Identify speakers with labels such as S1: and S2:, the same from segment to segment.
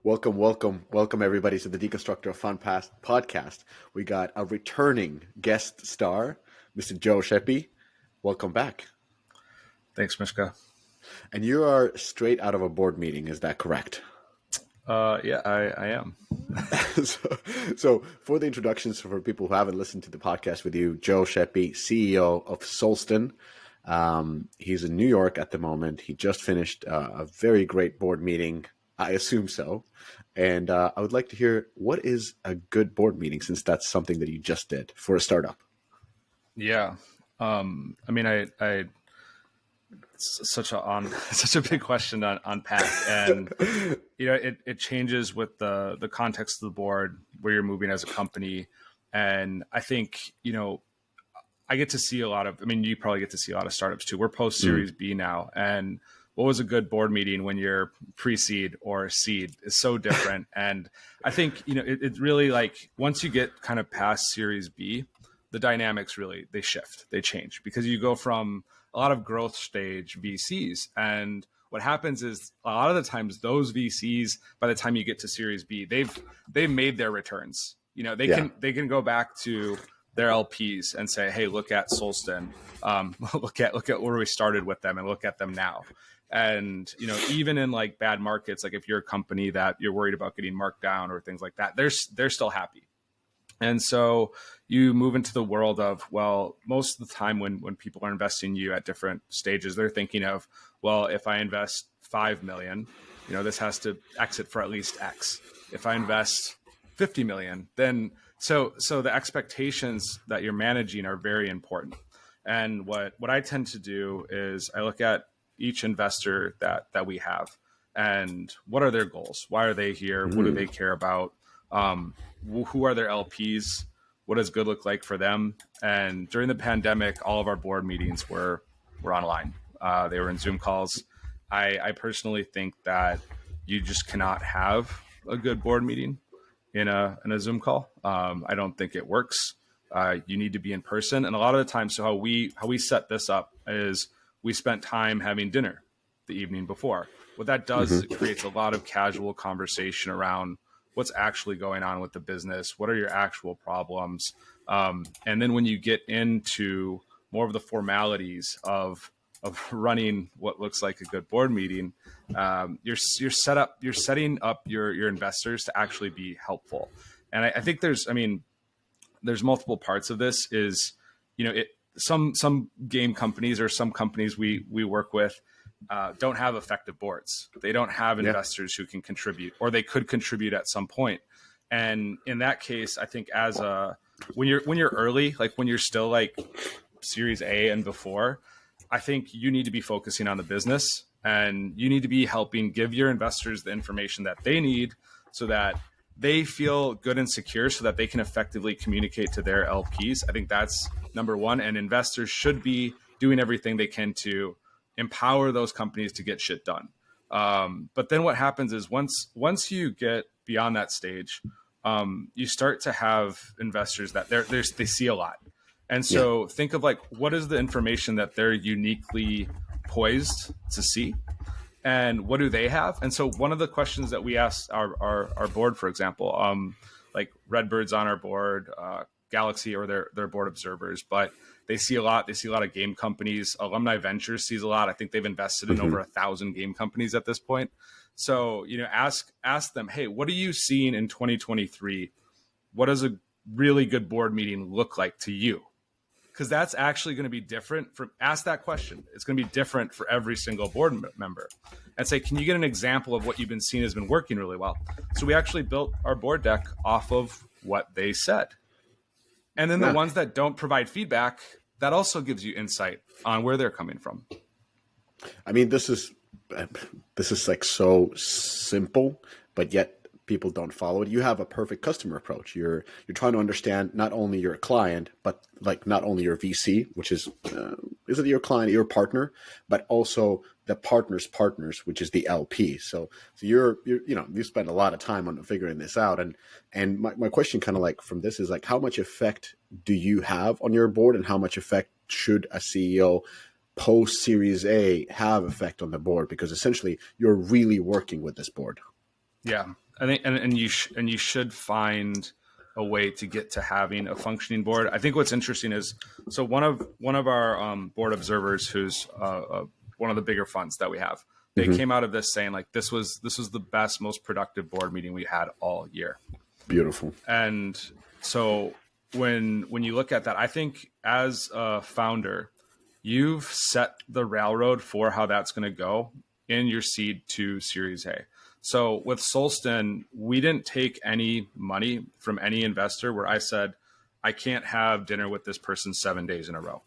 S1: Welcome everybody to the Deconstructor of Fun Past podcast. We got a returning guest star, Mr. Joe Schaeppi. Welcome back.
S2: Thanks, Mishka.
S1: And you are straight out of a board meeting, is that correct?
S2: Yeah, I am.
S1: so for the introductions, for people who haven't listened to the podcast with you, Joe Schaeppi, CEO of Solsten. He's in New York at the moment. He just finished a very great board meeting. I assume so. And I would like to hear, what is a good board meeting, since that's something that you just did for a startup?
S2: Yeah. It's such a big question to unpack. And, it changes with the context of the board, where you're moving as a company. And I think, I get to see you probably get to see a lot of startups too. We're post Series B now. And what was a good board meeting when you're pre-seed or seed is so different. And I think, it's really like, once you get kind of past Series B, the dynamics really, they shift, they change, because you go from a lot of growth stage VCs. And what happens is, a lot of the times those VCs, by the time you get to Series B, they've made their returns. They can go back to their LPs and say, hey, look at Solsten, look at where we started with them, and look at them now. And, even in like bad markets, like if you're a company that you're worried about getting marked down or things like that, they're still happy. And so you move into the world of, well, most of the time when people are investing in you at different stages, they're thinking of, well, if I invest 5 million, this has to exit for at least X. If I invest 50 million, then so the expectations that you're managing are very important. And what I tend to do is I look at each investor that we have, and what are their goals? Why are they here? What do they care about? Who are their LPs? What does good look like for them? And during the pandemic, all of our board meetings were online. They were in Zoom calls. I personally think that you just cannot have a good board meeting in a Zoom call. I don't think it works. You need to be in person. And a lot of the time, so how we set this up is, we spent time having dinner the evening before. What that does is it creates a lot of casual conversation around what's actually going on with the business. What are your actual problems? And then when you get into more of the formalities of running what looks like a good board meeting, you're setting up your investors to actually be helpful. And I think there's multiple parts of this. Is, some game companies or some companies we work with don't have effective boards. They don't have investors who can contribute, or they could contribute at some point. And in that case, I think when you're early, like when you're still like Series A and before, I think you need to be focusing on the business, and you need to be helping give your investors the information that they need, so that they feel good and secure, so that they can effectively communicate to their LPs. I think that's number one. And investors should be doing everything they can to empower those companies to get shit done. But then what happens is, once you get beyond that stage, you start to have investors that they see a lot. And so think of like, what is the information that they're uniquely poised to see? And what do they have? And so one of the questions that we asked our board, for example, like Redbird's on our board, Galaxy, or their board observers, but they see a lot. They see a lot of game companies. Alumni Ventures sees a lot. I think they've invested in over 1,000 game companies at this point. So, ask them, hey, what are you seeing in 2023? What does a really good board meeting look like to you? Because that's actually going to be different. Ask that question. It's going to be different for every single board member. And say, can you get an example of what you've been seeing has been working really well? So we actually built our board deck off of what they said. And then the ones that don't provide feedback, that also gives you insight on where they're coming from.
S1: I mean, this is like so simple, but yet people don't follow it. You have a perfect customer approach. You're trying to understand not only your client, but like not only your VC, which is it your client, your partner, but also the partner's partners, which is the LP. So you spend a lot of time on figuring this out. And my question kind of like from this is like, how much effect do you have on your board, and how much effect should a CEO post Series A have effect on the board? Because essentially you're really working with this board.
S2: Yeah. I think, and you should find a way to get to having a functioning board. I think what's interesting is, so one of our board observers, who's one of the bigger funds that we have, they came out of this saying like this was the best, most productive board meeting we had all year.
S1: Beautiful.
S2: And so when you look at that, I think as a founder, you've set the railroad for how that's going to go in your seed to Series A. So with Solsten, we didn't take any money from any investor where I said, I can't have dinner with this person 7 days in a row.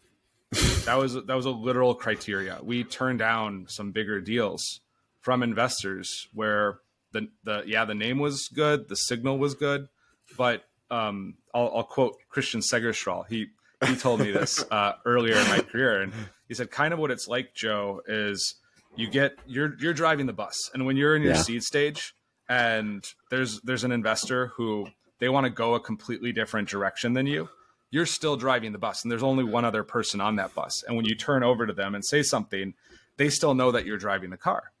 S2: That was a literal criteria. We turned down some bigger deals from investors where the name was good, the signal was good, but I'll quote Christian Segerstral. He told me this earlier in my career, and he said, kind of what it's like, Joe, is you're driving the bus, and when you're in your seed stage and there's an investor who they want to go a completely different direction than you're still driving the bus, and there's only one other person on that bus. And when you turn over to them and say something, they still know that you're driving the car.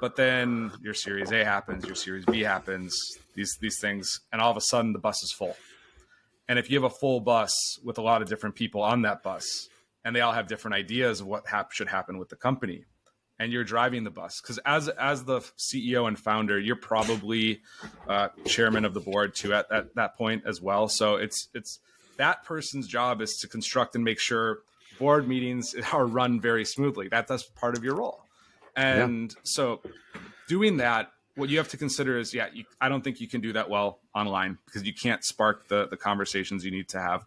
S2: But then your Series A happens, your Series B happens, these things, and all of a sudden the bus is full. And if you have a full bus with a lot of different people on that bus, and they all have different ideas of what should happen with the company, and you're driving the bus, because as the CEO and founder, you're probably chairman of the board too at that point as well. So it's that person's job is to construct and make sure board meetings are run very smoothly. That's part of your role. And so doing that, what you have to consider is, I don't think you can do that well online, because you can't spark the conversations you need to have.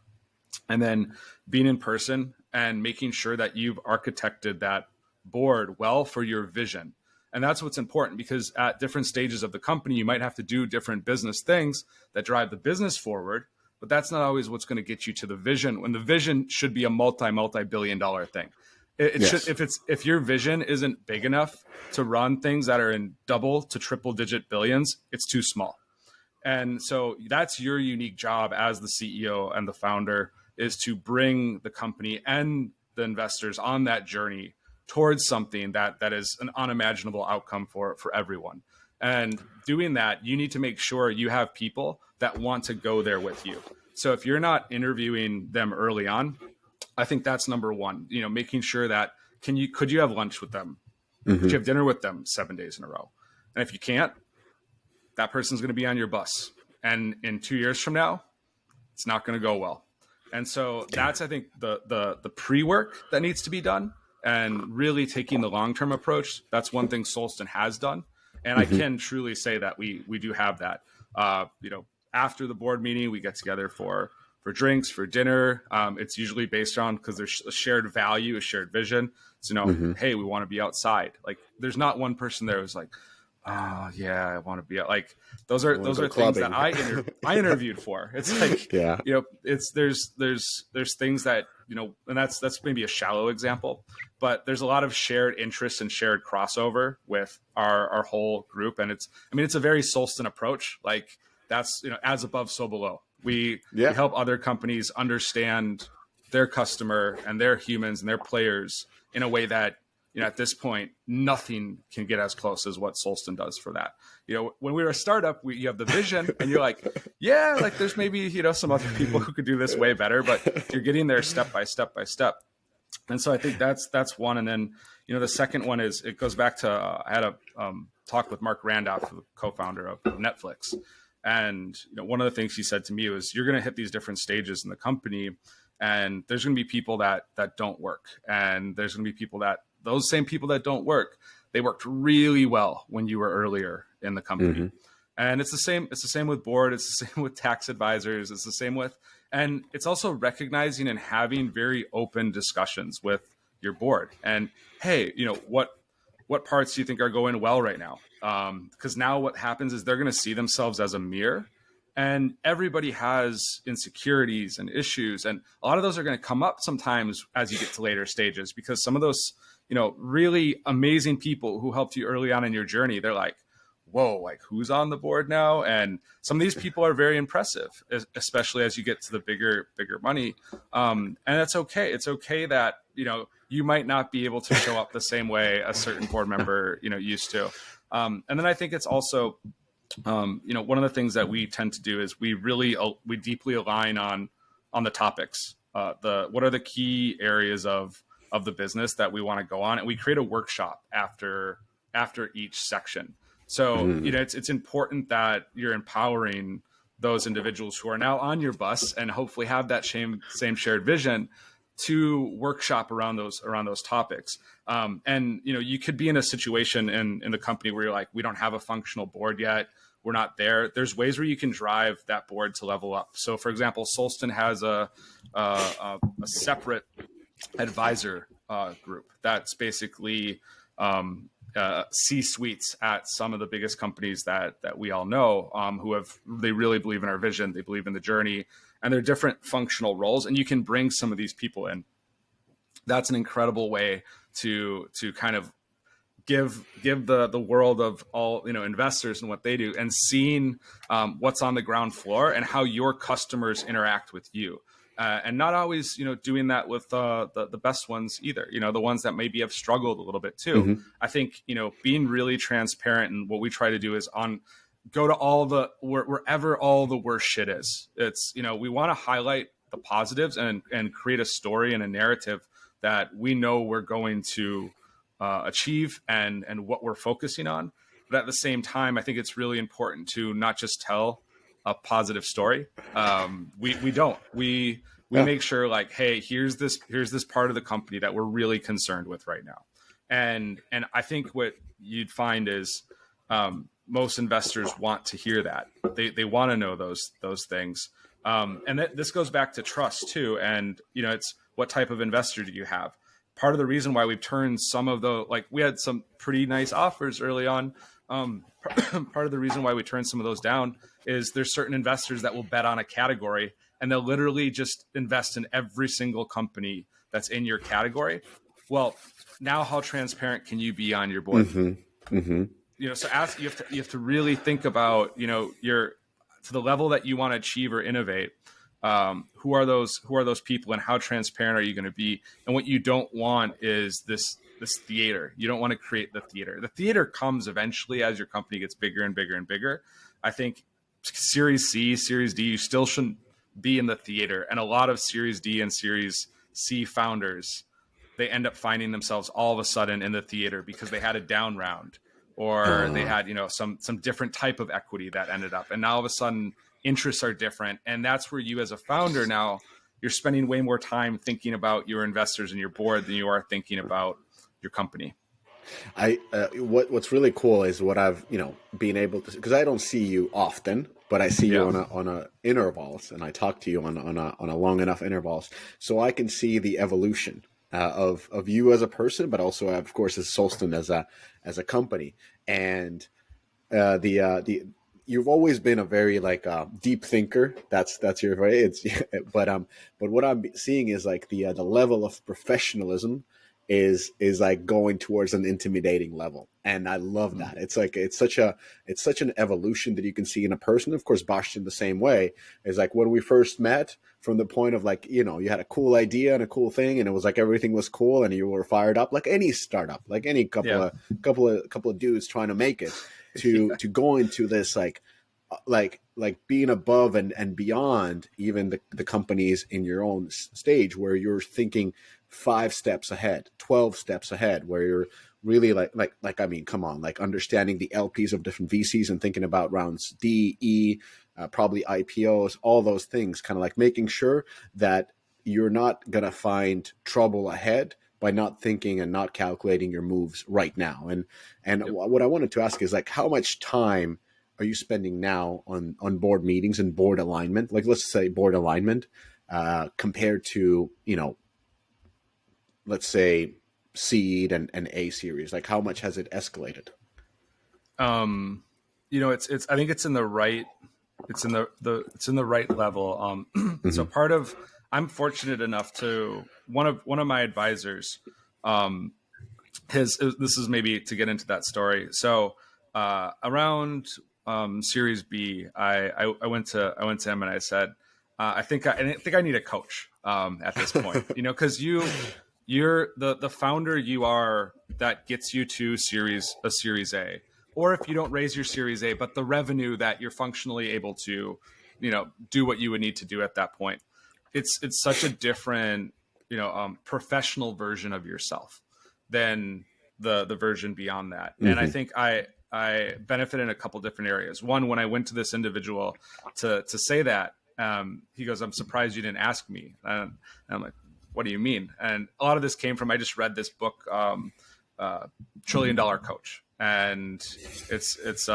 S2: And then being in person and making sure that you've architected that board well for your vision. And that's what's important, because at different stages of the company, you might have to do different business things that drive the business forward, but that's not always what's going to get you to the vision, when the vision should be a multi-billion dollar thing. It should, if your vision isn't big enough to run things that are in double to triple digit billions, it's too small. And so that's your unique job as the CEO and the founder, is to bring the company and the investors on that journey towards something that is an unimaginable outcome for everyone. And doing that, you need to make sure you have people that want to go there with you. So if you're not interviewing them early on, I think that's number one, making sure that could you have lunch with them? Could you have dinner with them 7 days in a row? And if you can't, that person's going to be on your bus. And in 2 years from now, it's not going to go well. And so that's, I think, the pre-work that needs to be done, and really taking the long-term approach. That's one thing Solsten has done. And I can truly say that we do have that. After the board meeting, we get together for drinks, for dinner. It's usually based on, because there's a shared value, a shared vision. So, hey, we want to be outside. Like, there's not one person there who's like, oh yeah, I want to be out. Like, those are things that I interviewed for. It's like, there's things that, and that's maybe a shallow example, but there's a lot of shared interests and shared crossover with our whole group. And it's a very Solsten approach. Like, that's, as above, so below. We help other companies understand their customer and their humans and their players in a way that, at this point, nothing can get as close as what Solsten does for that. When we were a startup, you have the vision, and you're like, there's maybe, some other people who could do this way better, but you're getting there step by step by step. And so I think that's one. And then, the second one is, it goes back to, I had a talk with Mark Randolph, the co-founder of Netflix. And one of the things he said to me was, you're going to hit these different stages in the company, and there's going to be people that don't work. And there's going to be people those same people that don't work, they worked really well when you were earlier in the company. And it's the same with board. It's the same with tax advisors. It's the same with, and it's also recognizing and having very open discussions with your board. And, hey, what parts do you think are going well right now? Because now what happens is they're going to see themselves as a mirror, and everybody has insecurities and issues. And a lot of those are going to come up sometimes as you get to later stages, because some of those, really amazing people who helped you early on in your journey, they're like, whoa, like, who's on the board now? And some of these people are very impressive, especially as you get to the bigger money. And that's okay. It's okay that, you might not be able to show up the same way a certain board member, used to. And then I think it's also One of the things that we tend to do is we deeply align on the topics. What are the key areas of the business that we want to go on, and we create a workshop after each section. So
S1: Mm.
S2: it's important that you're empowering those individuals who are now on your bus and hopefully have that same shared vision to workshop around those topics. And you could be in a situation in the company where you're like, we don't have a functional board yet. We're not there. There's ways where you can drive that board to level up. So, for example, Solsten has a separate advisor group that's basically C-suites at some of the biggest companies that we all know, they really believe in our vision, they believe in the journey, and they're different functional roles, and you can bring some of these people in. That's an incredible way to kind of give the world of all investors and what they do, and seeing what's on the ground floor and how your customers interact with you. And not always, doing that with the best ones either. The ones that maybe have struggled a little bit too.
S1: Hmm.
S2: I think being really transparent, and what we try to do is go to wherever all the worst shit is. It's we want to highlight the positives and create a story and a narrative that we know we're going to achieve and what we're focusing on. But at the same time, I think it's really important to not just tell a positive story. We don't. We
S1: Yeah.
S2: make sure, like, hey, here's this part of the company that we're really concerned with right now. And I think what you'd find is most investors want to hear that. They want to know those things. And this goes back to trust too. And it's what type of investor do you have? Part of the reason why we've turned some of we had some pretty nice offers early on. Part of the reason why we turned some of those down is there's certain investors that will bet on a category, and they'll literally just invest in every single company that's in your category. Well, now how transparent can you be on your board?
S1: Mm-hmm. Mm-hmm.
S2: So you have to really think about, your to the level that you want to achieve or innovate. Who are those people, and how transparent are you going to be? And what you don't want is this theater. You don't want to create the theater. The theater comes eventually as your company gets bigger and bigger and bigger. I think Series C, Series D, you still shouldn't be in the theater. And a lot of Series D and Series C founders, they end up finding themselves all of a sudden in the theater because they had a down round, or they had some different type of equity that ended up, and now all of a sudden interests are different. And that's where you, as a founder, now you're spending way more time thinking about your investors and your board than you are thinking about your company.
S1: What's really cool is what I've being able to, because I don't see you often, but I see you
S2: Yeah.
S1: on a intervals, and I talk to you on a long enough intervals, so I can see the evolution of you as a person, but also of course as Solsten as a company. And the you've always been a very deep thinker. That's your way. It's but what I'm seeing is like the level of professionalism is like going towards an intimidating level, and I love that. It's like it's such an evolution that you can see in a person. Of course, Bosch in the same way is like when we first met, from the point of you had a cool idea and a cool thing, and it was like everything was cool and you were fired up like any startup, like any
S2: Yeah.
S1: couple of dudes trying to make it,
S2: Yeah.
S1: to go into this being above and beyond even the companies in your own stage, where you're thinking 5 steps ahead, 12 steps ahead, where you're really I mean, come on, like understanding the LPs of different VCs and thinking about rounds D, E, probably IPOs, all those things, kind of like making sure that you're not going to find trouble ahead by not thinking and not calculating your moves right now. And
S2: Yep.
S1: what I wanted to ask is like, how much time are you spending now on board meetings and board alignment? Like, let's say board alignment compared to, let's say seed and A series. Like, how much has it escalated?
S2: It's I think it's in the right, it's in the right level. So
S1: Mm-hmm.
S2: I'm fortunate enough to one of my advisors, this is maybe to get into that story. So around Series B, I went to him and I said, I think I need a coach at this point, because you're the founder you are that gets you to Series A. or if you don't raise your Series A, but the revenue that you're functionally able to, do what you would need to do at that point. It's such a different, professional version of yourself than the version beyond that. And I think I benefit in a couple different areas. One, when I went to this individual to say that, he goes, "I'm surprised you didn't ask me." And I'm like, "What do you mean?" And a lot of this came from, I just read this book, $1 Trillion Coach, and it's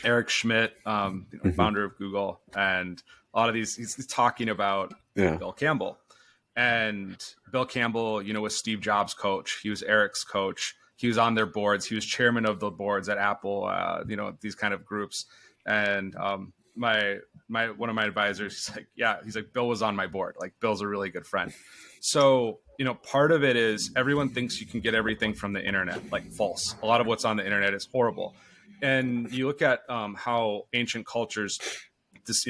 S2: Eric Schmidt, founder of Google, and a lot of these, he's talking about Bill Campbell. And Bill Campbell, was Steve Jobs' coach. He was Eric's coach. He was on their boards. He was chairman of the boards at Apple, these kind of groups. And one of my advisors, he's like, Bill was on my board. Like, Bill's a really good friend. So, part of it is everyone thinks you can get everything from the internet, like false. A lot of what's on the internet is horrible. And you look at how ancient cultures,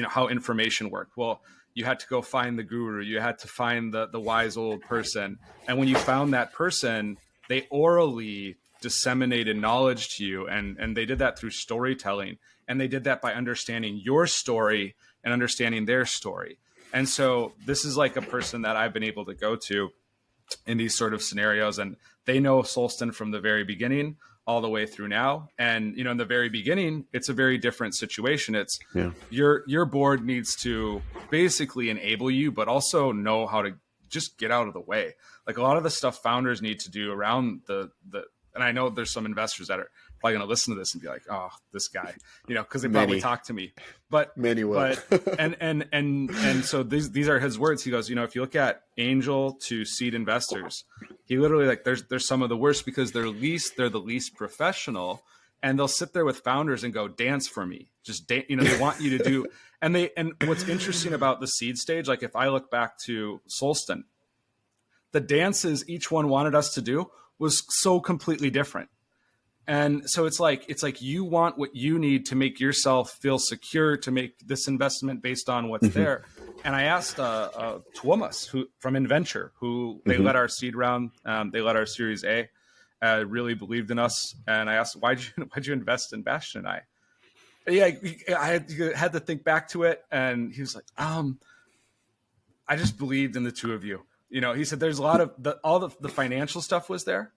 S2: how information worked. Well, you had to go find the guru. You had to find the wise old person. And when you found that person, they orally disseminated knowledge to you. And they did that through storytelling. And they did that by understanding your story and understanding their story. And so this is like a person that I've been able to go to in these sort of scenarios. And they know Solsten from the very beginning all the way through now. And, in the very beginning, it's a very different situation. It's your board needs to basically enable you, but also know how to just get out of the way. Like a lot of the stuff founders need to do around and I know there's some investors that are probably going to listen to this and be like, "Oh, this guy," because they probably talk to me, but
S1: many will.
S2: But, and so these are his words. He goes, if you look at angel to seed investors, he literally there's some of the worst because they're the least professional, and they'll sit there with founders and go, "Dance for me." Just they want you to do. And what's interesting about the seed stage, like if I look back to Solsten, the dances each one wanted us to do was so completely different. And so it's like you want what you need to make yourself feel secure to make this investment based on what's there. And I asked Tuomas, who from Inventure, who they led our seed round, they led our Series A, really believed in us. And I asked, why'd you invest in Bastion and I? I had to think back to it, and he was like, I just believed in the two of you. He said there's a lot of all the financial stuff was there,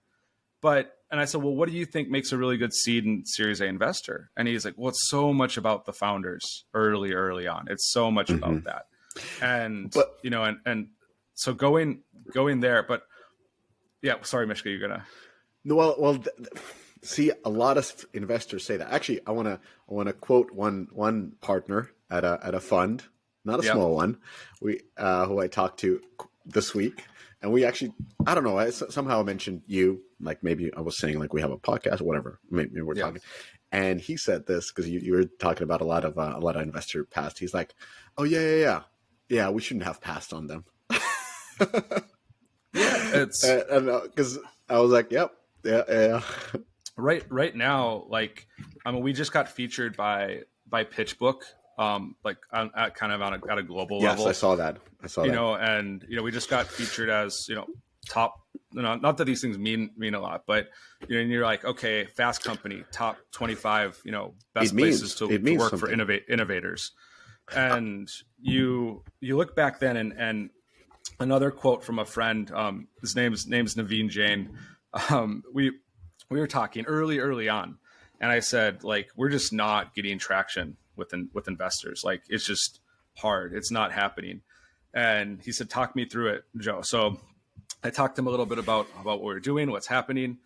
S2: and I said, well, what do you think makes a really good seed and Series A investor? And he's like, well, it's so much about the founders early on. It's so much about that. And, so going there, but yeah, sorry, Mishka, you're going to.
S1: Well, see, a lot of investors say that. Actually, I want to quote one partner at a fund, not a small one, who I talked to this week. And we actually, I don't know, I somehow mentioned you, like maybe I was saying like we have a podcast or whatever, maybe we're talking. And he said this because you were talking about a lot of investor past. He's like, oh yeah, we shouldn't have passed on them.
S2: It's
S1: because I was like, yep, yeah.
S2: Right now, like we just got featured by PitchBook. At a global level.
S1: Yes, I saw that.
S2: And we just got featured as top. Not that these things mean a lot, but and you're like, okay, Fast Company, top 25, best places to work something. For innovators. And you look back then, and another quote from a friend. His name's Naveen Jain. We were talking early on, and I said, like, we're just not getting traction with investors. Like, it's just hard. It's not happening. And he said, talk me through it, Joe. So I talked to him a little bit about what we're doing, what's happening.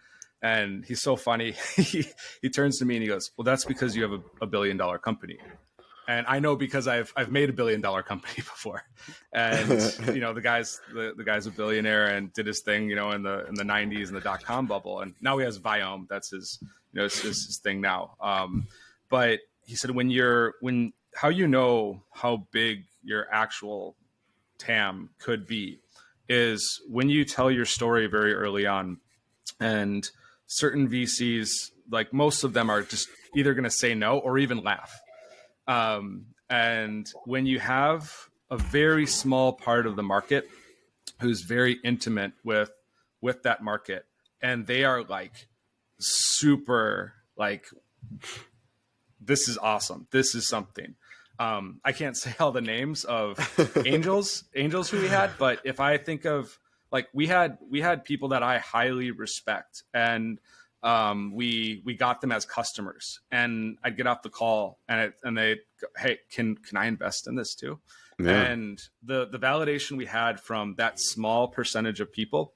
S2: And he's so funny. He turns to me and he goes, well, that's because you have a $1 billion company. And I know because I've made a $1 billion company before. And, the guy's a billionaire and did his thing, in the 90s in the .com bubble. And now he has Viome. That's his, his thing now. But he said, how big your actual TAM could be is when you tell your story very early on. And certain VCs, like most of them, are just either going to say no or even laugh. And when you have a very small part of the market who's very intimate with that market, and they are like super like, this is awesome. This is something. I can't say all the names of angels who we had, but if I think of, like, we had people that I highly respect, and we got them as customers, and I'd get off the call and they go, hey, can I invest in this too?
S1: Yeah.
S2: And the validation we had from that small percentage of people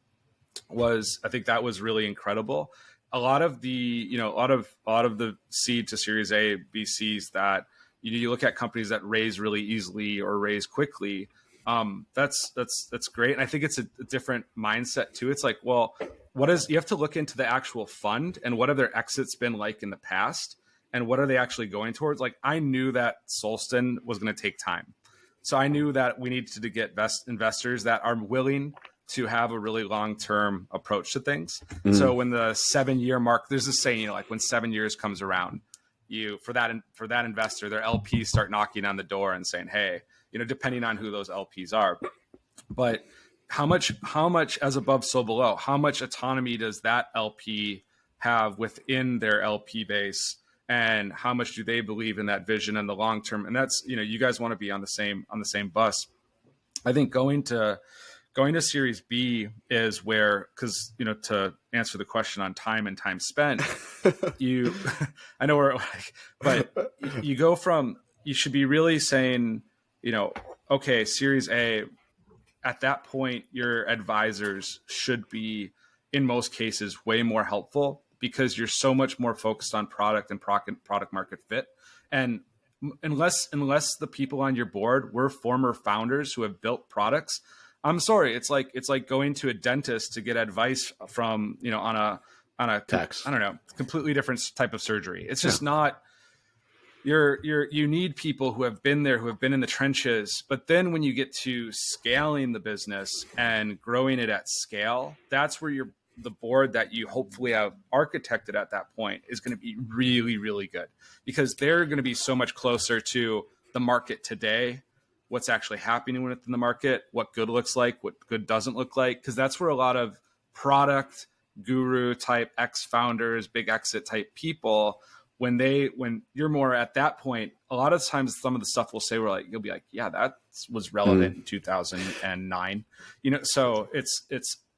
S2: was, I think that was really incredible. A lot of the, a lot of the seed to Series A VCs that, you look at companies that raise really easily or raise quickly. That's great. And I think it's a different mindset too. It's like, well, you have to look into the actual fund and what have their exits been like in the past, and what are they actually going towards? Like, I knew that Solsten was going to take time. So I knew that we needed to get investors that are willing to have a really long-term approach to things. Mm. So when the 7-year mark, there's this saying, like, when 7 years comes around, for that investor, their LPs start knocking on the door and saying, hey, depending on who those LPs are, but how much as above, so below, how much autonomy does that LP have within their LP base, and how much do they believe in that vision and the long term? And that's, you guys want to be on the same bus. I think going to Series B is where, because, to answer the question on time and time spent, I know we're like, but you go from, you should be really saying, okay, Series A, at that point, your advisors should be, in most cases, way more helpful, because you're so much more focused on product and product market fit. And unless the people on your board were former founders who have built products, I'm sorry, it's like going to a dentist to get advice from, on a
S1: tax,
S2: I don't know, completely different type of surgery. It's just not. You need people who have been there, who have been in the trenches. But then when you get to scaling the business and growing it at scale, that's where the board that you hopefully have architected at that point is going to be really, really good, because they're going to be so much closer to the market today, what's actually happening within the market, what good looks like, what good doesn't look like, because that's where a lot of product guru type ex-founders, big exit type people, when you're more at that point, a lot of times some of the stuff we'll say, you'll be like, yeah, that was relevant in 2009. So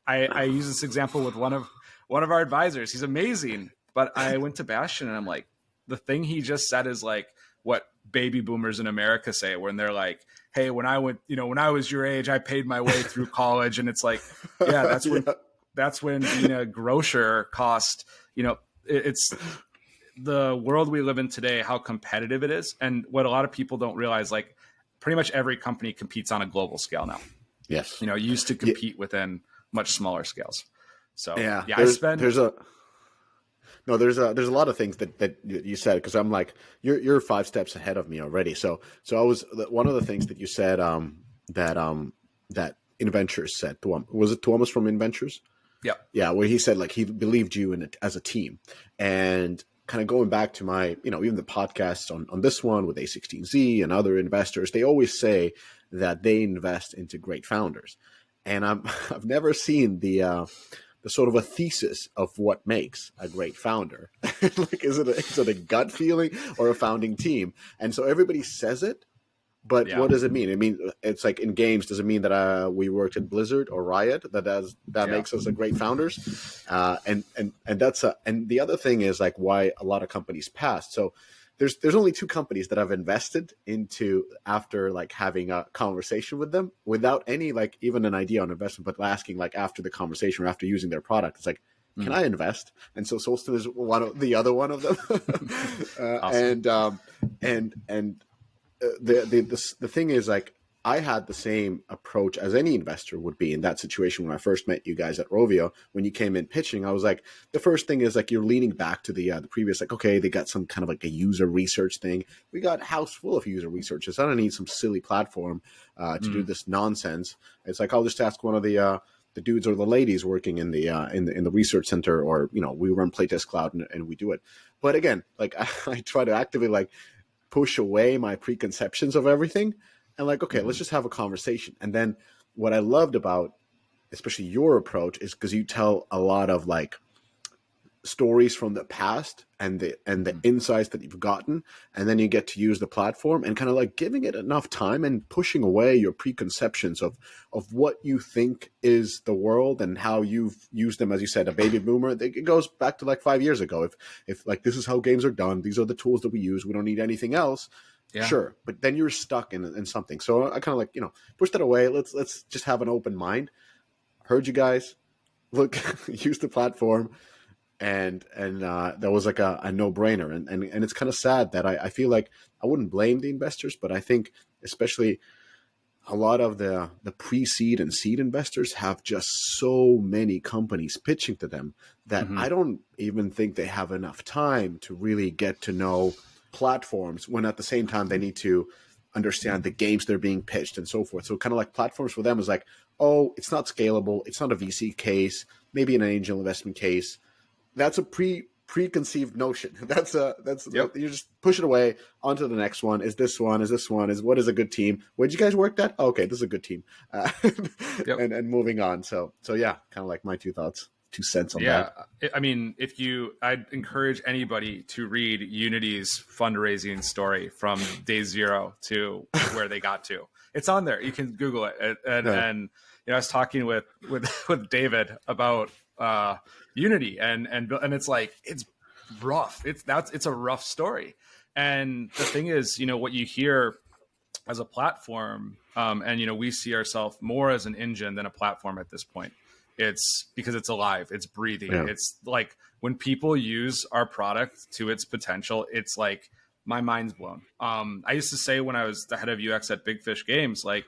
S2: I use this example with one of our advisors. He's amazing, but I went to Bastion and I'm like, the thing he just said is like what baby boomers in America say when they're like, hey, when I was your age, I paid my way through college. And it's like, yeah, that's when being a grocer cost, it's the world we live in today, how competitive it is. And what a lot of people don't realize, like, pretty much every company competes on a global scale now.
S1: Yes.
S2: You used to compete within much smaller scales. So
S1: yeah,
S2: there's
S1: a lot of things that you said, because I'm like, you're 5 steps ahead of me already. So I was, one of the things that you said, that Inventors said, was it Tuomas from Inventors?
S2: Yeah.
S1: Yeah. Where he said, like, he believed you in it as a team. And kind of going back to my, even the podcasts on this one with A16Z and other investors, they always say that they invest into great founders. And I've never seen the sort of a thesis of what makes a great founder. Like, is it a gut feeling or a founding team? And so everybody says it, but what does it mean? I mean, it's like in games, does it mean that we worked at Blizzard or Riot that makes us a great founders? And that's and the other thing is, like, why a lot of companies passed. So there's only 2 companies that I've invested into after, like, having a conversation with them without any, like, even an idea on investment, but asking, like, after the conversation or after using their product, it's like, can I invest? And so Solsten is the other one of them.
S2: Awesome.
S1: The thing is, like, I had the same approach as any investor would be in that situation when I first met you guys at Rovio. When you came in pitching, I was like, the first thing is, like, you're leaning back to the previous, like, okay, they got some kind of like a user research thing. We got a house full of user researchers. I don't need some silly platform to do this nonsense. It's like, I'll just ask one of the dudes or the ladies working in the research center, or, we run Playtest Cloud and we do it. But again, like, I try to actively, like, push away my preconceptions of everything. And, like, okay, let's just have a conversation. And then what I loved about, especially your approach, is because you tell a lot of, like, stories from the past and the insights that you've gotten, and then you get to use the platform and kind of like giving it enough time and pushing away your preconceptions of what you think is the world and how you've used them. As you said, a baby boomer, it goes back to like 5 years ago. If like, this is how games are done, these are the tools that we use, we don't need anything else.
S2: Yeah.
S1: Sure, but then you're stuck in something. So I kind of like, push that away. Let's just have an open mind. Heard you guys. Look, use the platform, and that was like a no-brainer. And it's kind of sad that I feel like I wouldn't blame the investors, but I think especially a lot of the pre-seed and seed investors have just so many companies pitching to them that I don't even think they have enough time to really get to know platforms, when at the same time they need to understand the games they're being pitched and so forth. So kind of like platforms for them is like, oh, it's not scalable, it's not a VC case, maybe an angel investment case. That's a preconceived notion. You just push it away onto the next one. Is this one? What is a good team? Where'd you guys work at? Oh, okay, this is a good team. And moving on. So yeah, kind of like my 2 cents on that.
S2: I mean, I'd encourage anybody to read Unity's fundraising story from day 0 to where they got to. It's on there. You can Google it. And I was talking with David about Unity, and it's like, it's rough. It's a rough story. And the thing is, what you hear as a platform, and we see ourselves more as an engine than a platform at this point. It's because it's alive, it's breathing. Yeah. It's like when people use our product to its potential, it's like my mind's blown. I used to say when I was the head of UX at Big Fish Games, like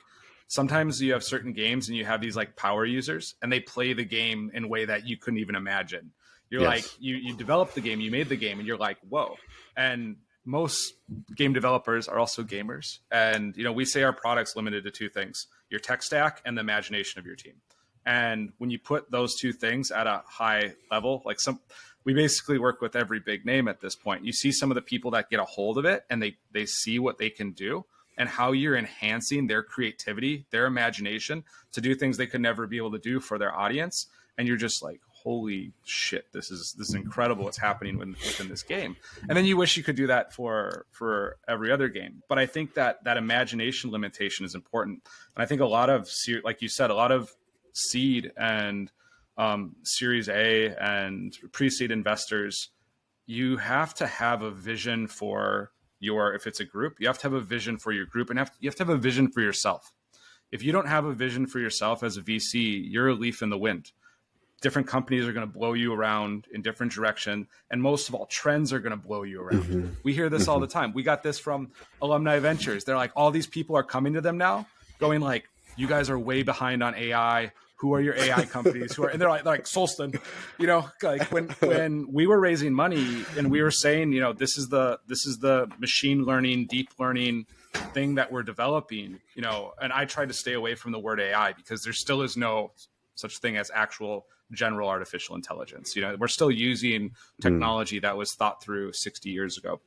S2: sometimes you have certain games and you have these like power users and they play the game in a way that you couldn't even imagine. You're like, you developed the game, you made the game, and you're like, whoa. And most game developers are also gamers. And, we say our product's limited to 2 things: your tech stack and the imagination of your team. And when you put those 2 things at a high level, like we basically work with every big name at this point. You see some of the people that get a hold of it and they see what they can do and how you're enhancing their creativity, their imagination to do things they could never be able to do for their audience. And you're just like, holy shit, this is incredible what's happening within this game. And then you wish you could do that for every other game. But I think that imagination limitation is important. And I think a lot of, like you said, a lot of seed and Series A and pre-seed investors, you have to have a vision for if it's a group, you have to have a vision for your group, and you have to have a vision for yourself. If you don't have a vision for yourself as a VC, you're a leaf in the wind. Different companies are going to blow you around in different direction. And most of all, trends are going to blow you around. We hear this all the time. We got this from Alumni Ventures. They're like, all these people are coming to them now going like, you guys are way behind on AI. Who are your AI companies? And they're like Solsten, like when we were raising money and we were saying, this is the machine learning, deep learning thing that we're developing, and I tried to stay away from the word AI because there still is no such thing as actual general artificial intelligence. We're still using technology that was thought through 60 years ago.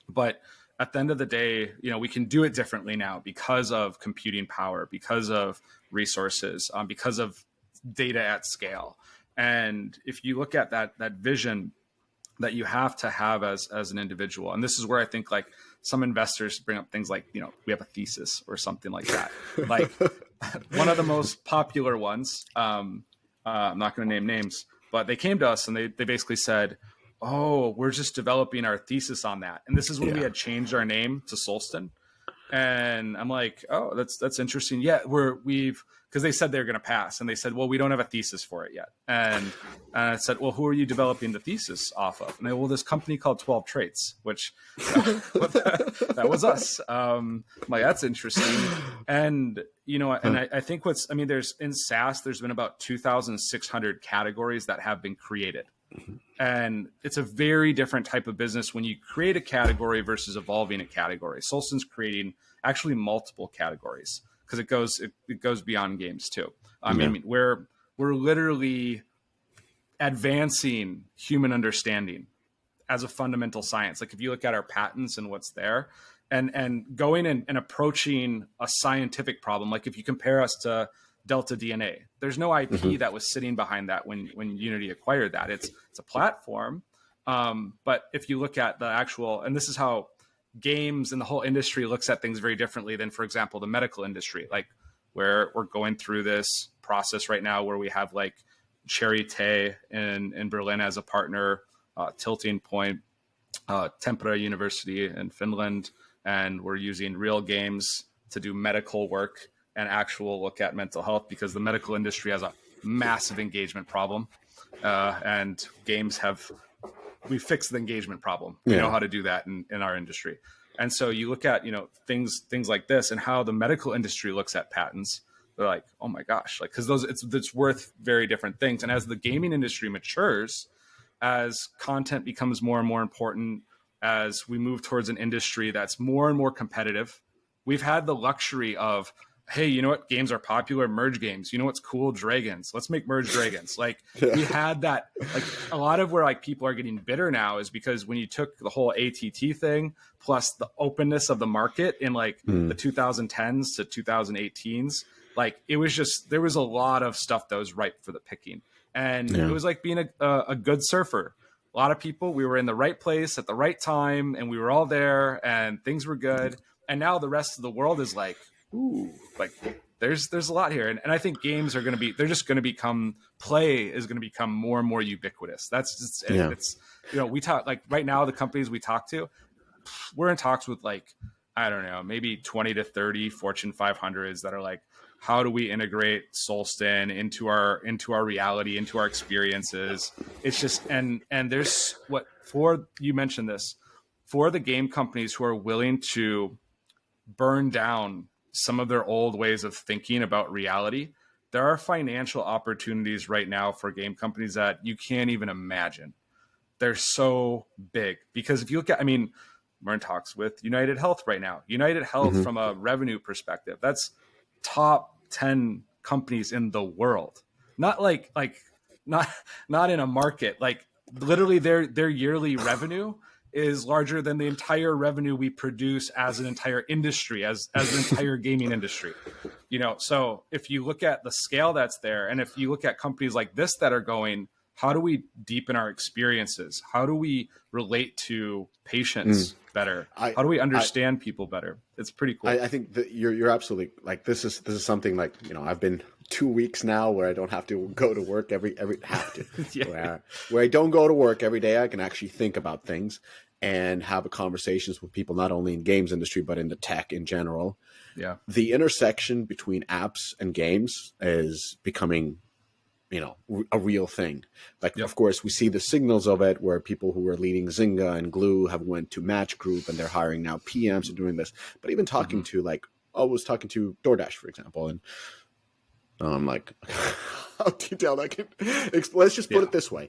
S2: But at the end of the day, we can do it differently now because of computing power, because of resources, because of data at scale. And if you look at that vision that you have to have as an individual, and this is where I think like some investors bring up things like, we have a thesis or something like that. Like one of the most popular ones, I'm not going to name names, but they came to us and they basically said, oh, we're just developing our thesis on that. And this is when we had changed our name to Solsten. And I'm like, oh, that's interesting. Yeah, because they said they were going to pass. And they said, well, we don't have a thesis for it yet. And I said, well, who are you developing the thesis off of? And they, well, this company called 12 Traits, which that was us. I'm like, that's interesting. And, and I think there's in SaaS, there's been about 2,600 categories that have been created. And it's a very different type of business when you create a category versus evolving a category. Solsten's creating actually multiple categories because it goes beyond games too. I mean, we're literally advancing human understanding as a fundamental science. Like if you look at our patents and what's there, and going and approaching a scientific problem, like if you compare us to Delta DNA. There's no IP that was sitting behind that when Unity acquired that. It's a platform. But if you look at the actual, and this is how games and the whole industry looks at things very differently than, for example, the medical industry, like where we're going through this process right now where we have like Charité in Berlin as a partner, Tilting Point, Tampere University in Finland, and we're using real games to do medical work and actual look at mental health, because the medical industry has a massive engagement problem, and games have, we fixed the engagement problem. We know how to do that in our industry. And so you look at, things like this and how the medical industry looks at patents. They're like, oh my gosh, like, because it's worth very different things. And as the gaming industry matures, as content becomes more and more important, as we move towards an industry that's more and more competitive, we've had the luxury of, hey, you know what games are popular? Merge games. You know what's cool? Dragons. Let's make merge dragons. Like we had that, like a lot of where like people are getting bitter now is because when you took the whole ATT thing plus the openness of the market in like the 2010s to 2018s, like it was just, there was a lot of stuff that was ripe for the picking. And it was like being a good surfer. A lot of people, we were in the right place at the right time and we were all there and things were good. And now the rest of the world is like, ooh, like there's a lot here. And I think games are going to be, they're just going to become, play is going to become more and more ubiquitous. That's just, it's, we talk like right now, the companies we talk to, we're in talks with like, I don't know, maybe 20 to 30 Fortune 500s that are like, how do we integrate Solsten into our reality, into our experiences? It's just, and there's you mentioned this, for the game companies who are willing to burn down some of their old ways of thinking about reality, there are financial opportunities right now for game companies that you can't even imagine. They're so big because if you look at, we're in talks with United Health right now. United Health from a revenue perspective, that's top 10 companies in the world. Not not in a market, like literally their yearly revenue is larger than the entire revenue we produce as an entire industry, as an entire gaming industry. So if you look at the scale that's there, and if you look at companies like this that are going, how do we deepen our experiences? How do we relate to patients better? How do we understand people better? It's pretty cool.
S1: I think that you're absolutely like, this is something like, I've been 2 weeks now where I don't have to go to work every have to, where I don't go to work every day. I can actually think about things and have conversations with people, not only in games industry, but in the tech in general.
S2: Yeah.
S1: The intersection between apps and games is becoming, a real thing. Like, of course, we see the signals of it where people who were leading Zynga and Glue have went to Match Group and they're hiring now PMs and doing this. But even talking to I was talking to DoorDash, for example, and I'm like, how detailed I can let's just put it this way.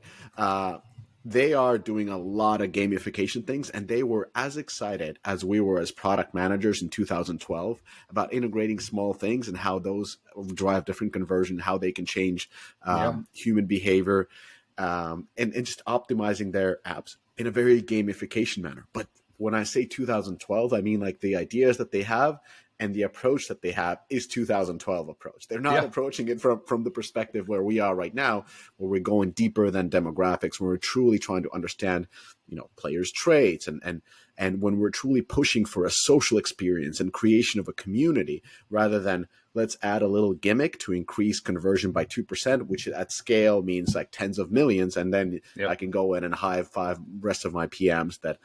S1: They are doing a lot of gamification things, and they were as excited as we were as product managers in 2012 about integrating small things and how those drive different conversion, how they can change human behavior, and just optimizing their apps in a very gamification manner. But when I say 2012, I mean like the ideas that they have and the approach that they have is 2012 approach. They're not approaching it from the perspective where we are right now, where we're going deeper than demographics, where we're truly trying to understand, players' traits and when we're truly pushing for a social experience and creation of a community, rather than let's add a little gimmick to increase conversion by 2%, which at scale means like tens of millions. And then I can go in and high five rest of my PMs that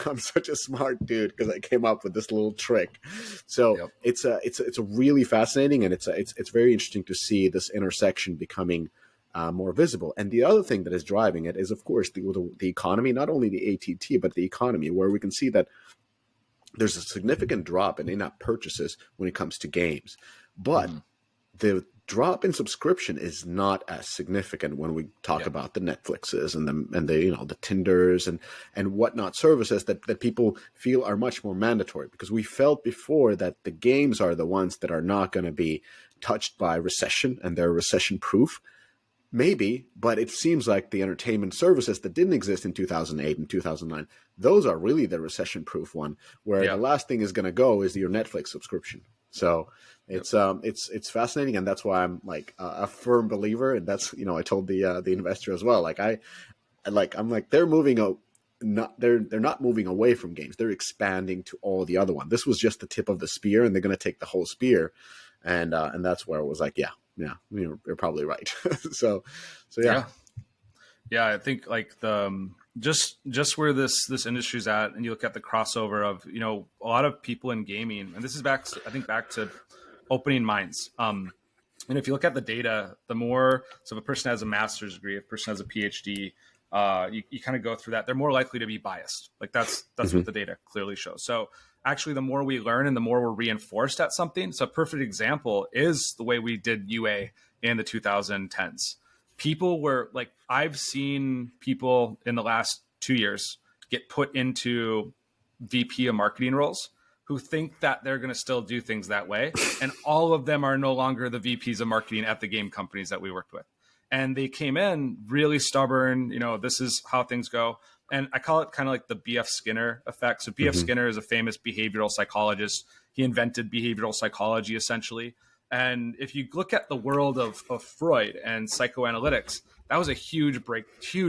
S1: I'm such a smart dude because I came up with this little trick. So it's a really fascinating, and it's very interesting to see this intersection becoming more visible. And the other thing that is driving it is, of course, the economy, not only the ATT, but the economy, where we can see that there's a significant drop in in-app purchases when it comes to games. But the drop in subscription is not as significant when we talk about the Netflixes and the Tinders and whatnot services that people feel are much more mandatory, because we felt before that the games are the ones that are not going to be touched by recession and they're recession proof. Maybe, but it seems like the entertainment services that didn't exist in 2008 and 2009, those are really the recession-proof one, where the last thing is going to go is your Netflix subscription. So
S2: Yep.
S1: it's fascinating, and that's why I'm like a firm believer. And that's, I told the investor as well. Like I'm like, they're moving out. They're not moving away from games. They're expanding to all the other one. This was just the tip of the spear, and they're going to take the whole spear, and that's where it was like, yeah, you're probably right. so yeah.
S2: Yeah, I think like the just where this industry's at, and you look at the crossover of a lot of people in gaming, and this is back to opening minds. And if you look at the data, the more, so if a person has a master's degree, if a person has a PhD, you kind of go through that, they're more likely to be biased. Like that's
S1: Mm-hmm.
S2: what the data clearly shows. So actually, the more we learn and the more we're reinforced at something. So a perfect example is the way we did UA in the 2010s. People were like, I've seen people in the last 2 years get put into VP of marketing roles who think that they're going to still do things that way. And all of them are no longer the VPs of marketing at the game companies that we worked with. And they came in really stubborn. This is how things go. And I call it kind of like the B.F. Skinner effect. So B.F.
S1: Mm-hmm.
S2: Skinner is a famous behavioral psychologist. He invented behavioral psychology, essentially. And if you look at the world of Freud and psychoanalytics, that was a huge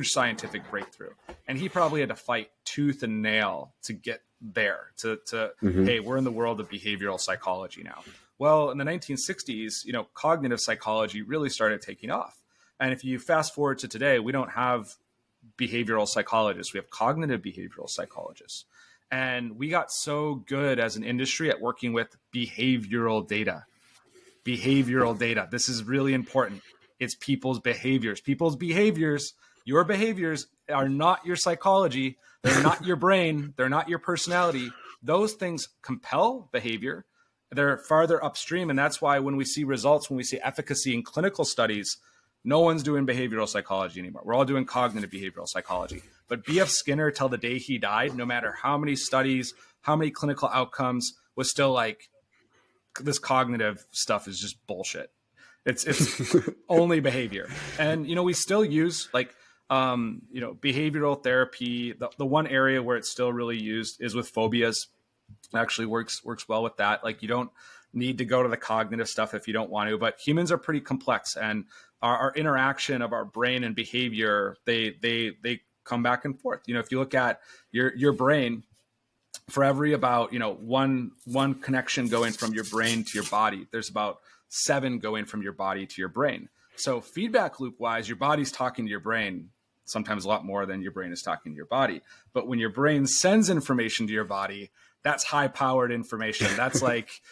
S2: scientific breakthrough. And he probably had to fight tooth and nail to get there to
S1: Mm-hmm.
S2: hey, we're in the world of behavioral psychology now. Well, in the 1960s, cognitive psychology really started taking off. And if you fast forward to today, we don't have behavioral psychologists. We have cognitive behavioral psychologists. And we got so good as an industry at working with behavioral data. Behavioral data. This is really important. It's people's behaviors. People's behaviors, your behaviors are not your psychology. They're not your brain. They're not your personality. Those things compel behavior. They're farther upstream. And that's why when we see results, when we see efficacy in clinical studies, no one's doing behavioral psychology anymore. We're all doing cognitive behavioral psychology. But B.F. Skinner, till the day he died, no matter how many studies, how many clinical outcomes, was still like, this cognitive stuff is just bullshit. It's only behavior. And, we still use like, behavioral therapy. The one area where it's still really used is with phobias. It actually works well with that. Like you don't need to go to the cognitive stuff if you don't want to, but humans are pretty complex, and our interaction of our brain and behavior, they come back and forth. If you look at your brain, for every about one connection going from your brain to your body, there's about 7 going from your body to your brain. So feedback loop wise, your body's talking to your brain sometimes a lot more than your brain is talking to your body. But when your brain sends information to your body, that's high powered information. That's like,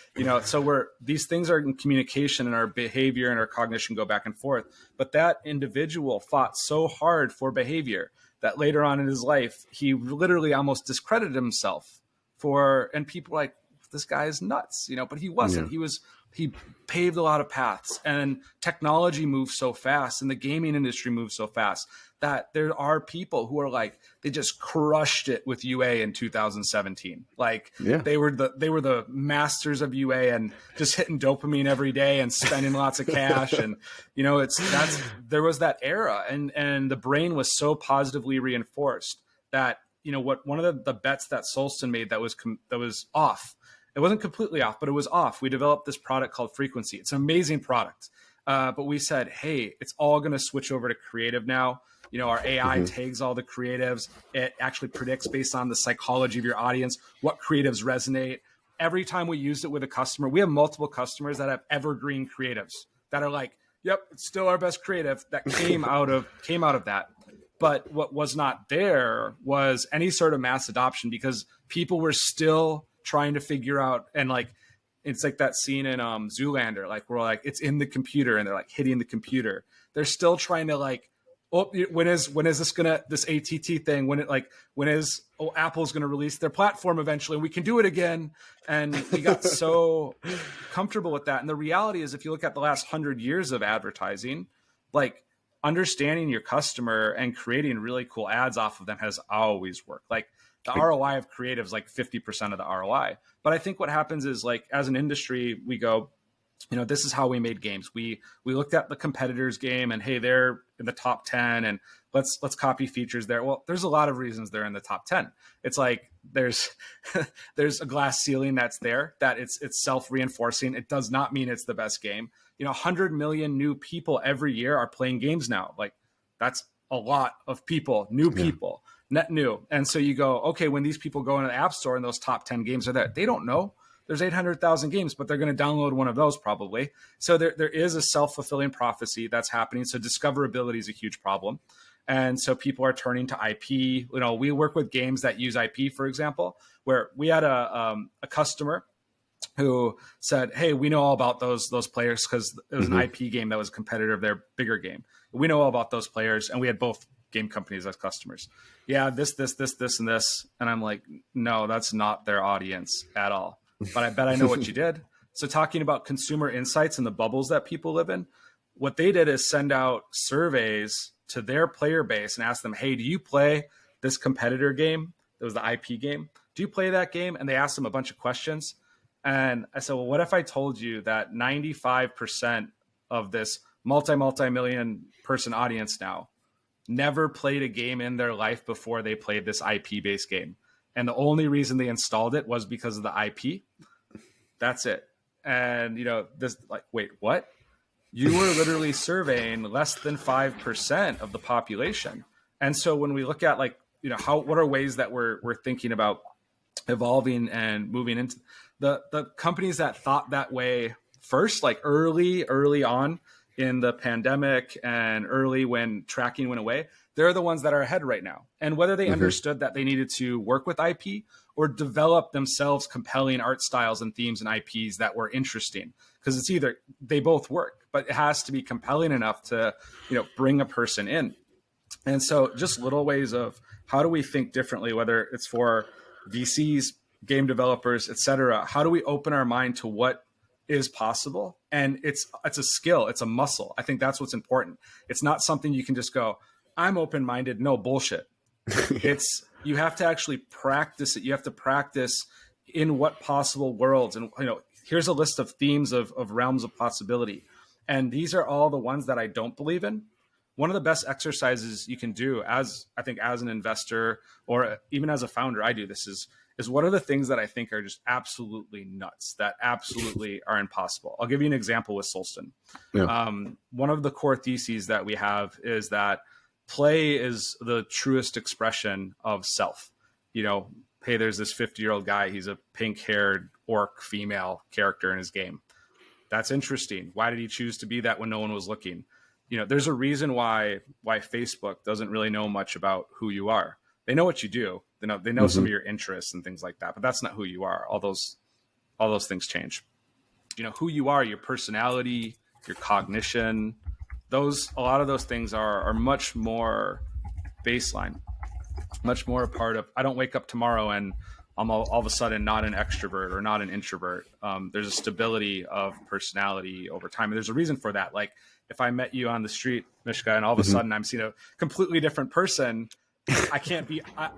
S2: so these things are in communication, and our behavior and our cognition go back and forth. But that individual fought so hard for behavior that later on in his life, he literally almost discredited himself and people were like, this guy is nuts, but he wasn't.
S1: Yeah.
S2: He paved a lot of paths, and technology moves so fast, and the gaming industry moves so fast that there are people who are like, they just crushed it with UA in 2017. Like
S1: Yeah.
S2: they were the masters of UA and just hitting dopamine every day and spending lots of cash. And, there was that era, and the brain was so positively reinforced that, one of the bets that Solsten made that was off. It wasn't completely off, but it was off. We developed this product called Frequency. It's an amazing product. But we said, hey, it's all going to switch over to creative now. Our AI tags all the creatives. It actually predicts based on the psychology of your audience, what creatives resonate. Every time we used it with a customer, we have multiple customers that have evergreen creatives that are like, yep, it's still our best creative that came out of that. But what was not there was any sort of mass adoption, because people were still trying to figure out, and like, it's like that scene in Zoolander, like we're like, it's in the computer, and they're like hitting the computer. They're still trying to like, when is this ATT thing, when is Apple's gonna release their platform eventually, and we can do it again. And we got so comfortable with that. And the reality is, if you look at the last 100 years of advertising, like understanding your customer and creating really cool ads off of them has always worked. Like the ROI of creative is like 50% of the ROI. But I think what happens is, like, as an industry, we go, this is how we made games. We looked at the competitors' game, and hey, they're in the top 10, let's copy features there. Well, there's a lot of reasons they're in the top 10. It's like there's there's a glass ceiling that's there, that it's self-reinforcing. It does not mean it's the best game. 100 million new people every year are playing games now. Like, that's a lot of people, new people, net new. And so you go, okay, when these people go into the App Store and those top 10 games are there, they don't know. There's 800,000 games, but they're going to download one of those probably. So there is a self-fulfilling prophecy that's happening. So discoverability is a huge problem. And so people are turning to IP. We work with games that use IP, for example, where we had a customer who said, hey, we know all about those players, because it was an IP game that was a competitor of their bigger game. We know all about those players, and we had both game companies as customers. Yeah, this, and this. And I'm like, no, that's not their audience at all. But I bet I know what you did. So talking about consumer insights and the bubbles that people live in, what they did is send out surveys to their player base and ask them, hey, do you play this competitor game? It was the IP game. Do you play that game? And they asked them a bunch of questions. And I said, well, what if I told you that 95% of this multi-million person audience now never played a game in their life before they played this IP-based game? And the only reason they installed it was because of the IP. That's it. And, this, like, wait, what? You were literally surveying less than 5% of the population. And so when we look at, like, what are ways that we're thinking about evolving and moving into the companies that thought that way first, like early on in the pandemic and early when tracking went away, they're the ones that are ahead right now. And whether they understood that they needed to work with IP or develop themselves compelling art styles and themes and IPs that were interesting, because it's either they both work, but it has to be compelling enough to, bring a person in. And so just little ways of how do we think differently, whether it's for VCs, game developers, et cetera. How do we open our mind to what is possible? And it's a skill, it's a muscle. I think that's what's important. It's not something you can just go, I'm open-minded. No, bullshit. You have to actually practice it. You have to practice in what possible worlds. And, here's a list of themes of realms of possibility. And these are all the ones that I don't believe in. One of the best exercises you can do as an investor or even as a founder, I do this is what are the things that I think are just absolutely nuts, that absolutely are impossible. I'll give you an example with Solsten. Yeah. One of the core theses that we have is that play is the truest expression of self. Hey, there's this 50-year-old guy. He's a pink-haired orc female character in his game. That's interesting. Why did he choose to be that when no one was looking? There's a reason why Facebook doesn't really know much about who you are. They know what you do. They know some of your interests and things like that, but that's not who you are. All those things change. Who you are, your personality, your cognition, a lot of those things are much more baseline, much more a part of, I don't wake up tomorrow and I'm all of a sudden not an extrovert or not an introvert. There's a stability of personality over time. And there's a reason for that. Like if I met you on the street, Mishka, and all of a sudden I'm seeing a completely different person, I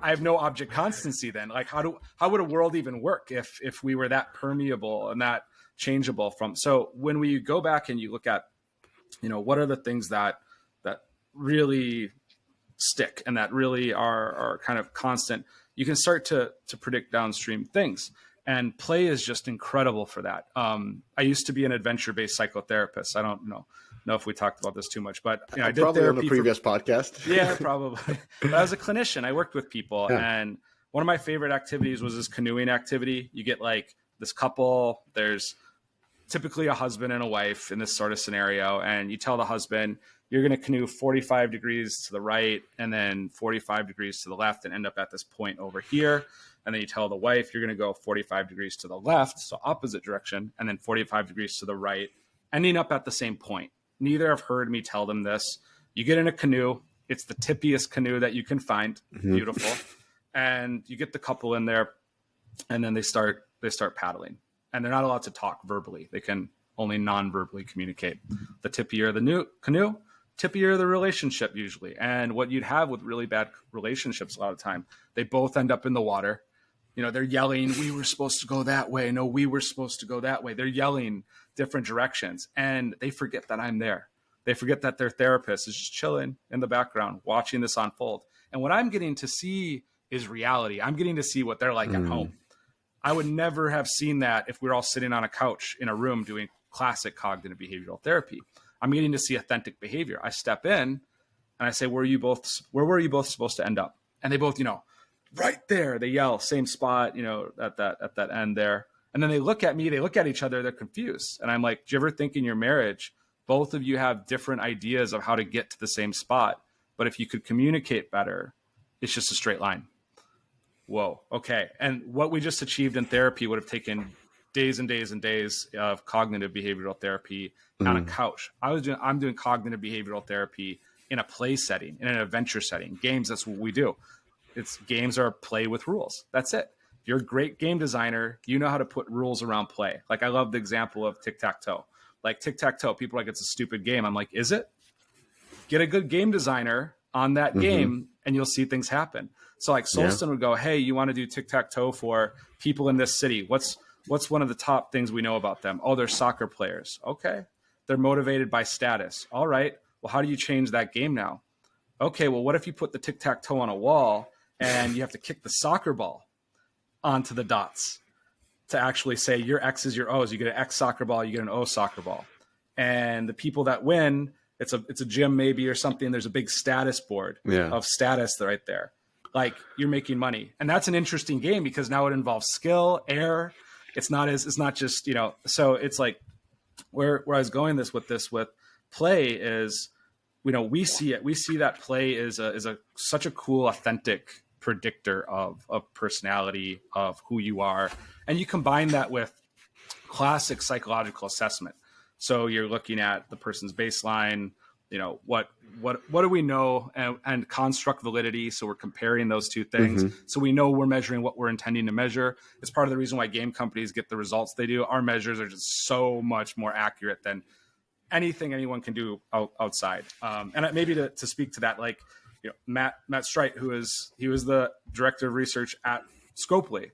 S2: have no object constancy then. Like how would a world even work if we were that permeable and that changeable so when we go back and you look at, what are the things that really stick and that really are kind of constant, you can start to predict downstream things. And play is just incredible for that. I used to be an adventure-based psychotherapist. I don't know if we talked about this too much, but I did
S1: probably on the previous podcast.
S2: Yeah, probably. But I was a clinician. I worked with people, and one of my favorite activities was this canoeing activity. You get like this couple. There's typically a husband and a wife in this sort of scenario, and you tell the husband you're going to canoe 45 degrees to the right and then 45 degrees to the left and end up at this point over here. And then you tell the wife you're going to go 45 degrees to the left, so opposite direction, and then 45 degrees to the right, ending up at the same point. Neither have heard me tell them this. You get in a canoe. It's the tippiest canoe that you can find. Beautiful. And you get the couple in there, and then they start paddling. And they're not allowed to talk verbally. They can only non-verbally communicate. The tippier the canoe, tippier the relationship usually. And what you'd have with really bad relationships a lot of time, they both end up in the water. They're yelling, we were supposed to go that way. No, we were supposed to go that way. They're yelling different directions, and they forget that I'm there. They forget that their therapist is just chilling in the background, watching this unfold. And what I'm getting to see is reality. I'm getting to see what they're like at home. I would never have seen that if we were all sitting on a couch in a room doing classic cognitive behavioral therapy. I'm getting to see authentic behavior. I step in and I say, where were you both supposed to end up? And they both, right there, they yell, same spot, at that end there. And then they look at me, they look at each other, they're confused. And I'm like, do you ever think in your marriage, both of you have different ideas of how to get to the same spot? But if you could communicate better, it's just a straight line. Whoa. Okay. And what we just achieved in therapy would have taken days and days and days of cognitive behavioral therapy on a couch. I'm doing cognitive behavioral therapy in a play setting, in an adventure setting. Games, that's what we do. Games are play with rules. That's it. If you're a great game designer, you know how to put rules around play. Like, I love the example of tic-tac-toe. Like, tic-tac-toe, people are like, it's a stupid game. I'm like, is it? Get a good game designer on that game and you'll see things happen. So like Solsten would go, hey, you want to do tic-tac-toe for people in this city? What's one of the top things we know about them? Oh, they're soccer players. Okay. They're motivated by status. All right. Well, how do you change that game now? Okay. Well, what if you put the tic-tac-toe on a wall and you have to kick the soccer ball onto the dots to actually say your X's, your O's? You get an X soccer ball, you get an O soccer ball. And the people that win, it's a gym maybe or something. There's a big status board of status right there. Like, you're making money. And that's an interesting game because now it involves skill, air. It's not just, so it's like where I was going with play is, we see that play is such a cool, authentic predictor of personality, of who you are. And you combine that with classic psychological assessment. So you're looking at the person's baseline, what do we know, and construct validity. So we're comparing those two things. So we know we're measuring what we're intending to measure. It's part of the reason why game companies get the results they do. Our measures are just so much more accurate than anything anyone can do outside. And maybe to speak to that, like, Matt Streit, he was the director of research at Scopely.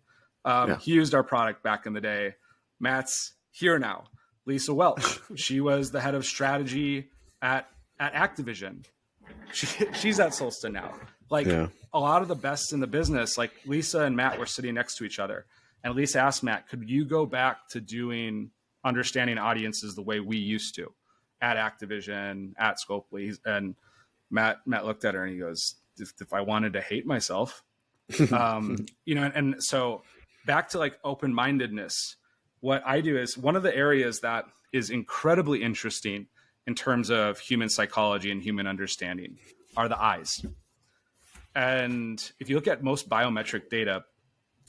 S2: He used our product back in the day. Matt's here now. Lisa Welch, she was the head of strategy at Activision. She's at Solsten now. Like, a lot of the best in the business, like Lisa and Matt were sitting next to each other. And Lisa asked Matt, could you go back to understanding audiences the way we used to at Activision, at Scopely? And Matt looked at her and he goes, if I wanted to hate myself, and so back to like open-mindedness, what I do is, one of the areas that is incredibly interesting in terms of human psychology and human understanding are the eyes. And if you look at most biometric data,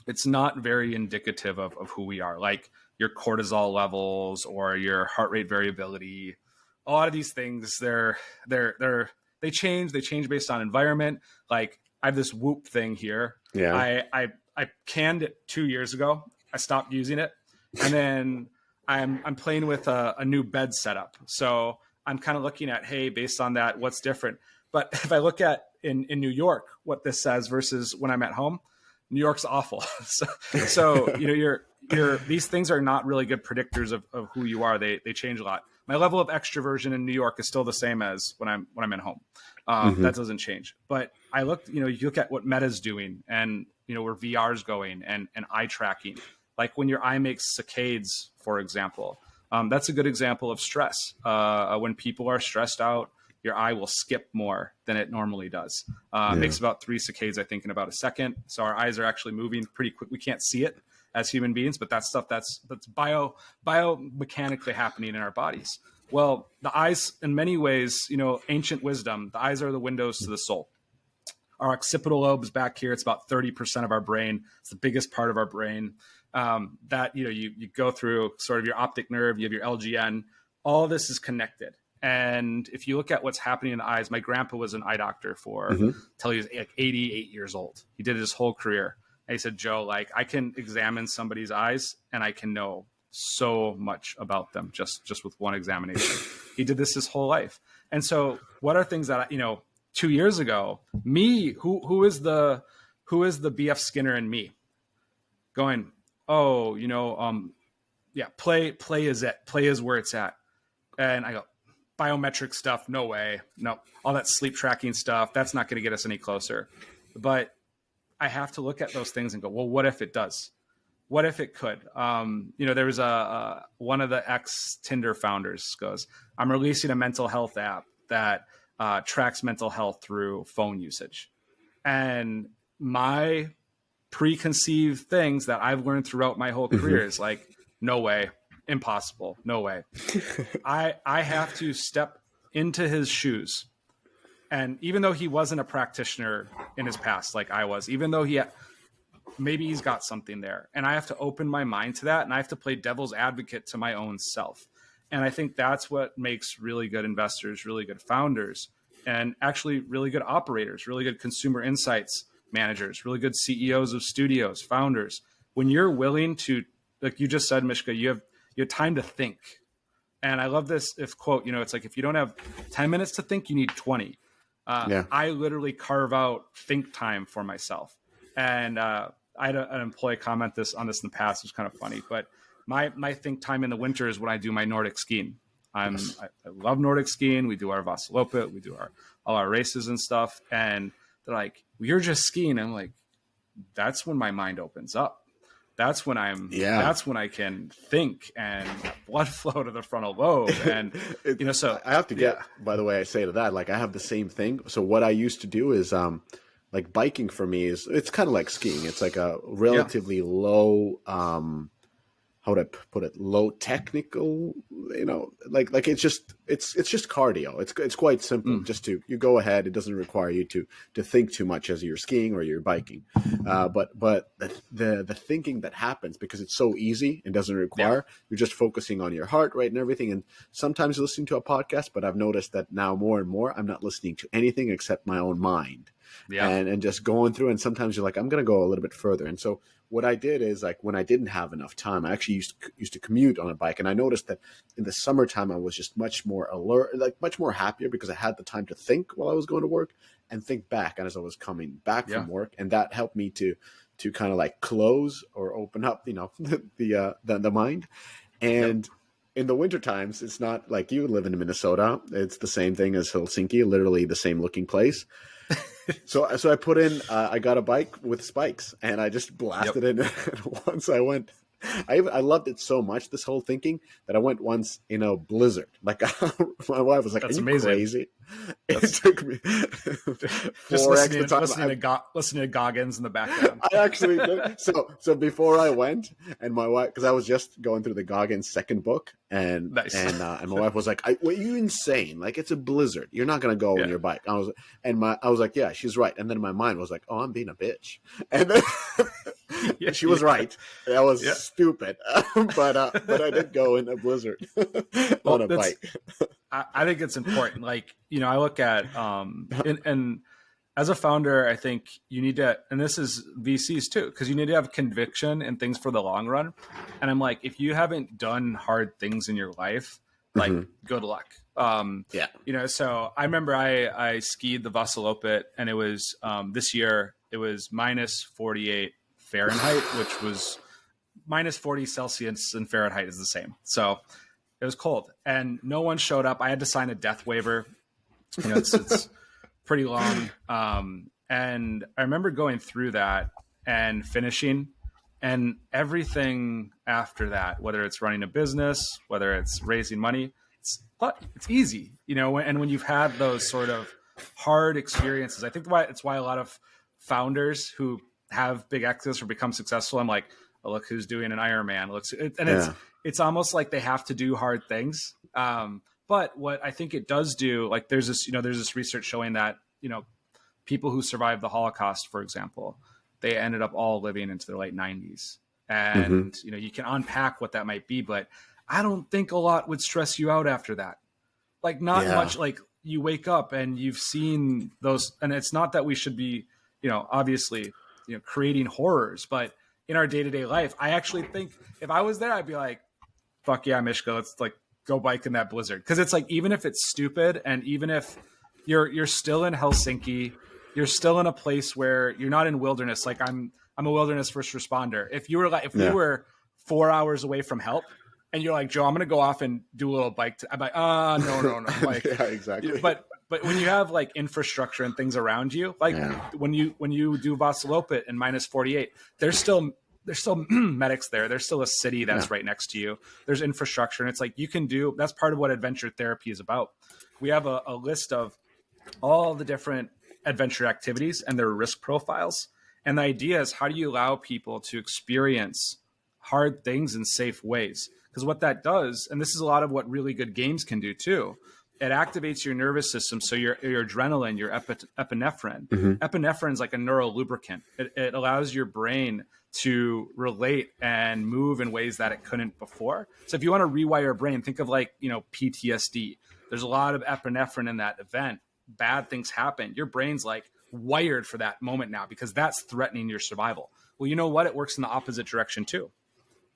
S2: it's not very indicative of who we are. Like your cortisol levels or your heart rate variability, a lot of these things, they change based on environment. Like, I have this Whoop thing here. Yeah. I canned it 2 years ago. I stopped using it. And then I'm playing with a new bed setup. So I'm kind of looking at, hey, based on that, what's different? But if I look at in New York, what this says versus when I'm at home, New York's awful. so these things are not really good predictors of who you are. They change a lot. My level of extroversion in New York is still the same as when I'm at home. That doesn't change. But I looked, you look at what Meta's doing and, where VR's going and eye tracking. Like when your eye makes saccades, for example, that's a good example of stress. When people are stressed out, your eye will skip more than it normally does. It makes about 3 saccades, I think, in about a second. So our eyes are actually moving pretty quick. We can't see it as human beings, but that's stuff that's biomechanically happening in our bodies. Well, the eyes, in many ways, ancient wisdom, the eyes are the windows to the soul. Our occipital lobe is back here. It's about 30% of our brain. It's the biggest part of our brain. That, you go through sort of your optic nerve, you have your LGN, all this is connected. And if you look at what's happening in the eyes, my grandpa was an eye doctor till he was like 88 years old. He did his whole career. And he said, Joe, like, I can examine somebody's eyes and I can know so much about them just with one examination. He did this his whole life. And so what are things that, 2 years ago, me, who is the BF Skinner in me going, play is it. Play is where it's at. And I go, biometric stuff, no way. No, all that sleep tracking stuff, that's not going to get us any closer. But I have to look at those things and go, well, what if it does? What if it could? There was one of the ex-Tinder founders goes, I'm releasing a mental health app that tracks mental health through phone usage. And my preconceived things that I've learned throughout my whole career is like, no way, impossible, no way. I have to step into his shoes. And even though he wasn't a practitioner in his past, like I was, even though maybe he's got something there, and I have to open my mind to that, and I have to play devil's advocate to my own self. And I think that's what makes really good investors, really good founders, and actually really good operators, really good consumer insights managers, really good CEOs of studios, founders. When you're willing to, like you just said, Mishka, you have time to think. And I love this quote, it's like, if you don't have 10 minutes to think, you need 20. I literally carve out think time for myself. And I had an employee comment on this in the past. It was kind of funny, but my think time in the winter is when I do my Nordic skiing. I love Nordic skiing. We do our Vasaloppet, we do all our races and stuff. And they're like, well, you're just skiing. I'm like, that's when my mind opens up. That's when that's when I can think and blood flow to the frontal lobe. And, so
S1: I have to get, by the way, I say to that, like I have the same thing. So what I used to do is, like biking for me it's kind of like skiing. It's like a relatively low, how would I put it? Low technical, like it's just cardio. It's quite simple. Just you go ahead. It doesn't require you to think too much as you're skiing or you're biking. But the thinking that happens, because it's so easy and doesn't require, you're just focusing on your heart rate and everything. And sometimes listening to a podcast, but I've noticed that now more and more, I'm not listening to anything except my own mind. And just going through, and sometimes you're like, I'm going to go a little bit further. And so what I did is, like, when I didn't have enough time, I actually used to commute on a bike. And I noticed that in the summertime, I was just much more alert, like much more happier, because I had the time to think while I was going to work and think back as I was coming back from work. And that helped me to kind of like close or open up, the mind. And in the winter times, it's not like you live in Minnesota. It's the same thing as Helsinki, literally the same looking place. So I put in, I got a bike with spikes, and I just blasted it. And once I went, I loved it so much, this whole thinking, that I went once in a blizzard. Like my wife was like, "Are you crazy?" It took me
S2: just listening to Goggins in the background.
S1: I actually did. So before I went, and my wife, because I was just going through the Goggins second book, and my wife was like, "Are you insane? Like, it's a blizzard. You're not gonna go on your bike." I was like, "Yeah, she's right." And then my mind was like, "Oh, I'm being a bitch," and then she was right. That was stupid, but I did go in a blizzard on a bike.
S2: I think it's important. Like, I look at, and as a founder, I think you need to, and this is VCs too, because you need to have conviction in things for the long run. And I'm like, if you haven't done hard things in your life, like, good luck. So I remember I skied the Vasaloppet, and it was, this year, it was minus 48 Fahrenheit, which was minus 40 Celsius and Fahrenheit is the same. So it was cold, and no one showed up. I had to sign a death waiver. It's pretty long. And I remember going through that and finishing, and everything after that, whether it's running a business, whether it's raising money, it's easy, and when you've had those sort of hard experiences, I think it's why a lot of founders who have big exits or become successful, I'm like, oh, look who's doing an Ironman. It's almost like they have to do hard things. But what I think it does do, like there's this research showing that, people who survived the Holocaust, for example, they ended up all living into their late 90s. And, you can unpack what that might be, but I don't think a lot would stress you out after that. Like not much. Like you wake up and you've seen those, and it's not that we should be, obviously, creating horrors, but in our day-to-day life, I actually think if I was there, I'd be like, fuck yeah, Mishka, let's like go bike in that blizzard. Cause it's like, even if it's stupid, and even if you're still in Helsinki, you're still in a place where you're not in wilderness. Like I'm a wilderness first responder. If we were 4 hours away from help and you're like, Joe, I'm going to go off and do a little bike. I'm like, no. Like,
S1: yeah, exactly.
S2: But when you have like infrastructure and things around you, like when you do Vasaloppet in -48, there's still medics there. There's still a city that's right next to you. There's infrastructure. And it's like, you can do, that's part of what adventure therapy is about. We have a list of all the different adventure activities and their risk profiles. And the idea is, how do you allow people to experience hard things in safe ways? Because what that does, and this is a lot of what really good games can do too, it activates your nervous system. So your adrenaline, your epinephrine. Epinephrine is like a neural lubricant. It allows your brain to relate and move in ways that it couldn't before. So if you want to rewire a brain, think of like, PTSD. There's a lot of epinephrine in that event. Bad things happen. Your brain's like wired for that moment now because that's threatening your survival. Well, you know what? It works in the opposite direction too.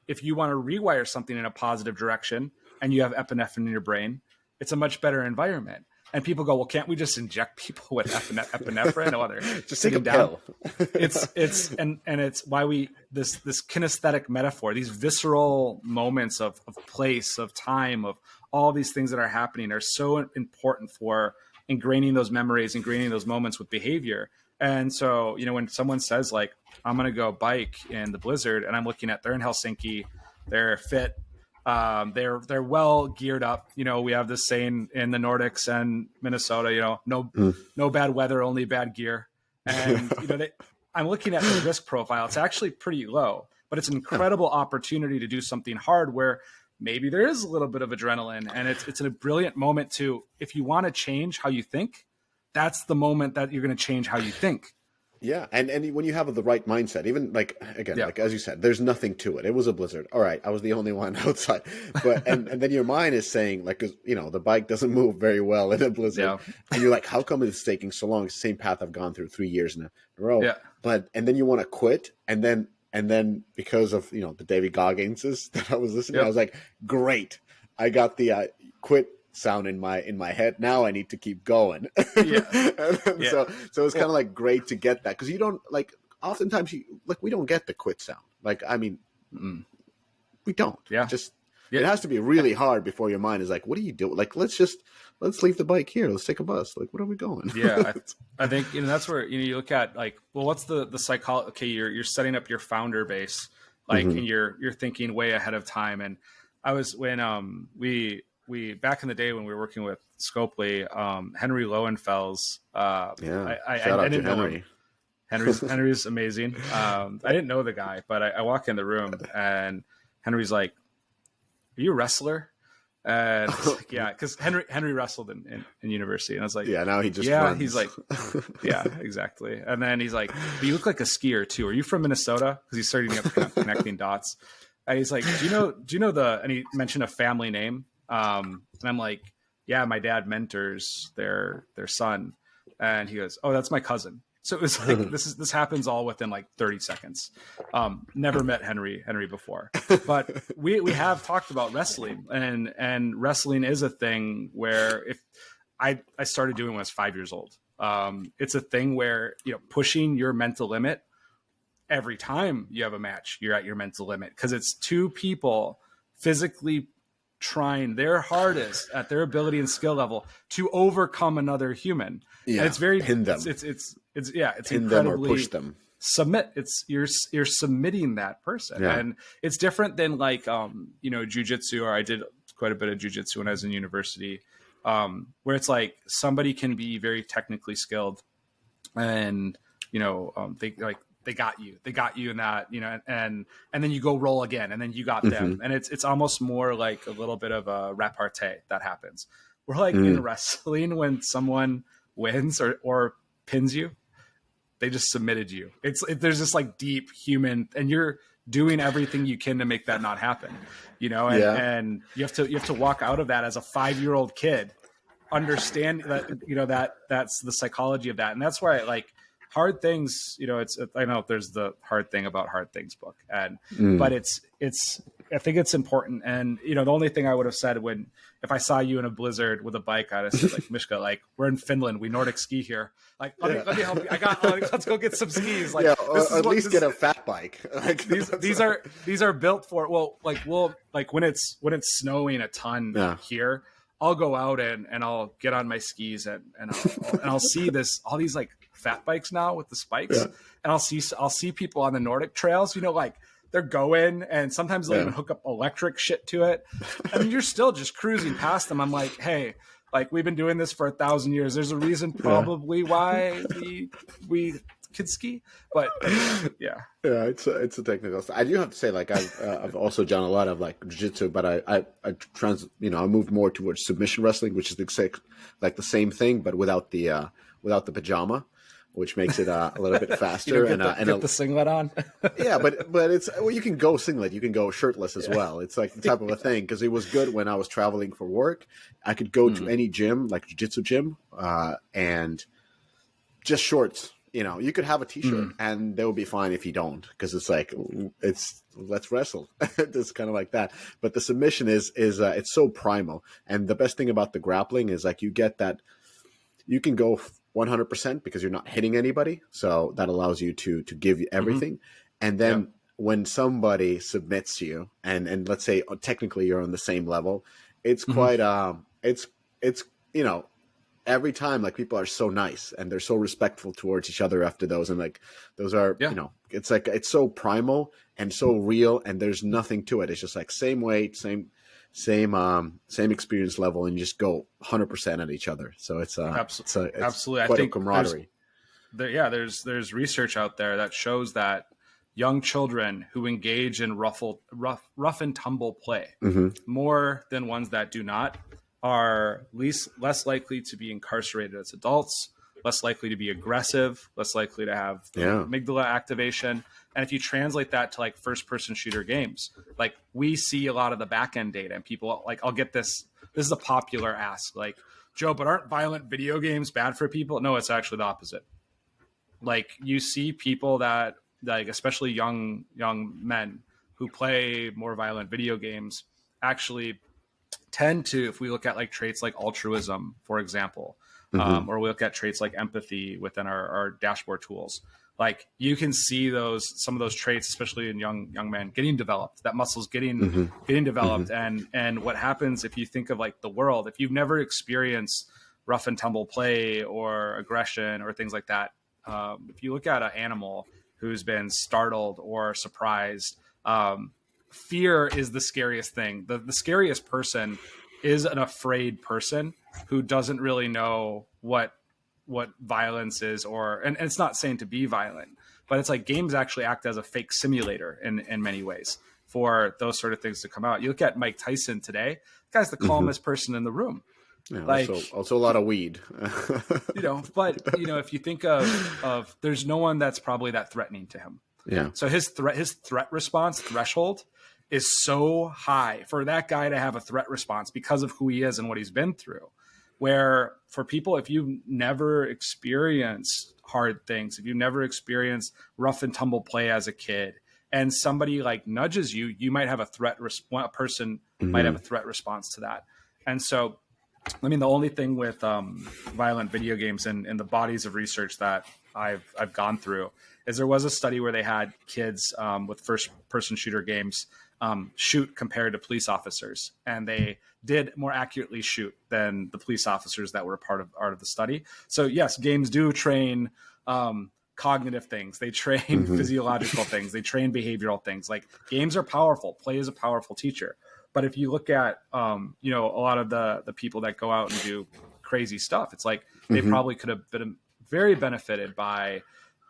S2: If you want to rewire something in a positive direction and you have epinephrine in your brain, it's a much better environment. And people go, well, can't we just inject people with epinephrine? No, other
S1: just take a pill.
S2: It's why this kinesthetic metaphor, these visceral moments of place, of time, of all these things that are happening are so important for ingraining those memories, ingraining those moments with behavior. And so, when someone says like, I'm going to go bike in the blizzard, and I'm looking at, they're in Helsinki, they're fit, they're well geared up. We have this saying in the Nordics and Minnesota, no bad weather, only bad gear. And, I'm looking at the risk profile. It's actually pretty low, but it's an incredible opportunity to do something hard where maybe there is a little bit of adrenaline, and it's a brilliant moment to, if you want to change how you think, that's the moment that you're going to change how you think.
S1: Yeah. And when you have the right mindset, even like, again, like, as you said, there's nothing to it. It was a blizzard. All right. I was the only one outside, but, and then your mind is saying like, the bike doesn't move very well in a blizzard. Yeah. And you're like, how come it's taking so long? It's the same path I've gone through 3 years in a row. Yeah. And then you want to quit. And then because of, the David Gogginses that I was listening to, I was like, great. I got the quit sound in my head. Now I need to keep going. So it's kind of like great to get that, because you don't, like, oftentimes we don't get the quit sound. Like, I mean, we don't. Yeah. It has to be really hard before your mind is like, what are you doing? Like, let's leave the bike here. Let's take a bus. Like, what are we going?
S2: Yeah. I think, that's where, you look at like, well, what's the psychology? Okay. You're setting up your founder base, like, and you're thinking way ahead of time. And I was, when, we back in the day when we were working with Scopely, Henry Lowenfels, I didn't know him. Henry's amazing. I didn't know the guy, but I walk in the room and Henry's like, are you a wrestler? And I was like, yeah, because Henry wrestled in university. And I was like,
S1: yeah, now he just runs.
S2: He's like, yeah, exactly. And then he's like, but you look like a skier too. Are you from Minnesota? Because he's starting to connecting dots. And he's like, do you know and he mentioned a family name. And I'm like, yeah, my dad mentors their son. And he goes, oh, that's my cousin. So it was like, this happens all within like 30 seconds. Never met Henry before, but we have talked about wrestling, and wrestling is a thing where if I started doing when I was 5 years old. It's a thing where, pushing your mental limit every time you have a match, you're at your mental limit, because it's two people physically trying their hardest at their ability and skill level to overcome another human. Yeah, and it's very
S1: pin them.
S2: It's
S1: pin
S2: incredibly
S1: them or push them.
S2: Submit. It's you're submitting that person, and it's different than like jujitsu. Or I did quite a bit of jujitsu when I was in university, where it's like somebody can be very technically skilled, and they got you in that, and then you go roll again, and then you got them. And it's almost more like a little bit of a repartee that happens. We're like in wrestling, when someone wins or pins you, they just submitted you. There's this like deep human, and you're doing everything you can to make that not happen, and you have to walk out of that as a 5-year-old kid, understand that, that's the psychology of that. And that's why hard things, I know there's the Hard Thing About Hard Things book, but it's I think it's important. And, you know, the only thing I would have said if I saw you in a blizzard with a bike, I'd have said like, Mishka, like we're in Finland, we Nordic ski here. Like, let me help you. Let's go get some skis. Like,
S1: yeah, or at least get a fat bike. Like,
S2: these are built for, like when it's snowing a ton here, I'll go out and I'll get on my skis and I'll see all these like fat bikes now with the spikes, and I'll see people on the Nordic trails, you know, like they're going, and sometimes they'll even hook up electric shit to it. I mean, you're still just cruising past them. I'm like, hey, like we've been doing this for 1,000 years. There's a reason probably why we could ski, but
S1: it's a technical stuff. I do have to say, like I've also done a lot of like jiu-jitsu, but I moved more towards submission wrestling, which is like the same thing but without the pajama, which makes it a little bit faster.
S2: Get the singlet on.
S1: Yeah, but it's, well, you can go singlet, you can go shirtless as well. It's like the type of a thing, because it was good when I was traveling for work. I could go to any gym, like jiu-jitsu gym, and just shorts. You know, you could have a t-shirt and they will be fine if you don't, because it's like, let's wrestle. It's kind of like that. But the submission is it's so primal. And the best thing about the grappling is like you get that you can go 100% because you're not hitting anybody. So that allows you to give you everything. And then when somebody submits you and let's say technically you're on the same level, it's quite, it's, you know, every time, like, people are so nice and they're so respectful towards each other after those. And like, those are, you know, it's like, it's so primal and so real, and there's nothing to it. It's just like same weight, same experience level, and you just go 100% at each other. So it's
S2: absolutely.
S1: Quite I think a camaraderie.
S2: There's research out there that shows that young children who engage in rough and tumble play more than ones that do not are less likely to be incarcerated as adults, less likely to be aggressive, less likely to have amygdala activation. And if you translate that to like first person shooter games, like we see a lot of the back end data, and people like, I'll get this is a popular ask, like, Joe, but aren't violent video games bad for people? No, it's actually the opposite. Like, you see people that, like, especially young men who play more violent video games actually tend to, if we look at like traits like altruism, for example, or we look at traits like empathy within our dashboard tools, like you can see some of those traits, especially in young men, getting developed. That muscle's getting developed. And what happens if you think of like the world, if you've never experienced rough and tumble play or aggression or things like that, if you look at an animal who's been startled or surprised, fear is the scariest thing. The scariest person is an afraid person who doesn't really know what violence is, and it's not saying to be violent, but it's like games actually act as a fake simulator in many ways for those sort of things to come out. You look at Mike Tyson today, the guy's the calmest person in the room.
S1: Yeah, like, also a lot of weed.
S2: You know, but you know, if you think of there's no one that's probably that threatening to him.
S1: Yeah.
S2: So his threat response threshold is so high for that guy to have a threat response because of who he is and what he's been through. Where for people, if you've never experienced hard things, if you've never experienced rough and tumble play as a kid, and somebody like nudges you, you might have a person might have a threat response to that. And so, I mean, the only thing with violent video games and the bodies of research that I've gone through is there was a study where they had kids with first person shooter games shoot compared to police officers, and they did more accurately shoot than the police officers that were part of the study. So yes, games do train cognitive things. They train physiological things. They train behavioral things. Like, games are powerful. Play is a powerful teacher. But if you look at, you know, a lot of the people that go out and do crazy stuff, it's like they probably could have been very benefited by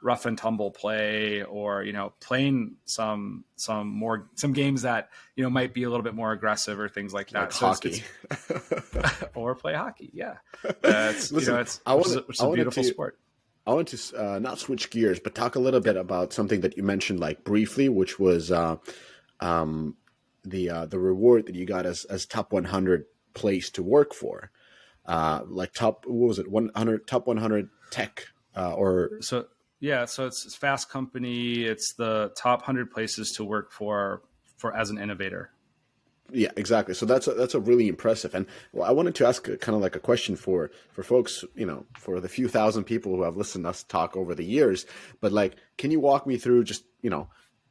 S2: rough and tumble play, or, you know, playing some games that, you know, might be a little bit more aggressive or things like that.
S1: Like
S2: so
S1: hockey.
S2: Or play hockey. Yeah. Listen, you know, it's a beautiful sport.
S1: I want to not switch gears, but talk a little bit about something that you mentioned, like briefly, which was the reward that you got as top 100 place to work for, like top 100 tech
S2: So it's Fast Company. It's the top 100 places to work for for as an innovator.
S1: Yeah, exactly. So that's a really impressive. And well, I wanted to ask kind of like a question for folks, for the few thousand people who have listened to us talk over the years. But like, can you walk me through just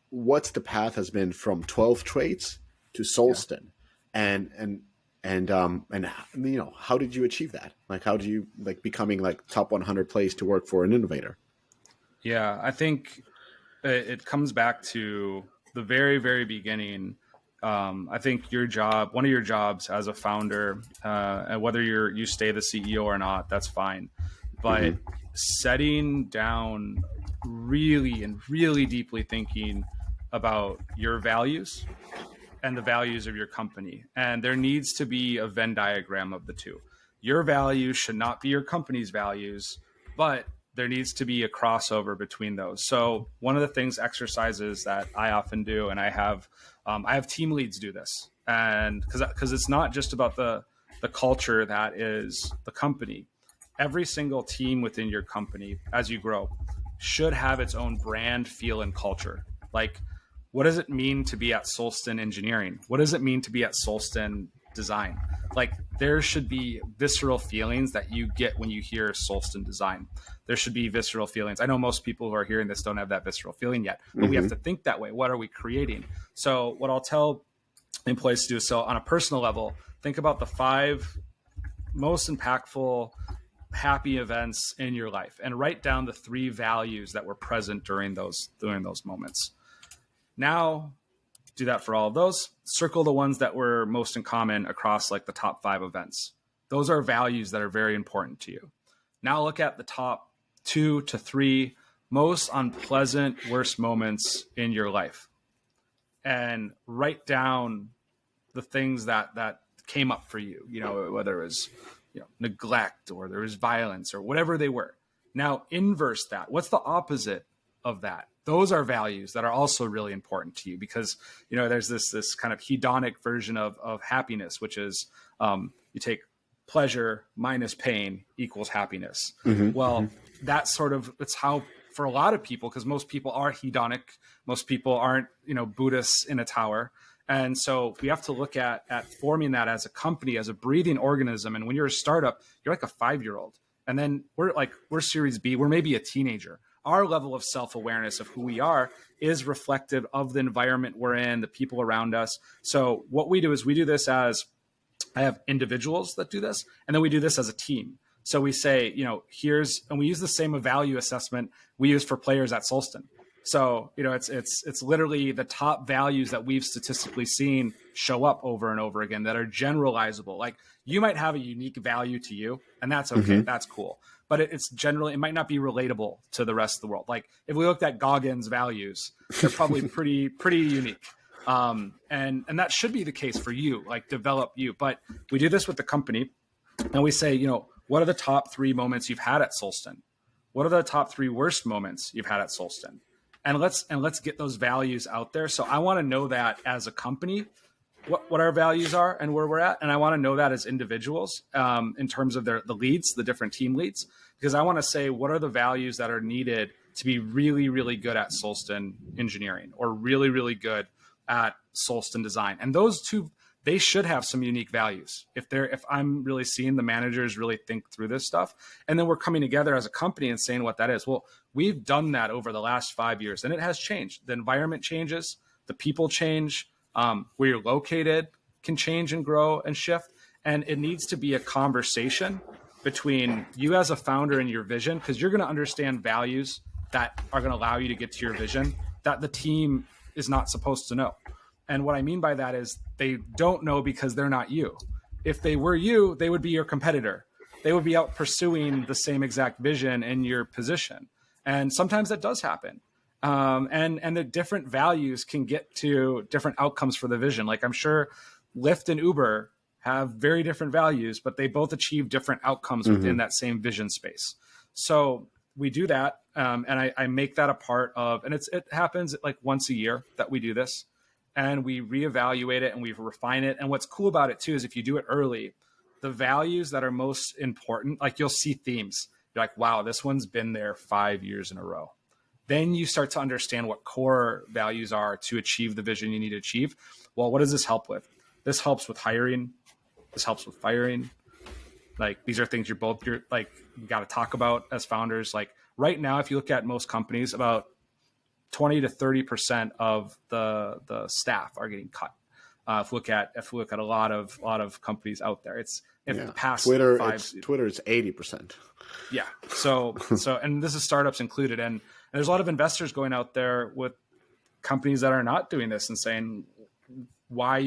S1: what's the path has been from 12 traits to
S2: Yeah.
S1: Solsten, and how did you achieve that? Like, how do you like becoming like top 100 place to work for an innovator?
S2: Yeah, I think it comes back to the very, very beginning. I think one of your jobs as a founder, and whether you stay the CEO or not, that's fine. But
S1: Mm-hmm.
S2: setting down really and really deeply thinking about your values and the values of your company. And there needs to be a Venn diagram of the two. Your values should not be your company's values, but there needs to be a crossover between those. So one of the exercises that I often do, and I have team leads do this, and because it's not just about the culture that is the company. Every single team within your company, as you grow, should have its own brand, feel, and culture. Like, what does it mean to be at Solsten Engineering? What does it mean to be at Solsten Design? Like, there should be visceral feelings that you get when you hear Solsten Design. There should be visceral feelings. I know most people who are hearing this don't have that visceral feeling yet, but we have
S1: Mm-hmm.
S2: to think that way. What are we creating? So what I'll tell employees to do, so on a personal level, think about the 5 most impactful happy events in your life and write down the 3 values that were present during those moments. Now, do that for all of those. Circle the ones that were most in common across like the top 5 events. Those are values that are very important to you. Now look at the top 2 to 3 most unpleasant, worst moments in your life and write down the things that came up for you, whether it was neglect or there was violence or whatever they were. Now inverse that. What's the opposite of that? Those are values that are also really important to you because there's this kind of hedonic version of happiness, which is you take pleasure minus pain equals happiness.
S1: Mm-hmm.
S2: Well, it's how for a lot of people, because most people are hedonic, most people aren't Buddhists in a tower. And so we have to look at forming that as a company, as a breathing organism. And when you're a startup, you're like a 5-year-old. And then we're Series B, we're maybe a teenager. Our level of self-awareness of who we are is reflective of the environment we're in, the people around us. So what we do is we do this as, I have individuals that do this, and then we do this as a team. So we say, and we use the same value assessment we use for players at Solsten. So, it's literally the top values that we've statistically seen show up over and over again that are generalizable. Like, you might have a unique value to you, and that's okay.
S1: Mm-hmm.
S2: That's cool. But it might not be relatable to the rest of the world. Like, if we looked at Goggins' values, they're probably pretty unique. And that should be the case for you, like develop you. But we do this with the company and we say, what are the top 3 moments you've had at Solsten? What are the top 3 worst moments you've had at Solsten? And let's get those values out there. So I want to know that as a company, what our values are and where we're at. And I want to know that as individuals in terms of the leads, the different team leads, because I want to say, what are the values that are needed to be really, really good at Solsten Engineering or really, really good at Solsten Design? And those two, they should have some unique values. If I'm really seeing the managers really think through this stuff, and then we're coming together as a company and saying what that is. Well, we've done that over the last 5 years, and it has changed. The environment changes, the people change, where you're located can change and grow and shift, and it needs to be a conversation between you as a founder and your vision, because you're going to understand values that are going to allow you to get to your vision that the team is not supposed to know. And what I mean by that is they don't know because they're not you. If they were you, they would be your competitor. They would be out pursuing the same exact vision in your position. And sometimes that does happen. And the different values can get to different outcomes for the vision. Like, I'm sure Lyft and Uber have very different values, but they both achieve different outcomes within that same vision space. So we do that. And I make that a part of, and it happens like once a year that we do this. And we reevaluate it and we refine it. And what's cool about it too is if you do it early, the values that are most important, like you'll see themes. You're like, wow, this one's been there 5 years in a row. then you start to understand what core values are to achieve the vision you need to achieve. Well, what does this help with? This helps with hiring. This helps with firing. Like, these are things you're like, you got to talk about as founders. Like right now, if you look at most companies, about 20 to 30% of the staff are getting cut. If we look at a lot of companies out there, it's the past
S1: Twitter, it's 80%.
S2: Yeah. So, and this is startups included. And there's a lot of investors going out there with companies that are not doing this and saying, why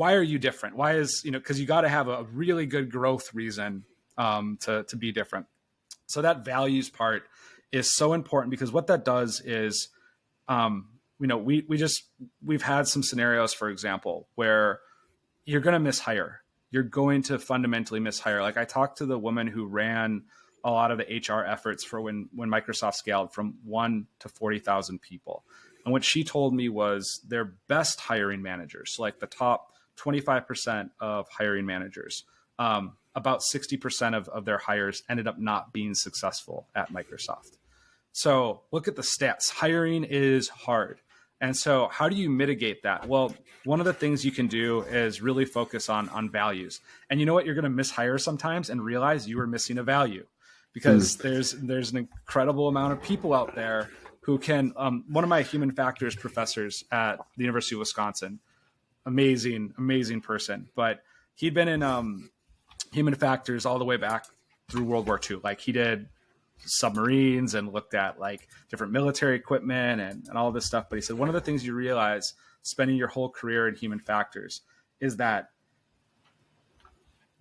S2: are you different? Why is, cause you got to have a really good growth reason, to be different. So that values part is so important, because what that does is, we've had some scenarios, for example, where you're going to mishire. You're going to fundamentally mishire. Like, I talked to the woman who ran a lot of the HR efforts for when Microsoft scaled from 1 to 40,000 people. And what she told me was their best hiring managers, so like the top 25% of hiring managers, about 60% of their hires ended up not being successful at Microsoft. So look at the stats. Hiring is hard. And so how do you mitigate that? Well, one of the things you can do is really focus on values. And you know what? You're going to mishire sometimes and realize you were missing a value, because there's an incredible amount of people out there who can, one of my human factors professors at the University of Wisconsin, amazing person, but he'd been in human factors all the way back through World War II. Like, he did submarines and looked at like different military equipment and all this stuff. But he said, one of the things you realize spending your whole career in human factors is that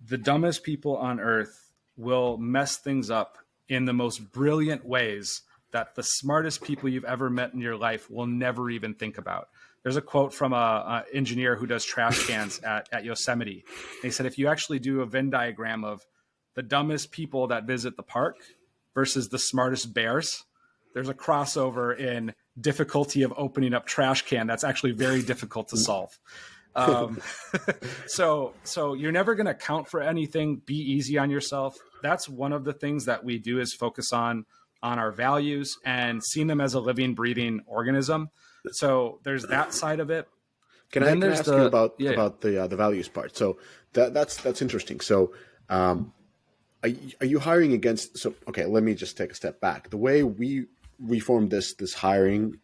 S2: the dumbest people on earth will mess things up in the most brilliant ways that the smartest people you've ever met in your life will never even think about. There's a quote from a engineer who does trash cans at Yosemite. And he said, if you actually do a Venn diagram of the dumbest people that visit the park versus the smartest bears, there's a crossover in difficulty of opening up trash can that's actually very difficult to solve. So you're never going to count for anything. Be easy on yourself. That's one of the things that we do, is focus on our values and seeing them as a living, breathing organism. So there's that side of it.
S1: Can I ask you about the values part? So that's interesting. So, are you hiring against? So, okay, let me just take a step back. The way we reformed this hiring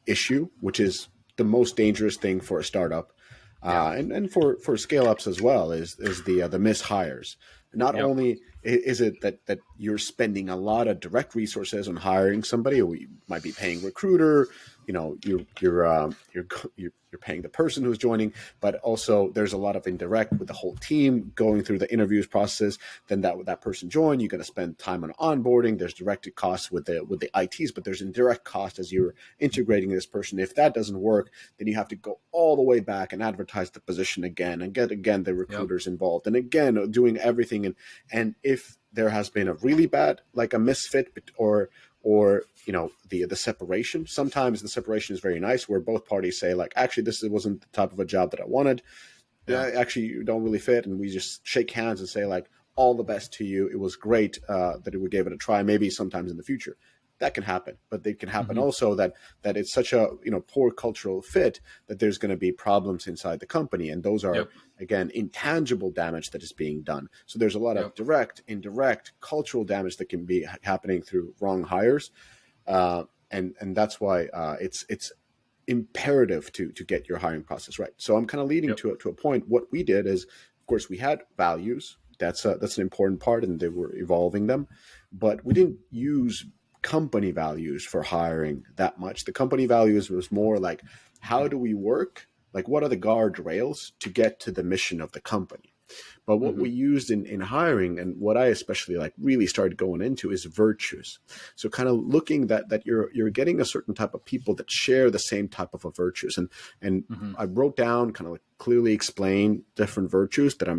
S1: issue, which is the most dangerous thing for a startup, and for scale ups as well, is the mishires. Not only is it that you're spending a lot of direct resources on hiring somebody, or you might be paying recruiter, you're paying the person who's joining, but also there's a lot of indirect with the whole team going through the interviews process. Then that person join, you're going to spend time on onboarding. There's direct costs with the ITs, but there's indirect cost as you're integrating this person. If that doesn't work, then you have to go all the way back and advertise the position again and get again the recruiters involved, and again doing everything. And if there has been a really bad, like a misfit or the separation, sometimes the separation is very nice, where both parties say like, actually, this wasn't the type of a job that I wanted. Actually, you don't really fit. And we just shake hands and say like, all the best to you. It was great that we gave it a try. Maybe sometimes in the future that can happen, but it can happen also that it's such a poor cultural fit that there's going to be problems inside the company, and those are again intangible damage that is being done. So there's a lot of direct, indirect cultural damage that can be happening through wrong hires, and that's why it's imperative to get your hiring process right. So I'm kind of leading to a point. What we did is, of course, we had values. That's an important part, and they were evolving them, but we didn't use company values for hiring that much. The company values was more like, how do we work? Like, what are the guardrails to get to the mission of the company? But what we used in hiring, and what I especially like really started going into, is virtues. So kind of looking that you're getting a certain type of people that share the same type of virtues. And I wrote down kind of like clearly explain different virtues that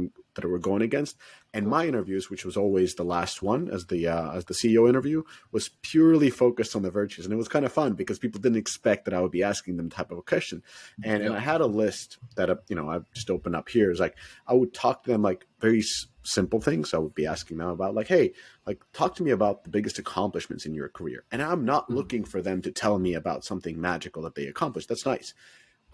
S1: we're going against. And my interviews, which was always the last one as the CEO interview, was purely focused on the virtues, and it was kind of fun because people didn't expect that I would be asking them type of a question. And I had a list that I've just opened up here. Is like I would talk to them like very simple things. I would be asking them about like, hey, like talk to me about the biggest accomplishments in your career. And I'm not looking for them to tell me about something magical that they accomplished. That's nice.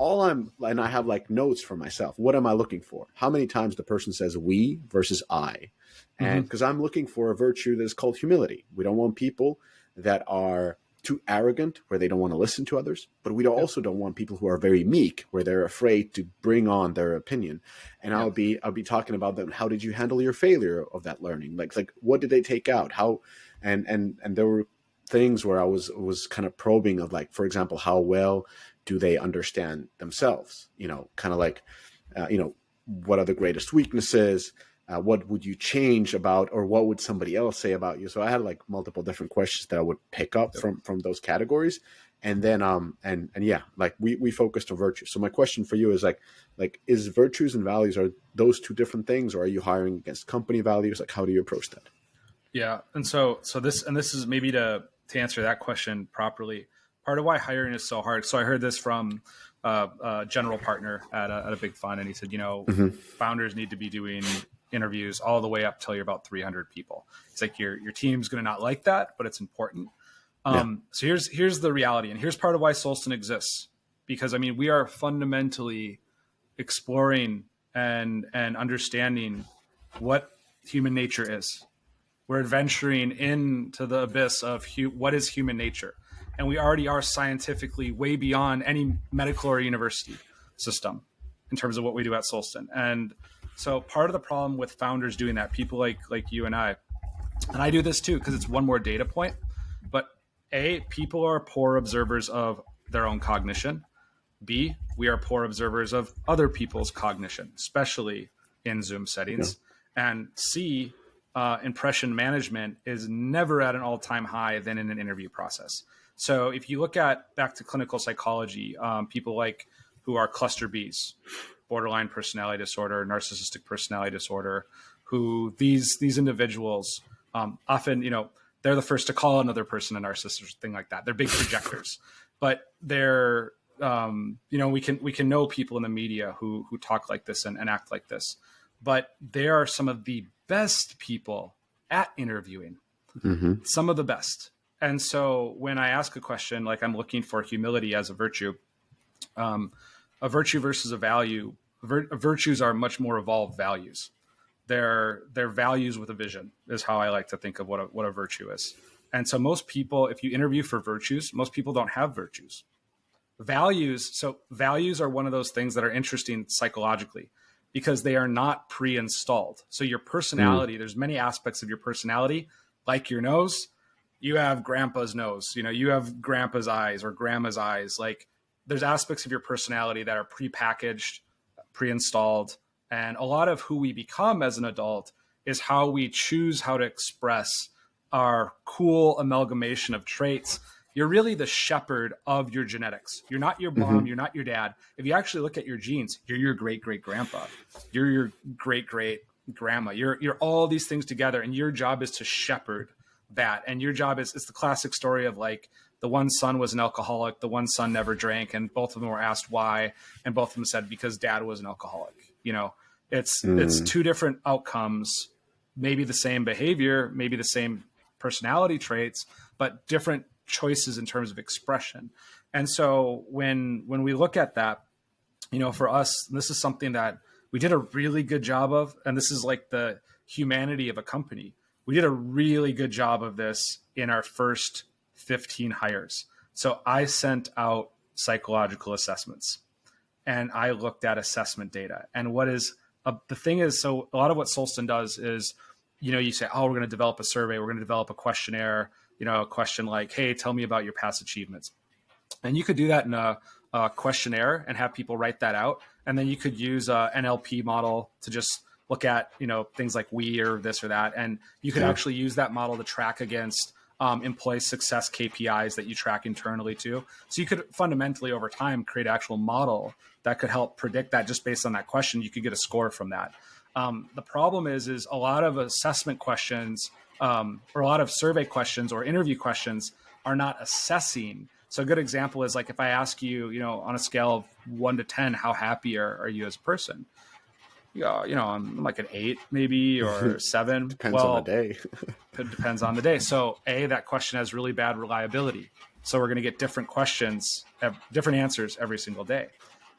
S1: And I have like notes for myself. What am I looking for? How many times the person says we versus I? And because I'm looking for a virtue that is called humility. We don't want people that are too arrogant where they don't want to listen to others, but we also don't want people who are very meek where they're afraid to bring on their opinion. And I'll be talking about them. How did you handle your failure of that learning? Like what did they take out? How and there were things where I was kind of probing of like, for example, how well do they understand themselves? Kind of like, what are the greatest weaknesses? What would you change about, or what would somebody else say about you? So I had like multiple different questions that I would pick up from those categories. And then, like we focused on virtues. So my question for you is like, is virtues and values, are those two different things, or are you hiring against company values? Like, how do you approach that?
S2: Yeah. And so this is maybe to answer that question properly. Part of why hiring is so hard. So I heard this from a general partner at a big fund, and he said, founders need to be doing interviews all the way up till you're about 300 people. It's like your team's going to not like that, but it's important. So here's the reality, and here's part of why Solsten exists, because we are fundamentally exploring and understanding what human nature is. We're adventuring into the abyss of what is human nature. And we already are scientifically way beyond any medical or university system in terms of what we do at Solsten. And so part of the problem with founders doing that, people like you and I do this too, because it's one more data point, but A, people are poor observers of their own cognition. B, we are poor observers of other people's cognition, especially in Zoom settings. Yeah. And C, impression management is never at an all-time high than in an interview process. So if you look back to clinical psychology, people like who are cluster Bs, borderline personality disorder, narcissistic personality disorder, who these individuals often, they're the first to call another person a narcissist or something like that. They're big projectors, but they're, we can know people in the media who talk like this and act like this, but they are some of the best people at interviewing, some of the best. And so when I ask a question, like I'm looking for humility as a virtue versus a value, virtues are much more evolved values. They're values with a vision is how I like to think of what a virtue is. And so most people, if you interview for virtues, most people don't have virtues. Values are one of those things that are interesting psychologically because they are not pre-installed. So your personality, there's many aspects of your personality, like your nose. You have grandpa's nose, you have grandpa's eyes or grandma's eyes. Like there's aspects of your personality that are pre-packaged, pre-installed. And a lot of who we become as an adult is how we choose how to express our cool amalgamation of traits. You're really the shepherd of your genetics. You're not your mom. You're not your dad. If you actually look at your genes, you're your great-great-grandpa. You're your great-great-grandma. You're all these things together, and your job is to shepherd that. And your job it's the classic story of like the one son was an alcoholic, the one son never drank, and both of them were asked why, and both of them said because dad was an alcoholic. It's two different outcomes, maybe the same behavior, maybe the same personality traits, but different choices in terms of expression. And so when we look at that, for us, this is something that we did a really good job of, and this is like the humanity of a company. We did a really good job of this in our first 15 hires. So I sent out psychological assessments and I looked at assessment data. And the thing is, so a lot of what Solsten does is, you say, oh, we're going to develop a survey. We're going to develop a questionnaire, a question like, hey, tell me about your past achievements. And you could do that in a questionnaire and have people write that out. And then you could use an NLP model to just look at, things like we or this or that. And you could actually use that model to track against employee success KPIs that you track internally too. So you could fundamentally over time create an actual model that could help predict that just based on that question. You could get a score from that. The problem is a lot of assessment questions or a lot of survey questions or interview questions are not assessing. So a good example is like if I ask you, on a scale of 1 to 10, how happy are you as a person? I'm like an 8 maybe or 7.
S1: Depends on the day.
S2: It depends on the day. So that question has really bad reliability. So we're going to get different questions, different answers every single day.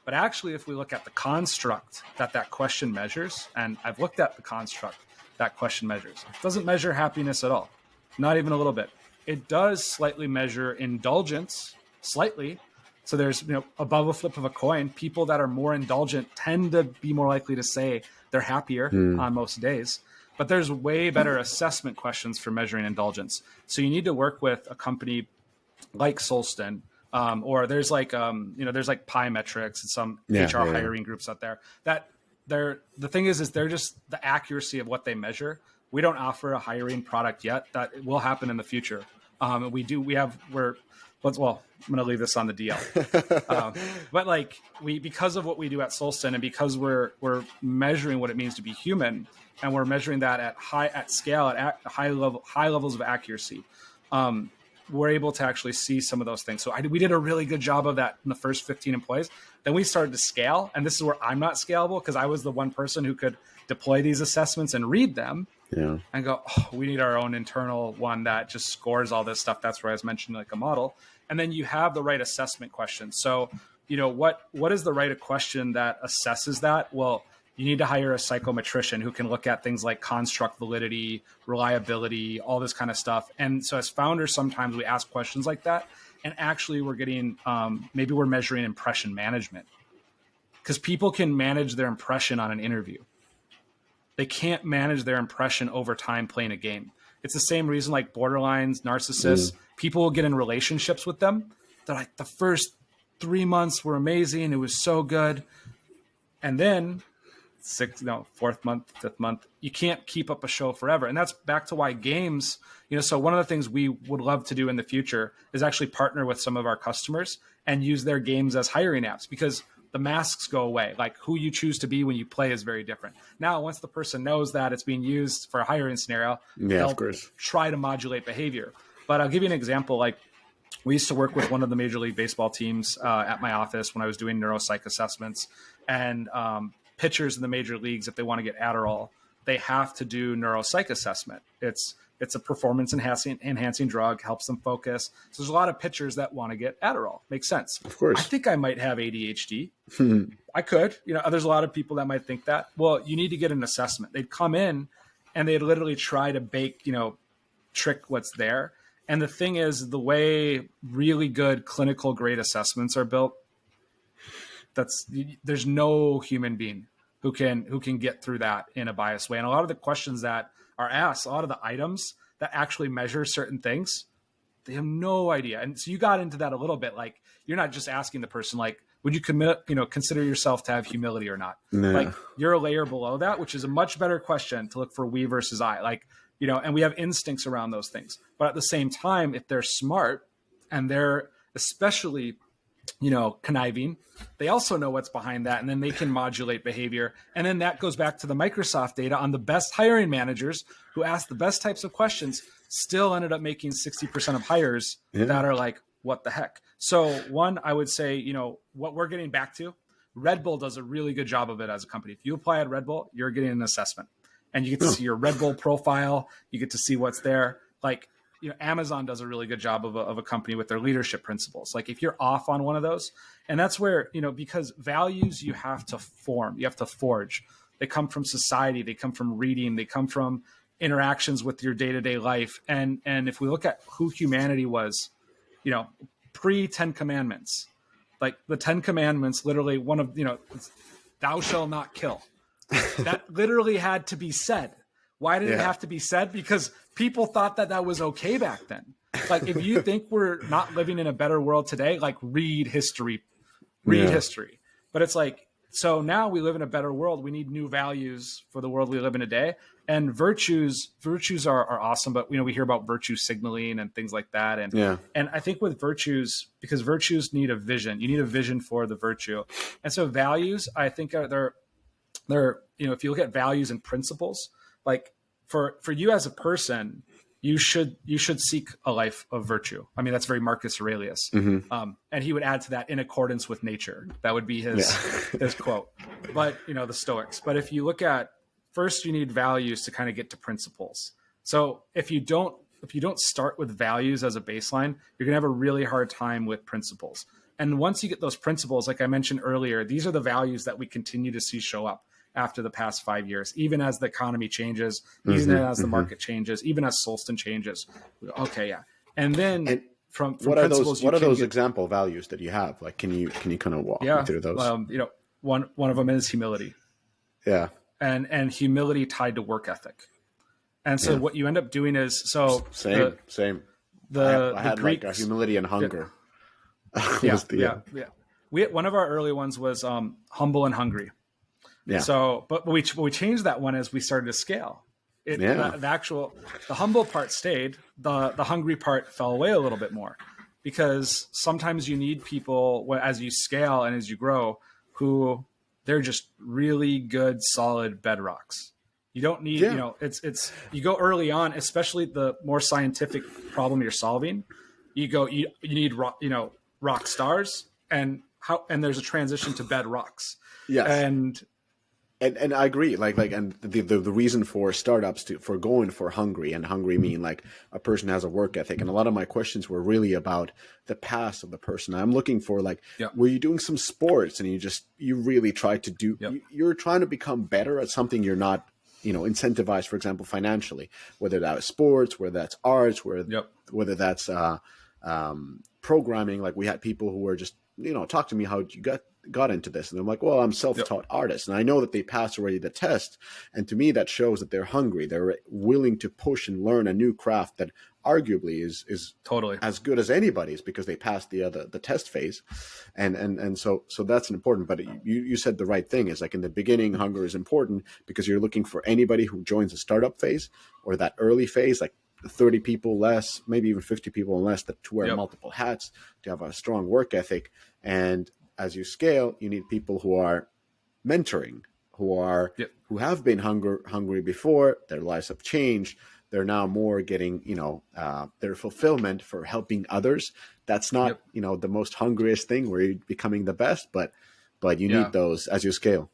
S2: But actually, if we look at the construct that question measures, and I've looked at the construct that question measures, it doesn't measure happiness at all, not even a little bit. It does slightly measure indulgence, slightly. So there's, above a flip of a coin, people that are more indulgent tend to be more likely to say they're happier on most days. But there's way better assessment questions for measuring indulgence. So you need to work with a company like Solsten, or there's like, there's like Pi Metrics and some HR hiring groups out there that the thing is they're just the accuracy of what they measure. We don't offer a hiring product yet. That will happen in the future. I'm going to leave this on the DL. But because of what we do at Solsten and because we're measuring what it means to be human, and we're measuring that at high levels of accuracy, we're able to actually see some of those things. So we did a really good job of that in the first 15 employees. Then we started to scale, and this is where I'm not scalable because I was the one person who could deploy these assessments and read them. Yeah. And go, we need our own internal one that just scores all this stuff. That's where I was mentioning like a model. And then you have the right assessment questions. So, what is the right question that assesses that? Well, you need to hire a psychometrician who can look at things like construct validity, reliability, all this kind of stuff. And so as founders, sometimes we ask questions like that. And actually we're getting, maybe we're measuring impression management because people can manage their impression on an interview. They can't manage their impression over time playing a game. It's the same reason like borderlines, narcissists, people will get in relationships with them. They're like, the first 3 months were amazing. It was so good. And then fourth month, fifth month, you can't keep up a show forever. And that's back to why games, so one of the things we would love to do in the future is actually partner with some of our customers and use their games as hiring apps because the masks go away. Like who you choose to be when you play is very different. Now, once the person knows that it's being used for a hiring scenario, they'll try to modulate behavior. But I'll give you an example. Like we used to work with one of the Major League Baseball teams at my office when I was doing neuropsych assessments, and pitchers in the major leagues, if they want to get Adderall, they have to do neuropsych assessment. It's a performance enhancing drug, helps them focus. So there's a lot of pitchers that want to get Adderall. Makes sense.
S1: Of course.
S2: I think I might have ADHD. I could. There's a lot of people that might think that. Well, you need to get an assessment. They'd come in and they'd literally try to trick what's there. And the thing is, the way really good clinical grade assessments are built, there's no human being who can get through that in a biased way. And a lot of the questions that are asked, a lot of the items that actually measure certain things, they have no idea. And so you got into that a little bit. Like you're not just asking the person, like, would you consider yourself to have humility or not? No. Like you're a layer below that, which is a much better question to look for we versus I. Like, and we have instincts around those things. But at the same time, if they're smart and they're especially conniving, they also know what's behind that, and then they can modulate behavior. And then that goes back to the Microsoft data on the best hiring managers who asked the best types of questions still ended up making 60% of hires that are like, what the heck? So one, I would say, what we're getting back to, Red Bull does a really good job of it as a company. If you apply at Red Bull, you're getting an assessment and you get to see your Red Bull profile. You get to see what's there. Like, Amazon does a really good job of a company with their leadership principles. Like if you're off on one of those, and that's where, because values you have to form, you have to forge. They come from society. They come from reading. They come from interactions with your day-to-day life. And if we look at who humanity was, pre 10 commandments, like the 10 commandments, literally one of, thou shalt not kill. That literally had to be said. Why did it have to be said? Because people thought that was okay back then. Like if you think we're not living in a better world today, like read history. But it's like So now we live in a better world. We need new values for the world we live in today. And virtues are awesome, but we hear about virtue signaling and things like that. And
S1: Yeah.
S2: and I think with virtues, because virtues need a vision, you need a vision for the virtue. And so values, I think they're if you look at values and principles, like for you as a person, you should seek a life of virtue. I mean, that's very Marcus Aurelius. And he would add to that, in accordance with nature. That would be his quote. But, the Stoics. But if you look at, first you need values to kind of get to principles. So if you don't start with values as a baseline, you're going to have a really hard time with principles. And once you get those principles, like I mentioned earlier, these are the values that we continue to see show up after the past 5 years, even as the economy changes, even as the market changes, even as Solsten changes. Okay, yeah. And then from
S1: what are
S2: principles,
S1: what are those example values that you have? Like, can you kind of walk me through those?
S2: One of them is humility.
S1: Yeah.
S2: And humility tied to work ethic. And so what you end up doing is
S1: same. I had
S2: Greeks,
S1: like a humility and hunger.
S2: One of our early ones was humble and hungry.
S1: Yeah.
S2: So, but we changed that one as we started to scale. The humble part stayed. The hungry part fell away a little bit more, because sometimes you need people as you scale and as you grow, who they're just really good, solid bedrocks. You don't need, you go early on, especially the more scientific problem you're solving. You need rock stars, and there's a transition to bedrocks.
S1: Yes. And I agree, and the reason for startups for going for hungry, and hungry mean like a person has a work ethic. And a lot of my questions were really about the past of the person. I'm looking for were you doing some sports and you really tried to do, you're trying to become better at something you're not, incentivized, for example, financially, whether that's sports, whether that's arts, whether that's programming. Like we had people who were just, talk to me how you got into this, and I'm like, well, I'm self-taught artist, and I know that they passed already the test, and to me that shows that they're hungry, they're willing to push and learn a new craft that arguably is
S2: totally
S1: as good as anybody's, because they passed the test phase, and so that's important. But you said the right thing, is like in the beginning, hunger is important, because you're looking for anybody who joins the startup phase or that early phase, like 30 people less, maybe even 50 people less, to wear multiple hats, to have a strong work ethic. And as you scale, you need people who are mentoring, who have been hungry before, their lives have changed. They're now more getting, their fulfillment for helping others. That's not, the most hungriest thing where you're becoming the best, but you need those as you scale.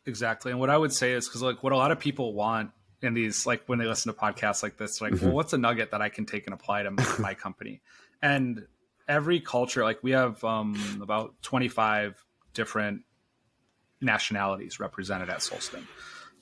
S2: Exactly. And what I would say is, because what a lot of people want in these, when they listen to podcasts like this, well, what's a nugget that I can take and apply to my company? And every culture, we have about 25 different nationalities represented at Solsten.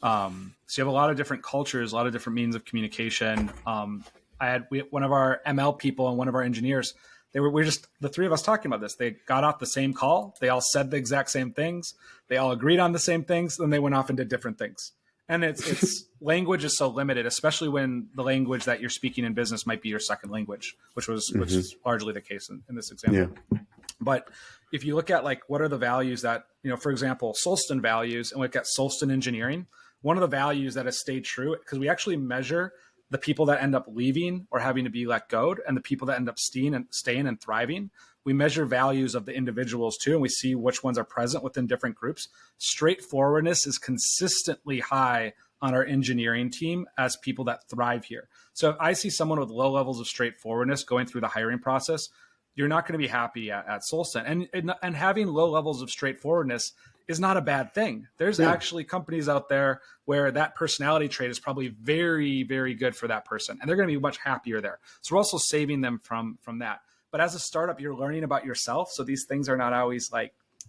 S2: So you have a lot of different cultures, a lot of different means of communication. I had one of our ML people and one of our engineers. We're just the three of us talking about this. They got off the same call. They all said the exact same things. They all agreed on the same things. Then they went off and did different things. And it's language is so limited, especially when the language that you're speaking in business might be your second language, which is largely the case in this example. Yeah. But if you look at what are the values that, for example, Solsten values, and look at Solsten engineering, one of the values that has stayed true, because we actually measure the people that end up leaving or having to be let go, and the people that end up staying and thriving. We measure values of the individuals too, and we see which ones are present within different groups. Straightforwardness is consistently high on our engineering team as people that thrive here. So if I see someone with low levels of straightforwardness going through the hiring process, you're not going to be happy at Solsten. And having low levels of straightforwardness is not a bad thing. There's actually companies out there where that personality trait is probably very, very good for that person, and they're going to be much happier there. So we're also saving them from that. But as a startup, you're learning about yourself. So these things are not always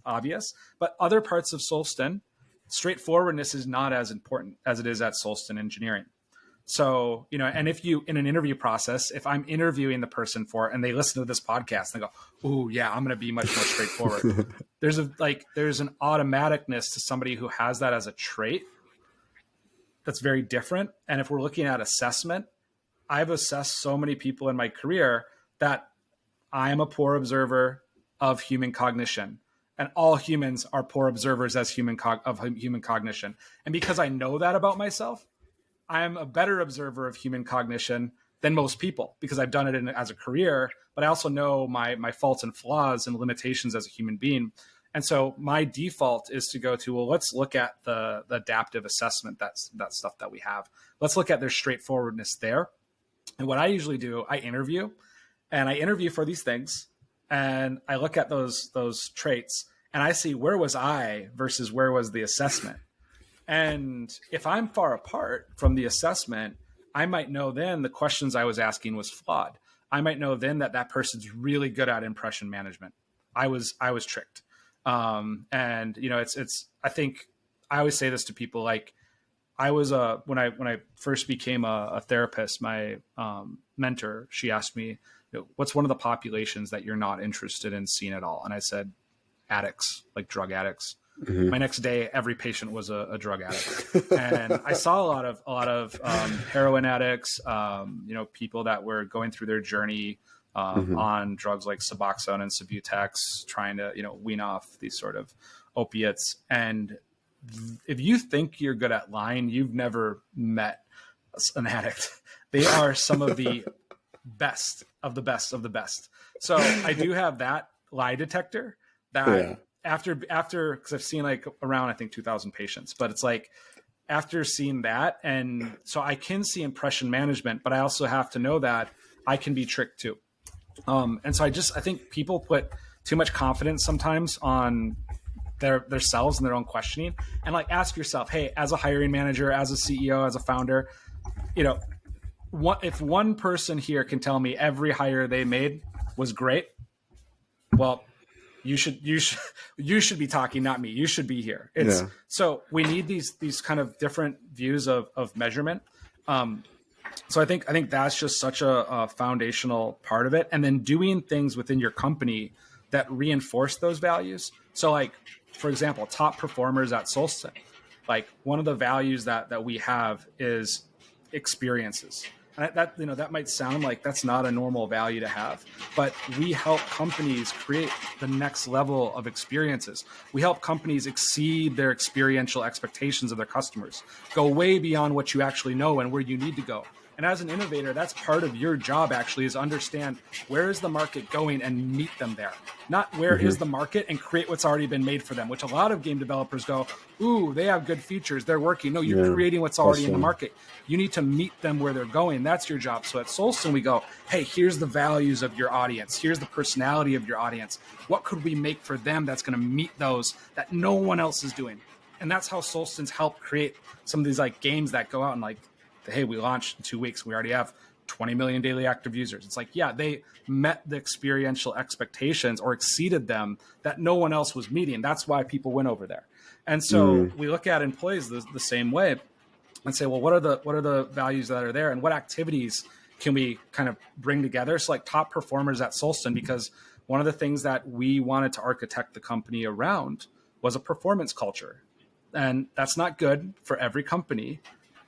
S2: obvious, but other parts of Solsten, straightforwardness is not as important as it is at Solsten engineering. So, and if you, in an interview process, if I'm interviewing the person and they listen to this podcast and they go, oh yeah, I'm going to be much more straightforward. There's an automaticness to somebody who has that as a trait that's very different. And if we're looking at assessment, I've assessed so many people in my career that I am a poor observer of human cognition. and all humans are poor observers as human cognition. And because I know that about myself, I'm a better observer of human cognition than most people because I've done it as a career, but I also know my faults and flaws and limitations as a human being. And so my default is to go to, well, let's look at the adaptive assessment, that stuff that we have. Let's look at their straightforwardness there. And what I usually do, I interview for these things, and I look at those traits, and I see where was I versus where was the assessment. And if I'm far apart from the assessment, I might know then the questions I was asking was flawed. I might know then that person's really good at impression management. I was tricked. And it's, I think I always say this to people, like I was, when I first became a therapist, my, mentor, she asked me, what's one of the populations that you're not interested in seeing at all? And I said, addicts, like drug addicts. Mm-hmm. My next day, every patient was a drug addict. And I saw a lot of heroin addicts, people that were going through their journey, on drugs like Suboxone and Subutex, trying to, wean off these sort of opiates. And if you think you're good at lying, you've never met an addict. They are some of the best of the best of the best. So I do have that lie detector that after, cause I've seen like around, I think 2,000 patients, but it's like, after seeing that. And so I can see impression management, but I also have to know that I can be tricked too. And so I think people put too much confidence sometimes on their selves and their own questioning, and like ask yourself, hey, as a hiring manager, as a CEO, as a founder, if one person here can tell me every hire they made was great, well, you should be talking, not me. You should be here. So we need these kind of different views of measurement. So I think that's just such a foundational part of it. And then doing things within your company that reinforce those values. So like, for example, top performers at Solsten, like one of the values that we have is experiences. And that might sound like that's not a normal value to have, but we help companies create the next level of experiences. We help companies exceed their experiential expectations of their customers, go way beyond what you actually know and where you need to go. And as an innovator, that's part of your job actually, is understand where is the market going and meet them there. Not where is the market and create what's already been made for them, which a lot of game developers go, ooh, they have good features, they're working. No, you're creating what's already in the market. You need to meet them where they're going. That's your job. So at Solsten, we go, hey, here's the values of your audience. Here's the personality of your audience. What could we make for them that's going to meet those that no one else is doing? And that's how Solsten's helped create some of these like games that go out and like, hey, we launched in 2 weeks. We already have 20 million daily active users. It's like, yeah, they met the experiential expectations or exceeded them that no one else was meeting. That's why people went over there. And so we look at employees the same way and say, well, what are the values that are there, and what activities can we kind of bring together? So like top performers at Solsten, because one of the things that we wanted to architect the company around was a performance culture. And that's not good for every company,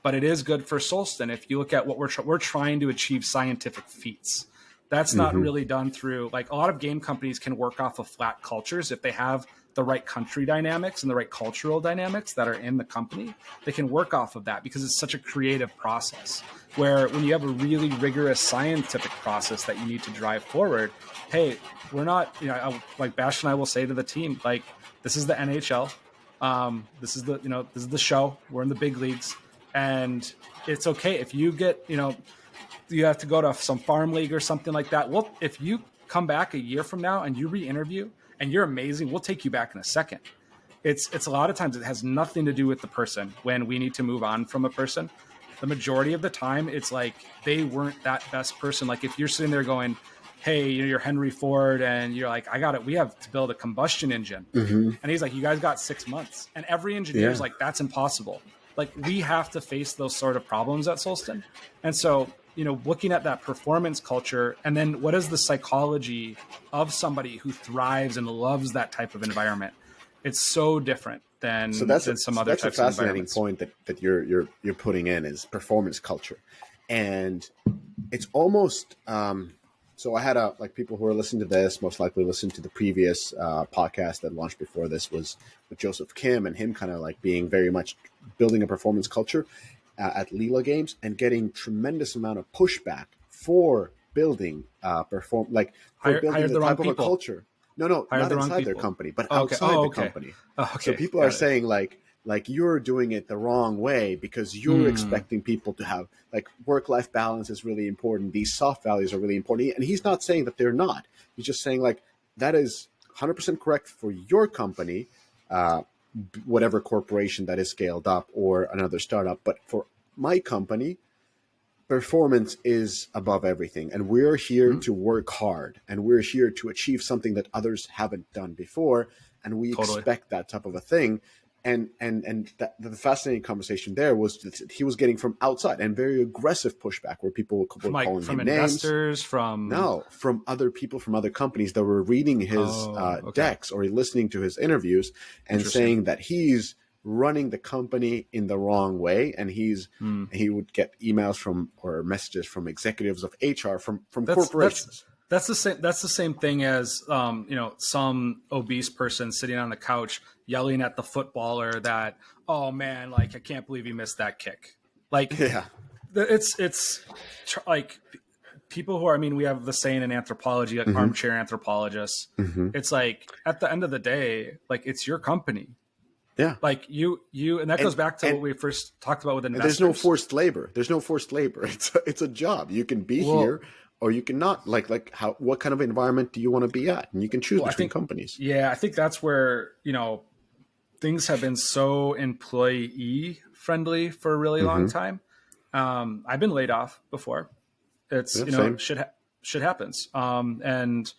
S2: but it is good for Solsten. If you look at what we're trying to achieve scientific feats. That's not really done through, like a lot of game companies can work off of flat cultures. If they have the right country dynamics and the right cultural dynamics that are in the company, they can work off of that because it's such a creative process. Where when you have a really rigorous scientific process that you need to drive forward, hey, we're not, like Bash and I will say to the team, like, this is the NHL. This is the show. We're in the big leagues. And it's okay if you get, you have to go to some farm league or something like that. Well, if you come back a year from now and you re-interview and you're amazing, we'll take you back in a second. It's a lot of times it has nothing to do with the person when we need to move on from a person. The majority of the time, it's like they weren't that best person. Like if you're sitting there going, hey, you're Henry Ford and you're like, we have to build a combustion engine. And he's like, you guys got 6 months. And every engineer is like, that's impossible. Like we have to face those sort of problems at Solsten. And so, looking at that performance culture, and then what is the psychology of somebody who thrives and loves that type of environment? It's so different than some other types of environments.
S1: That's a fascinating point that you're putting in, is performance culture. And it's almost So I had like people who are listening to this most likely listened to the previous podcast that launched before this was with Joseph Kim, and him kind of like being very much building a performance culture at Leela Games and getting tremendous amount of pushback for building building the type of a culture. No,
S2: Hired
S1: not
S2: the wrong
S1: inside their
S2: people.
S1: company, but
S2: Oh, okay.
S1: outside
S2: Oh,
S1: the
S2: okay.
S1: company.
S2: Oh, okay.
S1: So people are saying like you're doing it the wrong way because you're expecting people to have like work-life balance is really important. These soft values are really important. And he's not saying that they're not. He's just saying like that is 100% correct for your company, whatever corporation that is scaled up or another startup. But for my company, performance is above everything, and we're here to work hard, and we're here to achieve something that others haven't done before, and we expect that type of a thing. And the fascinating conversation there was that he was getting from outside and very aggressive pushback where people were calling him
S2: investors,
S1: names. From other people from other companies that were reading his decks or listening to his interviews and saying that he's running the company in the wrong way, and he would get emails from or messages from executives of HR from corporations.
S2: That's the same thing as some obese person sitting on the couch yelling at the footballer that, oh man, like I can't believe he missed that kick. Like it's like people who are, I mean, we have the saying in anthropology, like armchair anthropologists. It's like at the end of the day, like it's your company.
S1: Yeah.
S2: Like you, and that goes back to what we first talked about with investors.
S1: There's no forced labor. It's a job. You can be here or you can not. Like what kind of environment do you want to be at? And you can choose between companies.
S2: Yeah. I think that's where, things have been so employee friendly for a really long time. I've been laid off before. It's, shit happens. And,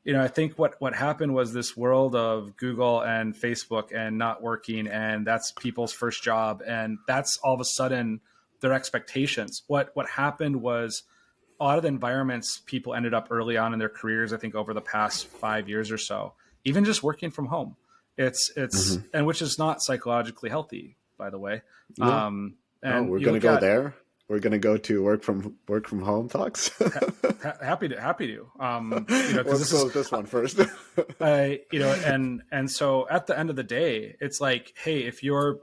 S2: I think what happened was this world of Google and Facebook and not working, and that's people's first job. And that's all of a sudden their expectations. What happened was a lot of the environments people ended up early on in their careers, I think over the past 5 years or so, even just working from home. It's and which is not psychologically healthy, by the way. And
S1: we're going to go there. We're going to go to work from home talks.
S2: happy to.
S1: Let's close this one first.
S2: And so at the end of the day, it's like, hey, if you're,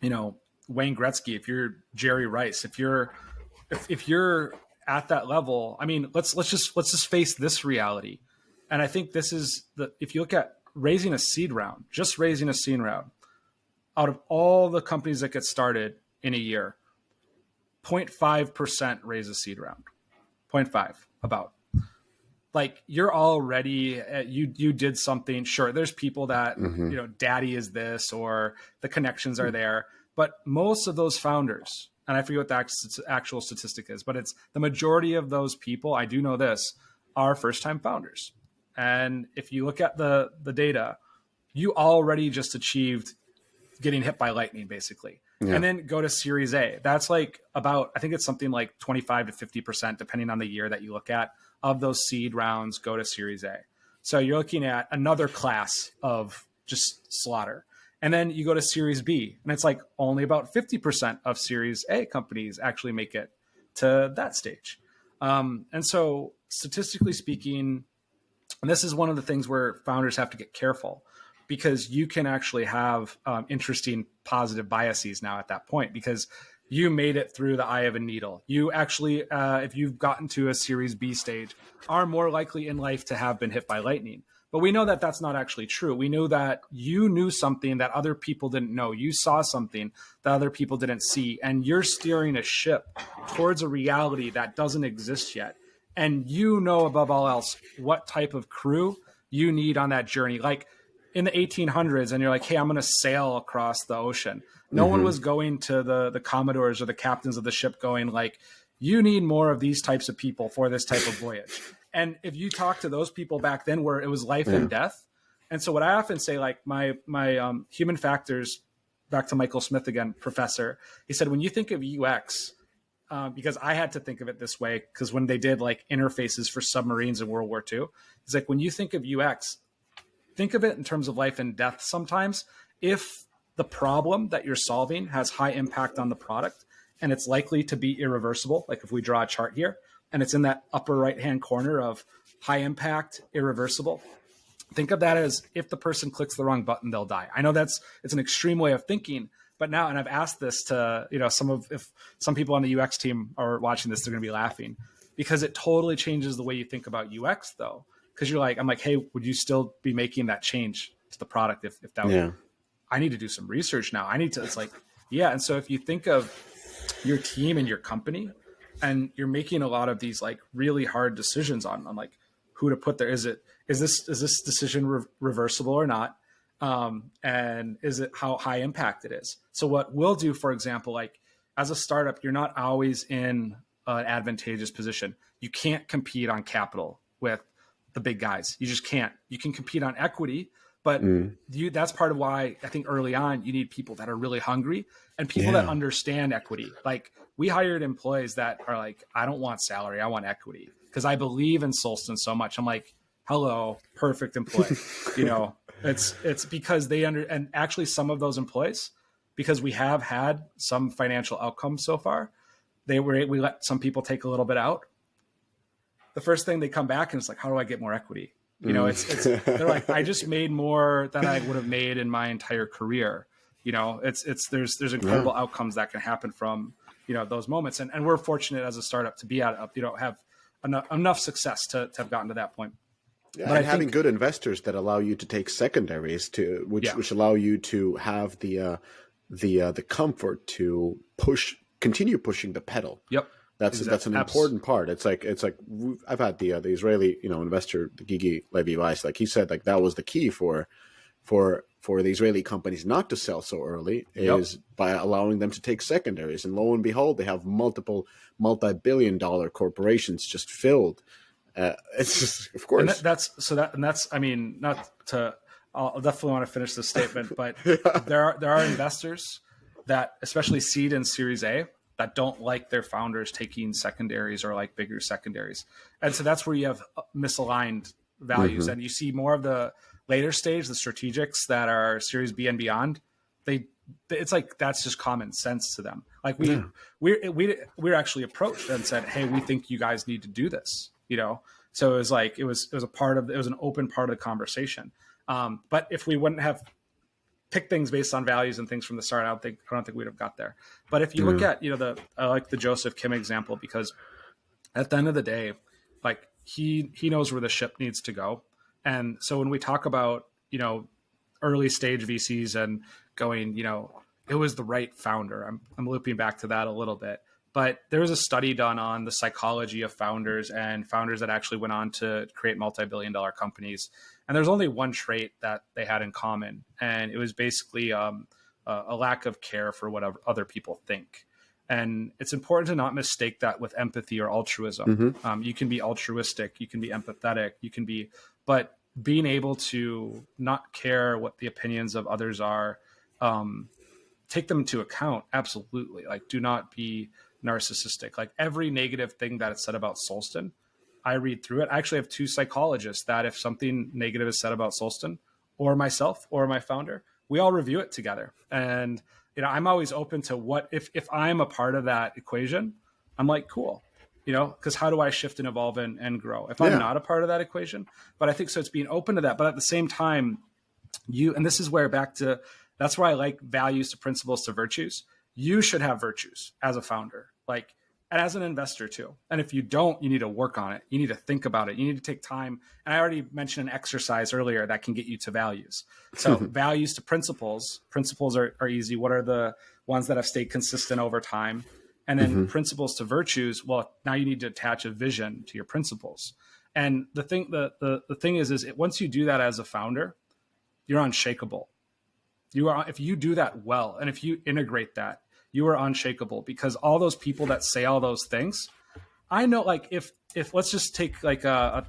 S2: Wayne Gretzky, if you're Jerry Rice, if you're at that level, I mean, let's just face this reality. And I think this is if you look at raising a seed round, out of all the companies that get started in a year, 0.5% raise a seed round. 0.5 about. Like you're already you did something. Sure, there's people that daddy is this or the connections are there, but most of those founders, and I forget what the actual statistic is, but it's the majority of those people, I do know this, are first-time founders. And if you look at the data, you already just achieved getting hit by lightning, basically. Yeah. And then go to Series A. That's like about, I think it's something like 25 to 50%, depending on the year that you look at, of those seed rounds go to Series A. So you're looking at another class of just slaughter. And then you go to Series B, and it's like only about 50% of Series A companies actually make it to that stage. And so statistically speaking, and this is one of the things where founders have to get careful, because you can actually have interesting positive biases now at that point, because you made it through the eye of a needle. You actually, if you've gotten to a Series B stage, are more likely in life to have been hit by lightning. But we know that that's not actually true. We know that you knew something that other people didn't know. You saw something that other people didn't see, and you're steering a ship towards a reality that doesn't exist yet. And you know above all else what type of crew you need on that journey. Like, in the 1800s, and you're like, hey, I'm going to sail across the ocean. No one was going to the commodores or the captains of the ship going like, you need more of these types of people for this type of voyage. And if you talk to those people back then where it was life and death. And so what I often say, like my human factors, back to Michael Smith again, professor, he said, when you think of UX, because I had to think of it this way, because when they did like interfaces for submarines in World War II, it's like, when you think of UX, think of it in terms of life and death sometimes. If the problem that you're solving has high impact on the product, and it's likely to be irreversible. Like if we draw a chart here and it's in that upper right-hand corner of high impact, irreversible, think of that as if the person clicks the wrong button, they'll die. I know it's an extreme way of thinking, but now, and I've asked this to, if some people on the UX team are watching this, they're going to be laughing, because it totally changes the way you think about UX though. Cause I'm like, hey, would you still be making that change to the product if that
S1: Yeah.
S2: I need to do some research now. It's like, yeah. And so if you think of your team and your company, and you're making a lot of these like really hard decisions on like who to put there, is this decision reversible or not? And is it how high impact it is? So what we'll do, for example, like as a startup, you're not always in an advantageous position. You can't compete on capital with the big guys. You just can't. You can compete on equity, but that's part of why I think early on you need people that are really hungry and people that understand equity. Like we hired employees that are like, I don't want salary, I want equity, because I believe in Solsten so much. I'm like, hello, perfect employee. It's because and actually some of those employees, because we have had some financial outcomes so far, we let some people take a little bit out. The first thing they come back and it's like, how do I get more equity? They're like, I just made more than I would have made in my entire career. There's incredible outcomes that can happen from, those moments. And we're fortunate as a startup to be have enough success to have gotten to that point.
S1: Yeah, but having good investors that allow you to take secondaries which allow you to have the comfort to continue pushing the pedal.
S2: Yep.
S1: That's an important part. It's like I've had the Israeli investor, the Gigi Levi Weiss, like he said, like that was the key for the Israeli companies not to sell so early is by allowing them to take secondaries, and lo and behold, they have multiple multi-billion-dollar corporations just filled. It's just, of course,
S2: I'll definitely want to finish this statement, but there are investors that, especially seed and Series A, that don't like their founders taking secondaries or like bigger secondaries. And so that's where you have misaligned values. And you see more of the later stage, the strategics that are Series B and beyond, it's like, that's just common sense to them. Like we're actually approached and said, hey, we think you guys need to do this, So it was like, it was an open part of the conversation. But if we wouldn't have pick things based on values and things from the start, I don't think we'd have got there. But if you look at, I like the Joseph Kim example, because at the end of the day, like he knows where the ship needs to go. And so when we talk about, early stage VCs and going, it was the right founder. I'm looping back to that a little bit, but there was a study done on the psychology of founders and founders that actually went on to create multi-billion-dollar companies. And there's only one trait that they had in common. And it was basically a lack of care for what other people think. And it's important to not mistake that with empathy or altruism. You can be altruistic, you can be empathetic, but being able to not care what the opinions of others are, take them into account. Absolutely. Like, do not be narcissistic. Like every negative thing that is said about Solsten, I read through it. I actually have two psychologists that if something negative is said about Solsten or myself or my founder, we all review it together. And, I'm always open to what, if I'm a part of that equation, I'm like, cool, because how do I shift and evolve and grow if I'm not a part of that equation? But I think so it's being open to that. But at the same time, and this is where that's why I like values to principles to virtues. You should have virtues as a founder, and as an investor too. And if you don't, you need to work on it. You need to think about it. You need to take time. And I already mentioned an exercise earlier that can get you to values. So values to principles are easy. What are the ones that have stayed consistent over time? And then principles to virtues. Well, now you need to attach a vision to your principles. And the thing is once you do that as a founder, you're unshakable. If you do that well, and if you integrate that, you are unshakable, because all those people that say all those things, I know, like if let's just take like a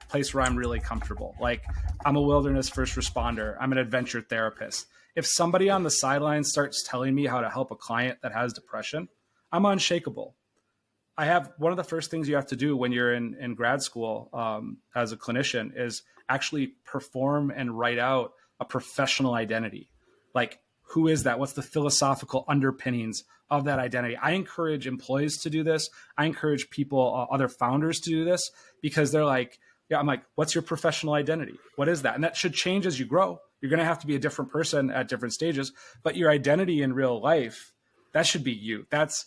S2: place where I'm really comfortable. Like I'm a wilderness first responder. I'm an adventure therapist. If somebody on the sidelines starts telling me how to help a client that has depression, I'm unshakable. One of the first things you have to do when you're in grad school as a clinician is actually perform and write out a professional identity. Like, who is that? What's the philosophical underpinnings of that identity? I encourage employees to do this. I encourage people, other founders to do this, because they're like, yeah, I'm like, what's your professional identity? What is that? And that should change as you grow. You're going to have to be a different person at different stages, but your identity in real life, that should be you. That's,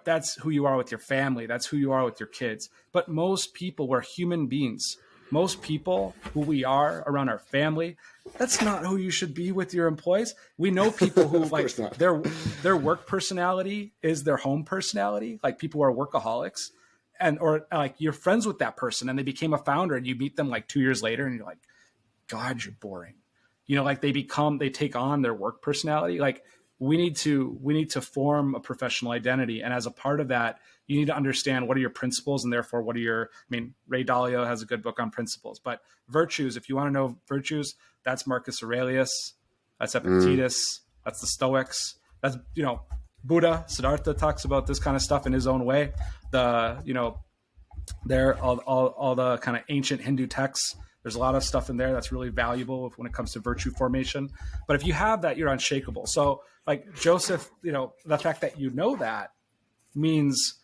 S2: that's who you are with your family. That's who you are with your kids. But most people, we're human beings. Most people, who we are around our family, that's not who you should be with your employees. We know people who like their work personality is their home personality. Like people who are workaholics, or like you're friends with that person and they became a founder, and you meet them like 2 years later and you're like, God, you're boring. Like they take on their work personality. Like we need to form a professional identity. And as a part of that, you need to understand what are your principles, and therefore Ray Dalio has a good book on principles, but virtues, if you want to know virtues, that's Marcus Aurelius, that's Epictetus, that's the Stoics, that's, Buddha, Siddhartha talks about this kind of stuff in his own way. They're all the kind of ancient Hindu texts. There's a lot of stuff in there that's really valuable when it comes to virtue formation. But if you have that, you're unshakable. So like Joseph, the fact that that means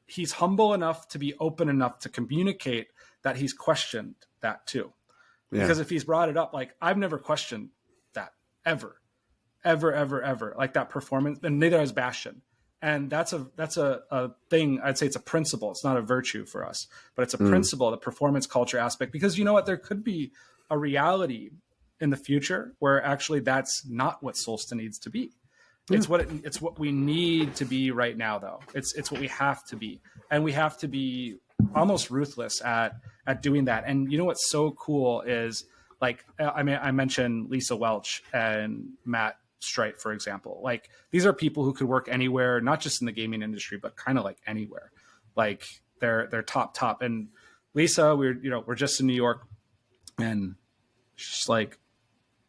S2: he's humble enough to be open enough to communicate that he's questioned that too. Yeah. Because if he's brought it up, like I've never questioned that ever, like that performance, and neither has Bastian. And that's a thing. I'd say it's a principle. It's not a virtue for us, but it's a principle, the performance culture aspect, because you know what, there could be a reality in the future where actually that's not what Solsten needs to be. It's what we need to be right now, though. It's what we have to be, and we have to be almost ruthless at doing that. And what's so cool is, like, I mentioned Lisa Welch and Matt Streit, for example. Like these are people who could work anywhere, not just in the gaming industry, but kind of like anywhere. Like they're top. And Lisa, we're just in New York, and she's like,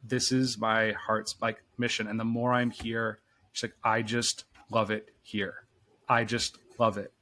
S2: this is my heart's like mission. And the more I'm here, she's like, I just love it here. I just love it.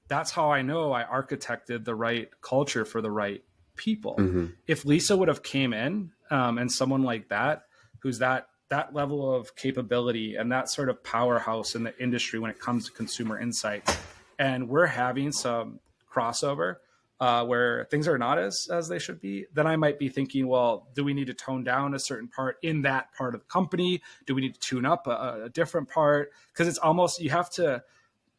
S2: That's how I know I architected the right culture for the right people. Mm-hmm. If Lisa would have came in and someone like that, who's that level of capability and that sort of powerhouse in the industry when it comes to consumer insights, and we're having some crossover where things are not as they should be, then I might be thinking, well, do we need to tone down a certain part in that part of the company? Do we need to tune up a different part? Because it's almost, you have to,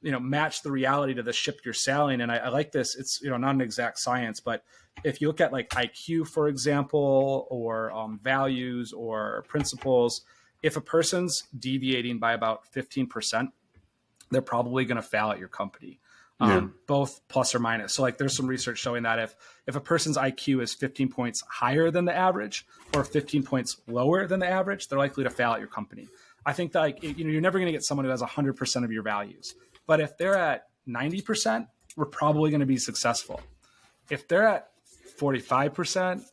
S2: match the reality to the ship you're sailing. And I like this. It's, not an exact science, but if you look at like IQ, for example, or values or principles, if a person's deviating by about 15%, they're probably going to fail at your company. Both plus or minus. So like there's some research showing that if a person's IQ is 15 points higher than the average or 15 points lower than the average, they're likely to fail at your company. I think that like, you're never going to get someone who has 100% of your values, but if they're at 90%, we're probably going to be successful. If they're at 45%,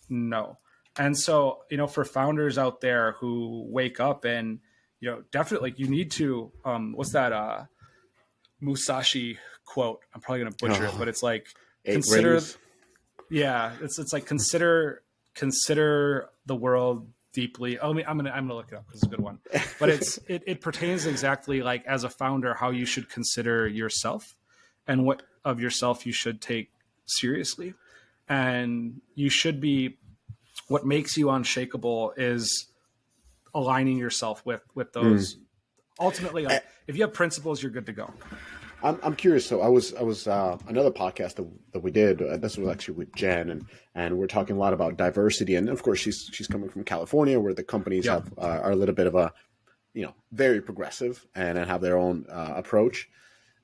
S2: no. And so, for founders out there who wake up and, definitely you need to, what's that, Musashi quote? I'm probably going to butcher it, but it's like, consider like consider the world deeply. I'm gonna look it up because it's a good one. But it pertains exactly like as a founder how you should consider yourself and what of yourself you should take seriously, and you should be. What makes you unshakable is aligning yourself with those. Ultimately, like if you have principles, you're good to go.
S1: I'm curious. So I was another podcast that we did. This was actually with Jen, and we're talking a lot about diversity. And of course, she's coming from California, where the companies are a little bit of a, very progressive and have their own approach.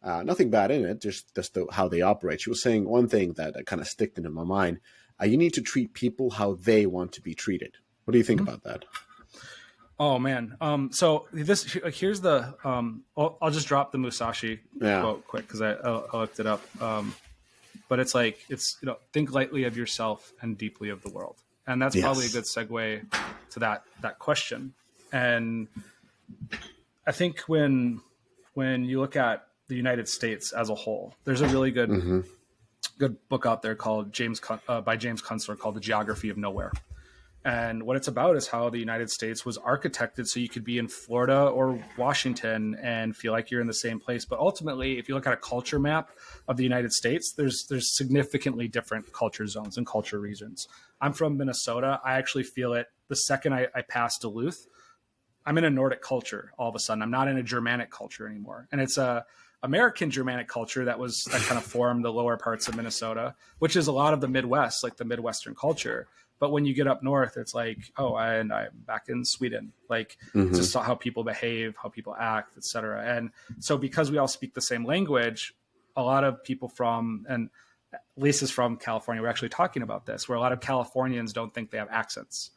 S1: Nothing bad in it, just how they operate. She was saying one thing that kind of sticked in my mind. You need to treat people how they want to be treated. What do you think about that?
S2: Oh man. So here's the, I'll just drop the Musashi quote quick, cause I looked it up. But it's like, think lightly of yourself and deeply of the world. And that's probably a good segue to that question. And I think when you look at the United States as a whole, there's a really good book out there called by James Kunstler called The Geography of Nowhere. And what it's about is how the United States was architected so you could be in Florida or Washington and feel like you're in the same place. But ultimately, if you look at a culture map of the United States, there's significantly different culture zones and culture regions. I'm from Minnesota. I actually feel it the second I pass Duluth. I'm in a Nordic culture all of a sudden. I'm not in a Germanic culture anymore. And it's a American Germanic culture that kind of formed the lower parts of Minnesota, which is a lot of the Midwest, like the Midwestern culture. But when you get up north, it's like, oh, and I'm back in Sweden. Like, it's just how people behave, how people act, et cetera. And so because we all speak the same language, a lot of people and Lisa's from California, we're actually talking about this, where a lot of Californians don't think they have accents,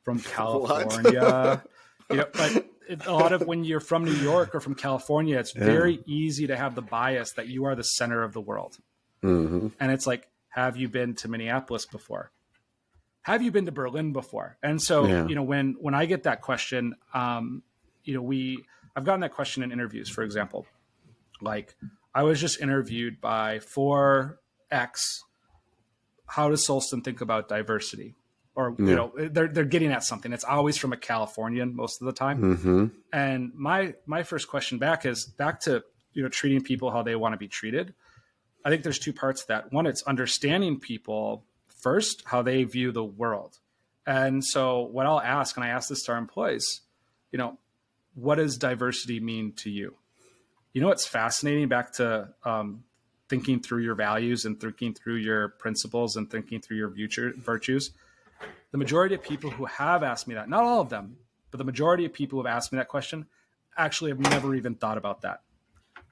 S2: from California. But a lot of when you're from New York or from California, it's very easy to have the bias that you are the center of the world. And it's like, have you been to Minneapolis before? Have you been to Berlin before? And so, when I get that question, I've gotten that question in interviews, for example. Like, I was just interviewed by 4X. How does Solsten think about diversity? Or, they're getting at something. It's always from a Californian most of the time. And my first question back to, treating people how they want to be treated. I think there's two parts to that. One, it's understanding people first, how they view the world. And so what I'll ask, and I ask this to our employees, what does diversity mean to you? What's fascinating, back to thinking through your values and thinking through your principles and thinking through your virtues. The majority of people who have asked me that, not all of them, but the majority of people who have asked me that question actually have never even thought about that.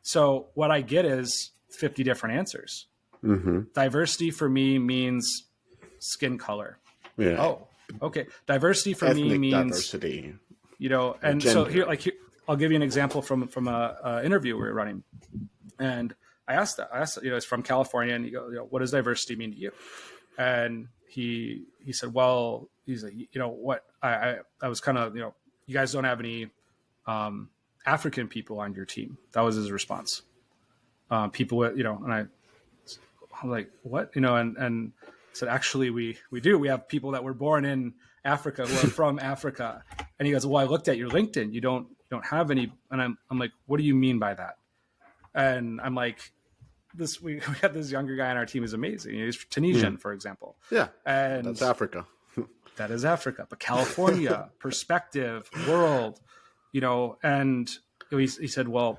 S2: So what I get is 50 different answers. Diversity for me means skin color. Oh, okay. Diversity for me means
S1: diversity.
S2: And so here, I'll give you an example from a interview we were running, and I asked, it's from California, and he goes, what does diversity mean to you? And he said, well, he's like, what I was kind of, you guys don't have any African people on your team. That was his response. People with, and I'm like, what, and said, actually, we do. We have people that were born in Africa who are from Africa. And he goes, well, I looked at your LinkedIn. You don't have any. And I'm like, what do you mean by that? And I'm like, we have this younger guy on our team who's amazing. He's Tunisian, for example.
S1: Yeah.
S2: And
S1: that's Africa.
S2: That is Africa. But California, perspective, world, and he said, well,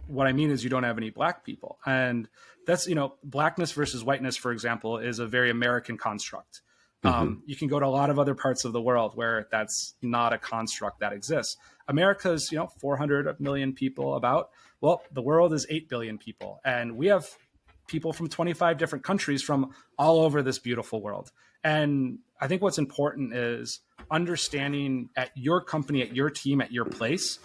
S2: what I mean is you don't have any black people. And that's, blackness versus whiteness, for example, is a very American construct. You can go to a lot of other parts of the world where that's not a construct that exists. America's, 400 million people about. Well, the world is 8 billion people. And we have people from 25 different countries from all over this beautiful world. And I think what's important is understanding at your company, at your team, at your place,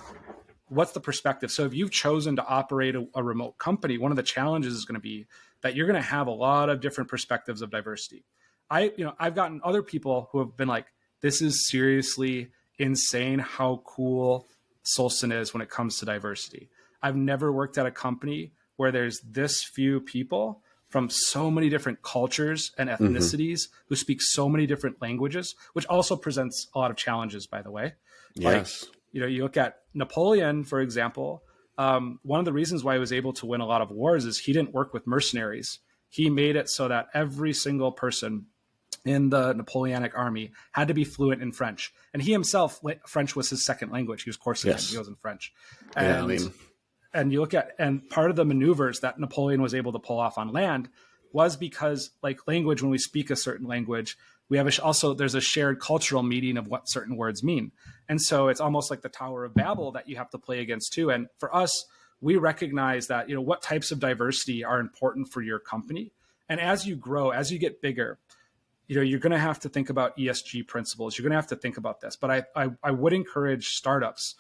S2: what's the perspective? So if you've chosen to operate a remote company, one of the challenges is going to be that you're going to have a lot of different perspectives of diversity. I've gotten other people who have been like, this is seriously insane how cool Solsten is when it comes to diversity. I've never worked at a company where there's this few people from so many different cultures and ethnicities who speak so many different languages, which also presents a lot of challenges, by the way.
S1: Yes.
S2: You look at Napoleon, for example. One of the reasons why he was able to win a lot of wars is he didn't work with mercenaries. He made it so that every single person in the Napoleonic army had to be fluent in French. And he himself, French was his second language. He was Corsican. Yes. He was in French. And you look at, and part of the maneuvers that Napoleon was able to pull off on land was because, like language, when we speak a certain language, we have there's a shared cultural meaning of what certain words mean. And so it's almost like the Tower of Babel that you have to play against too. And for us, we recognize that, what types of diversity are important for your company. And as you grow, as you get bigger, you're going to have to think about ESG principles. You're going to have to think about this. But I would encourage startups,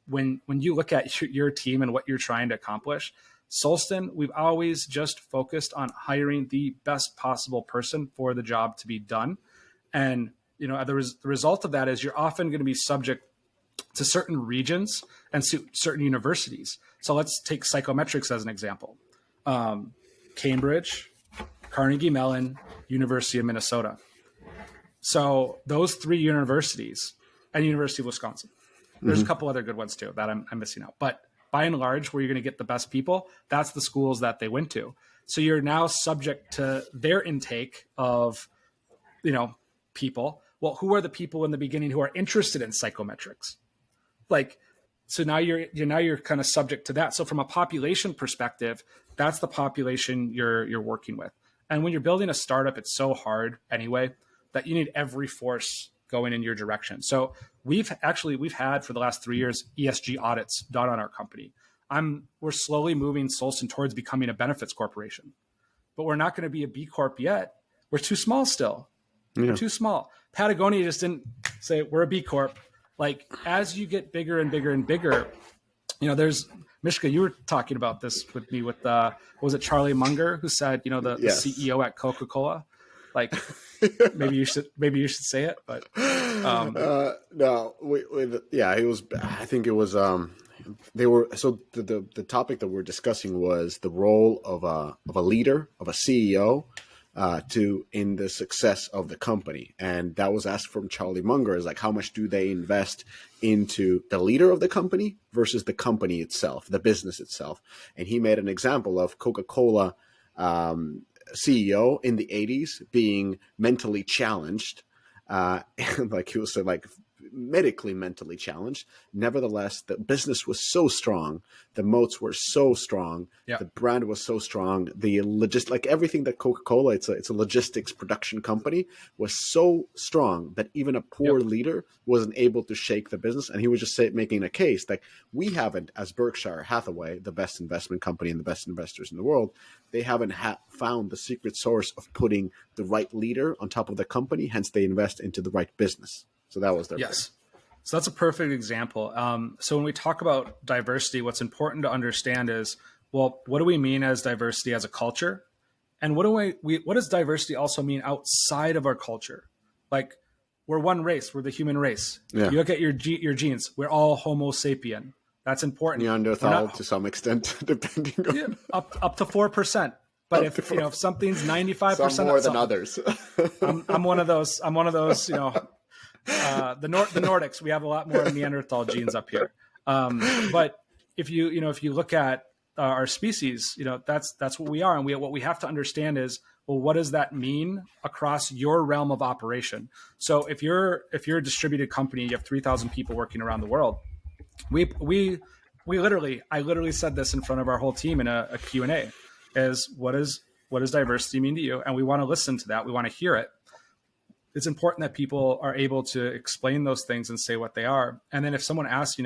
S2: when you look at your team and what you're trying to accomplish, Solsten, we've always just focused on hiring the best possible person for the job to be done. And, the result of that is you're often going to be subject to certain regions and certain universities. So let's take psychometrics as an example. Cambridge, Carnegie Mellon, University of Minnesota. So those three universities and University of Wisconsin, there's a couple other good ones too that I'm missing out. But by and large, where you're going to get the best people, that's the schools that they went to. So you're now subject to their intake of, people. Well, who are the people in the beginning who are interested in psychometrics? Like, so now you're kind of subject to that. So from a population perspective, that's the population you're working with. And when you're building a startup, it's so hard anyway that you need every force going in your direction. So we've had for the last 3 years ESG audits done on our company. We're slowly moving Solsten towards becoming a benefits corporation, but we're not going to be a B Corp yet. We're too small still. Yeah. We're too small. Patagonia just didn't say we're a B Corp. Like, as you get bigger and bigger and bigger, there's Mishka, you were talking about this with me with was it Charlie Munger who said, the CEO at Coca-Cola? Like, maybe you should say it, but
S1: no, he was. I think it was. They were so the topic that we're discussing was the role of a leader, of a CEO, in the success of the company, and that was asked from Charlie Munger is like, how much do they invest into the leader of the company versus the company itself, the business itself? And he made an example of Coca-Cola CEO in the 80s being mentally challenged, like he was like medically mentally challenged. Nevertheless, the business was so strong, the moats were so strong, the brand was so strong, the like everything that Coca-Cola, it's a logistics production company, was so strong that even a poor leader wasn't able to shake the business. And he was just making a case like, we haven't, as Berkshire Hathaway, the best investment company and the best investors in the world, they haven't found the secret source of putting the right leader on top of the company. Hence, they invest into the right business. So that was their
S2: pick. So that's a perfect example. So when we talk about diversity, what's important to understand is, well, what do we mean as diversity as a culture? And what does diversity also mean outside of our culture? Like, we're one race, we're the human race. Yeah. You look at your genes, we're all Homo sapien. That's important.
S1: Neanderthal to some extent, depending on
S2: up to 4%. But if something's 95%,
S1: some more than others.
S2: I'm one of those. The Nordics, we have a lot more Neanderthal genes up here. But if you look at our species, that's what we are. And what we have to understand is, well, what does that mean across your realm of operation? So if you're a distributed company, you have 3,000 people working around the world. I literally said this in front of our whole team in a Q&A, is what does diversity mean to you? And we want to listen to that. We want to hear it. It's important that people are able to explain those things and say what they are. And then if someone asks,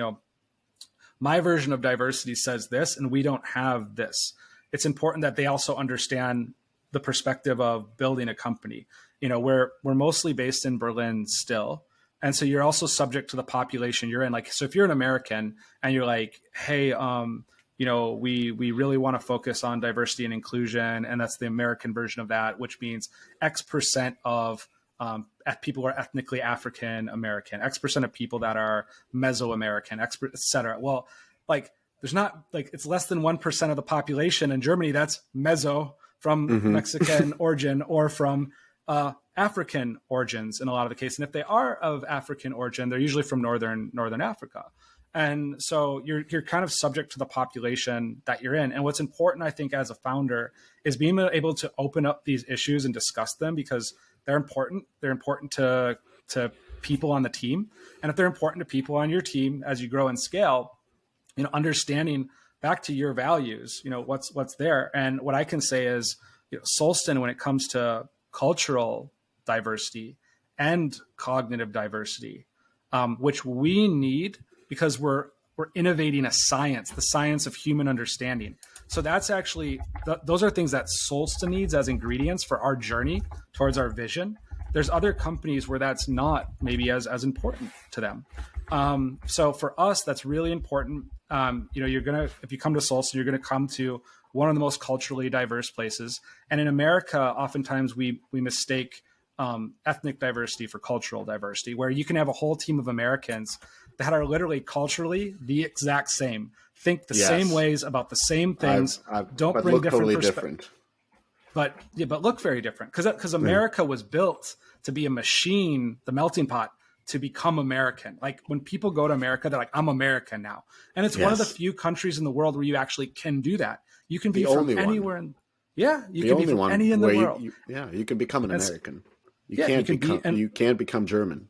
S2: my version of diversity says this, and we don't have this, it's important that they also understand the perspective of building a company. We're mostly based in Berlin still. And so you're also subject to the population you're in. Like, so if you're an American and you're like, hey, we really want to focus on diversity and inclusion, and that's the American version of that, which means X% of people who are ethnically African American, X% of people that are Mesoamerican, et cetera. Well, like, there's not, like, it's less than 1% of the population in Germany that's Meso from Mexican origin or from African origins in a lot of the cases. And if they are of African origin, they're usually from Northern Africa. And so you're kind of subject to the population that you're in. And what's important, I think, as a founder is being able to open up these issues and discuss them, because they're important. They're important to people on the team. And if they're important to people on your team as you grow and scale, understanding back to your values, what's there. And what I can say is, Solsten, when it comes to cultural diversity and cognitive diversity, which we need, because we're innovating the science of human understanding. So that's actually, those are things that Solsten needs as ingredients for our journey towards our vision. There's other companies where that's not maybe as important to them. So for us, that's really important. If you come to Solsten, you're going to come to one of the most culturally diverse places. And in America, oftentimes we mistake ethnic diversity for cultural diversity, where you can have a whole team of Americans that are literally culturally the exact same, think the same ways about the same things.
S1: Don't bring different perspectives.
S2: but look very different because America was built to be a machine, the melting pot, to become American. Like when people go to America, they're like, I'm American now. And it's one of the few countries in the world where you actually can do that. You can be from anywhere. You can be from any in the world.
S1: You can become an American. You can't become German.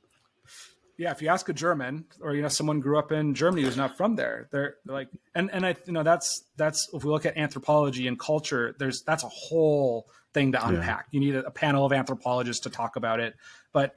S2: Yeah, if you ask a German or someone grew up in Germany who's not from there, they're like, and I that's if we look at anthropology and culture, that's a whole thing to unpack. You need a panel of anthropologists to talk about it. But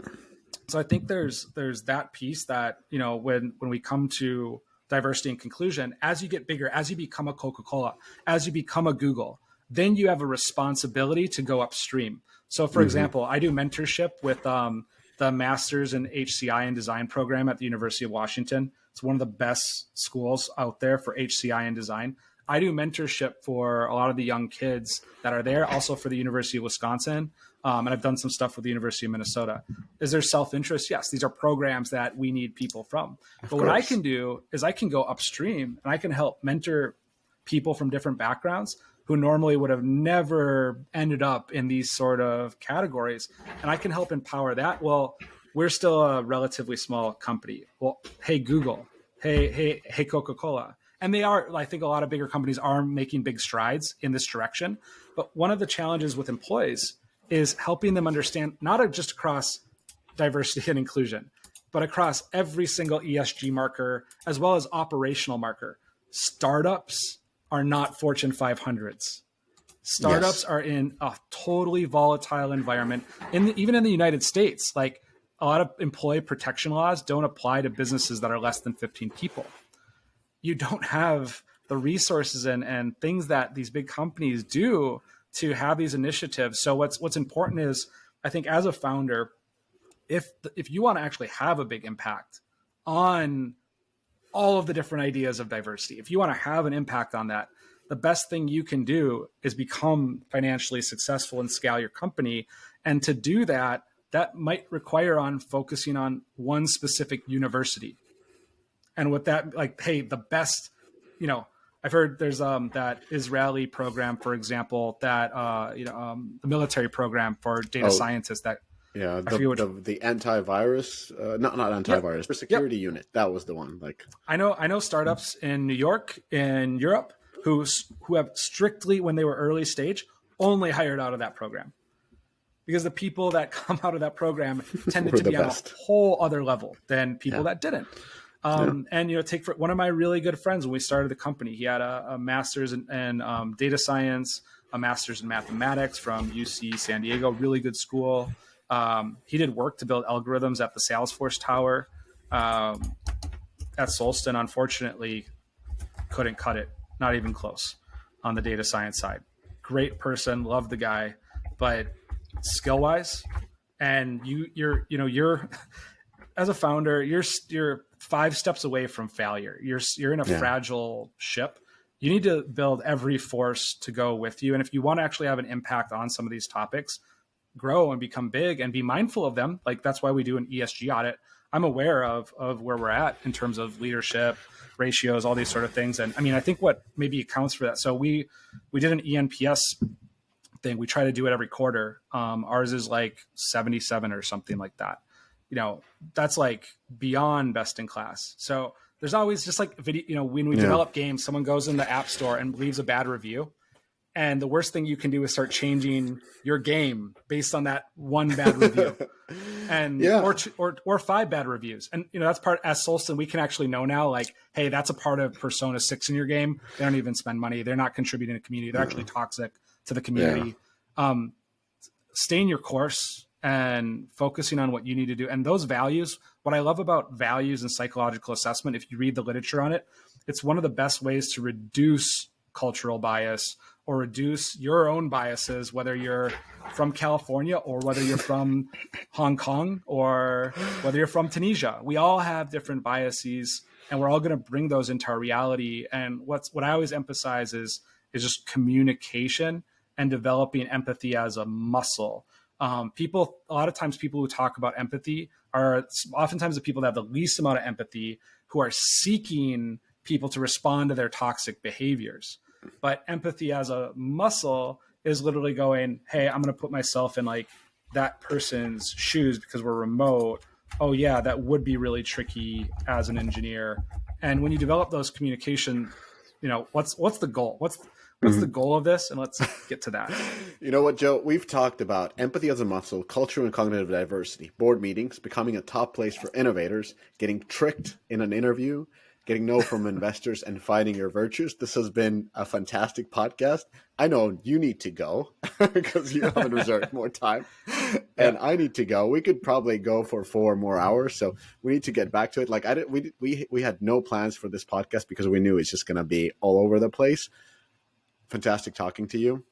S2: so I think there's that piece that when we come to diversity and inclusion, as you get bigger, as you become a Coca-Cola, as you become a Google, then you have a responsibility to go upstream. So for example, I do mentorship with the Masters in HCI and Design program at the University of Washington. It's one of the best schools out there for HCI and design. I do mentorship for a lot of the young kids that are there, also for the University of Wisconsin. And I've done some stuff with the University of Minnesota. Is there self-interest? Yes, these are programs that we need people from. But what I can do is I can go upstream and I can help mentor people from different backgrounds who normally would have never ended up in these sort of categories. And I can help empower that. Well, we're still a relatively small company. Well, hey, Google, hey, Coca-Cola. And they are, I think a lot of bigger companies are making big strides in this direction. But one of the challenges with employees is helping them understand, not just across diversity and inclusion, but across every single ESG marker, as well as operational marker. Startups are not Fortune 500s. Startups are in a totally volatile environment. Even in the United States, like a lot of employee protection laws don't apply to businesses that are less than 15 people. You don't have the resources and things that these big companies do to have these initiatives. So what's important is, I think as a founder, if you want to actually have a big impact on all of the different ideas of diversity, if you want to have an impact on that, the best thing you can do is become financially successful and scale your company. And to do that, that might require on focusing on one specific university. And with that, like, hey, the best, I've heard there's that Israeli program, for example, that the military program for data scientists that
S1: the antivirus, not antivirus, for security unit. That was the one. Like
S2: I know startups in New York, in Europe, who have strictly, when they were early stage, only hired out of that program, because the people that come out of that program tended to be on a whole other level than people that didn't. And take for one of my really good friends when we started the company, he had a master's in data science, a master's in mathematics from UC San Diego, really good school. He did work to build algorithms at the Salesforce Tower. At Solsten, unfortunately, couldn't cut it, not even close on the data science side. Great person, love the guy, but skill wise, and you're as a founder, you're 5 steps away from failure. You're in a fragile ship. You need to build every force to go with you. And if you want to actually have an impact on some of these topics, grow and become big and be mindful of them. Like that's why we do an ESG audit. I'm aware of where we're at in terms of leadership, ratios, all these sort of things. And I mean, I think what maybe accounts for that. So we did an ENPS thing. We try to do it every quarter. Ours is like 77 or something like that. That's like beyond best in class. So there's always just like video, when we develop games, someone goes in the app store and leaves a bad review. And the worst thing you can do is start changing your game based on that one bad review and, or 5 bad reviews. And, that's part as Solsten, we can actually know now, like, hey, that's a part of Persona 6 in your game. They don't even spend money. They're not contributing to the community. They're actually toxic to the community. Stay in your course and focusing on what you need to do. And those values, what I love about values and psychological assessment, if you read the literature on it, it's one of the best ways to reduce cultural bias or reduce your own biases, whether you're from California or whether you're from Hong Kong or whether you're from Tunisia. We all have different biases and we're all going to bring those into our reality. And what I always emphasize is just communication and developing empathy as a muscle. A lot of times people who talk about empathy are oftentimes the people that have the least amount of empathy, who are seeking people to respond to their toxic behaviors. But empathy as a muscle is literally going, hey, I'm going to put myself in like that person's shoes because we're remote. Oh yeah, that would be really tricky as an engineer. And when you develop those communication, what's the goal? What's the goal of this? And let's get to that.
S1: You know what, Joe? We've talked about empathy as a muscle, culture and cognitive diversity, board meetings, becoming a top place for innovators, getting tricked in an interview, getting no from investors, and finding your virtues. This has been a fantastic podcast. I know you need to go because you haven't reserved more time, and I need to go. We could probably go for 4 more hours, so we need to get back to it. Like we had no plans for this podcast because we knew it's just going to be all over the place. Fantastic talking to you,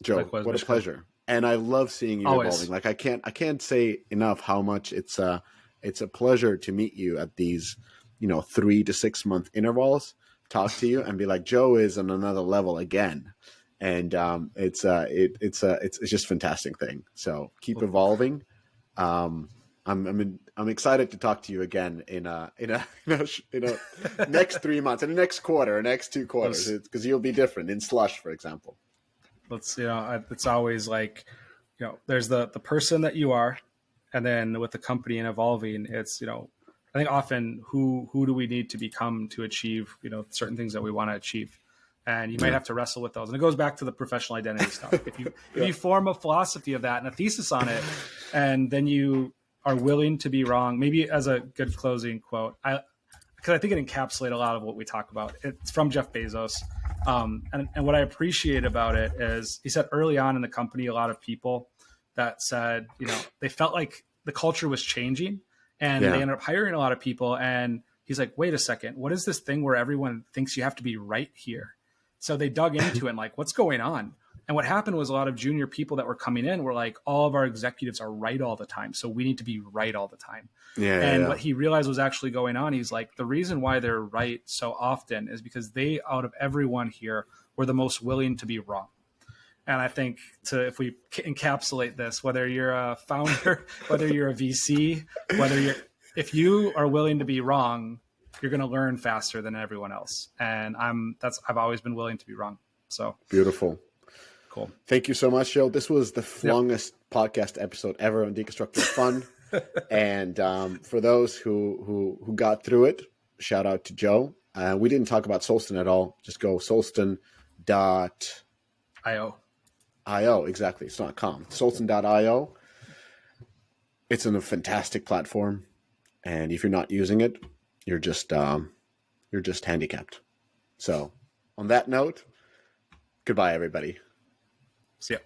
S1: Joe.
S2: Likewise,
S1: what a pleasure. And I love seeing you
S2: Always.
S1: evolving. Like I can't say enough how much it's a pleasure to meet you at these, 3 to 6 month intervals, talk to you and be like, Joe is on another level again. And it's just a fantastic thing. So keep evolving. I'm excited to talk to you again in next 3 months, in the next quarter, next 2 quarters, because you'll be different in slush, for example.
S2: It's always like, there's the person that you are, and then with the company and evolving, it's, I think often who do we need to become to achieve, certain things that we want to achieve. And you might have to wrestle with those. And it goes back to the professional identity stuff. If you form a philosophy of that and a thesis on it, and then you are willing to be wrong, maybe as a good closing quote, because I think it encapsulates a lot of what we talk about. It's from Jeff Bezos. And what I appreciate about it is he said early on in the company, a lot of people that said, they felt like the culture was changing, and they ended up hiring a lot of people. And he's like, wait a second, what is this thing where everyone thinks you have to be right here? So they dug into it and like, what's going on? And what happened was a lot of junior people that were coming in were like, all of our executives are right all the time, so we need to be right all the time. What he realized was actually going on, he's like, the reason why they're right so often is because they, out of everyone here, were the most willing to be wrong. And I think if we encapsulate this, whether you're a founder, whether you're a VC, if you are willing to be wrong, you're going to learn faster than everyone else. And I've always been willing to be wrong. So
S1: beautiful.
S2: Cool.
S1: Thank you so much, Joe. This was the longest podcast episode ever on Deconstructing Fun. And for those who got through it, shout out to Joe. We didn't talk about Solsten at all. Just go solsten.io. Exactly. It's not com. Solsten.io. It's a fantastic platform. And if you're not using it, you're just handicapped. So on that note, goodbye, everybody.
S2: See ya.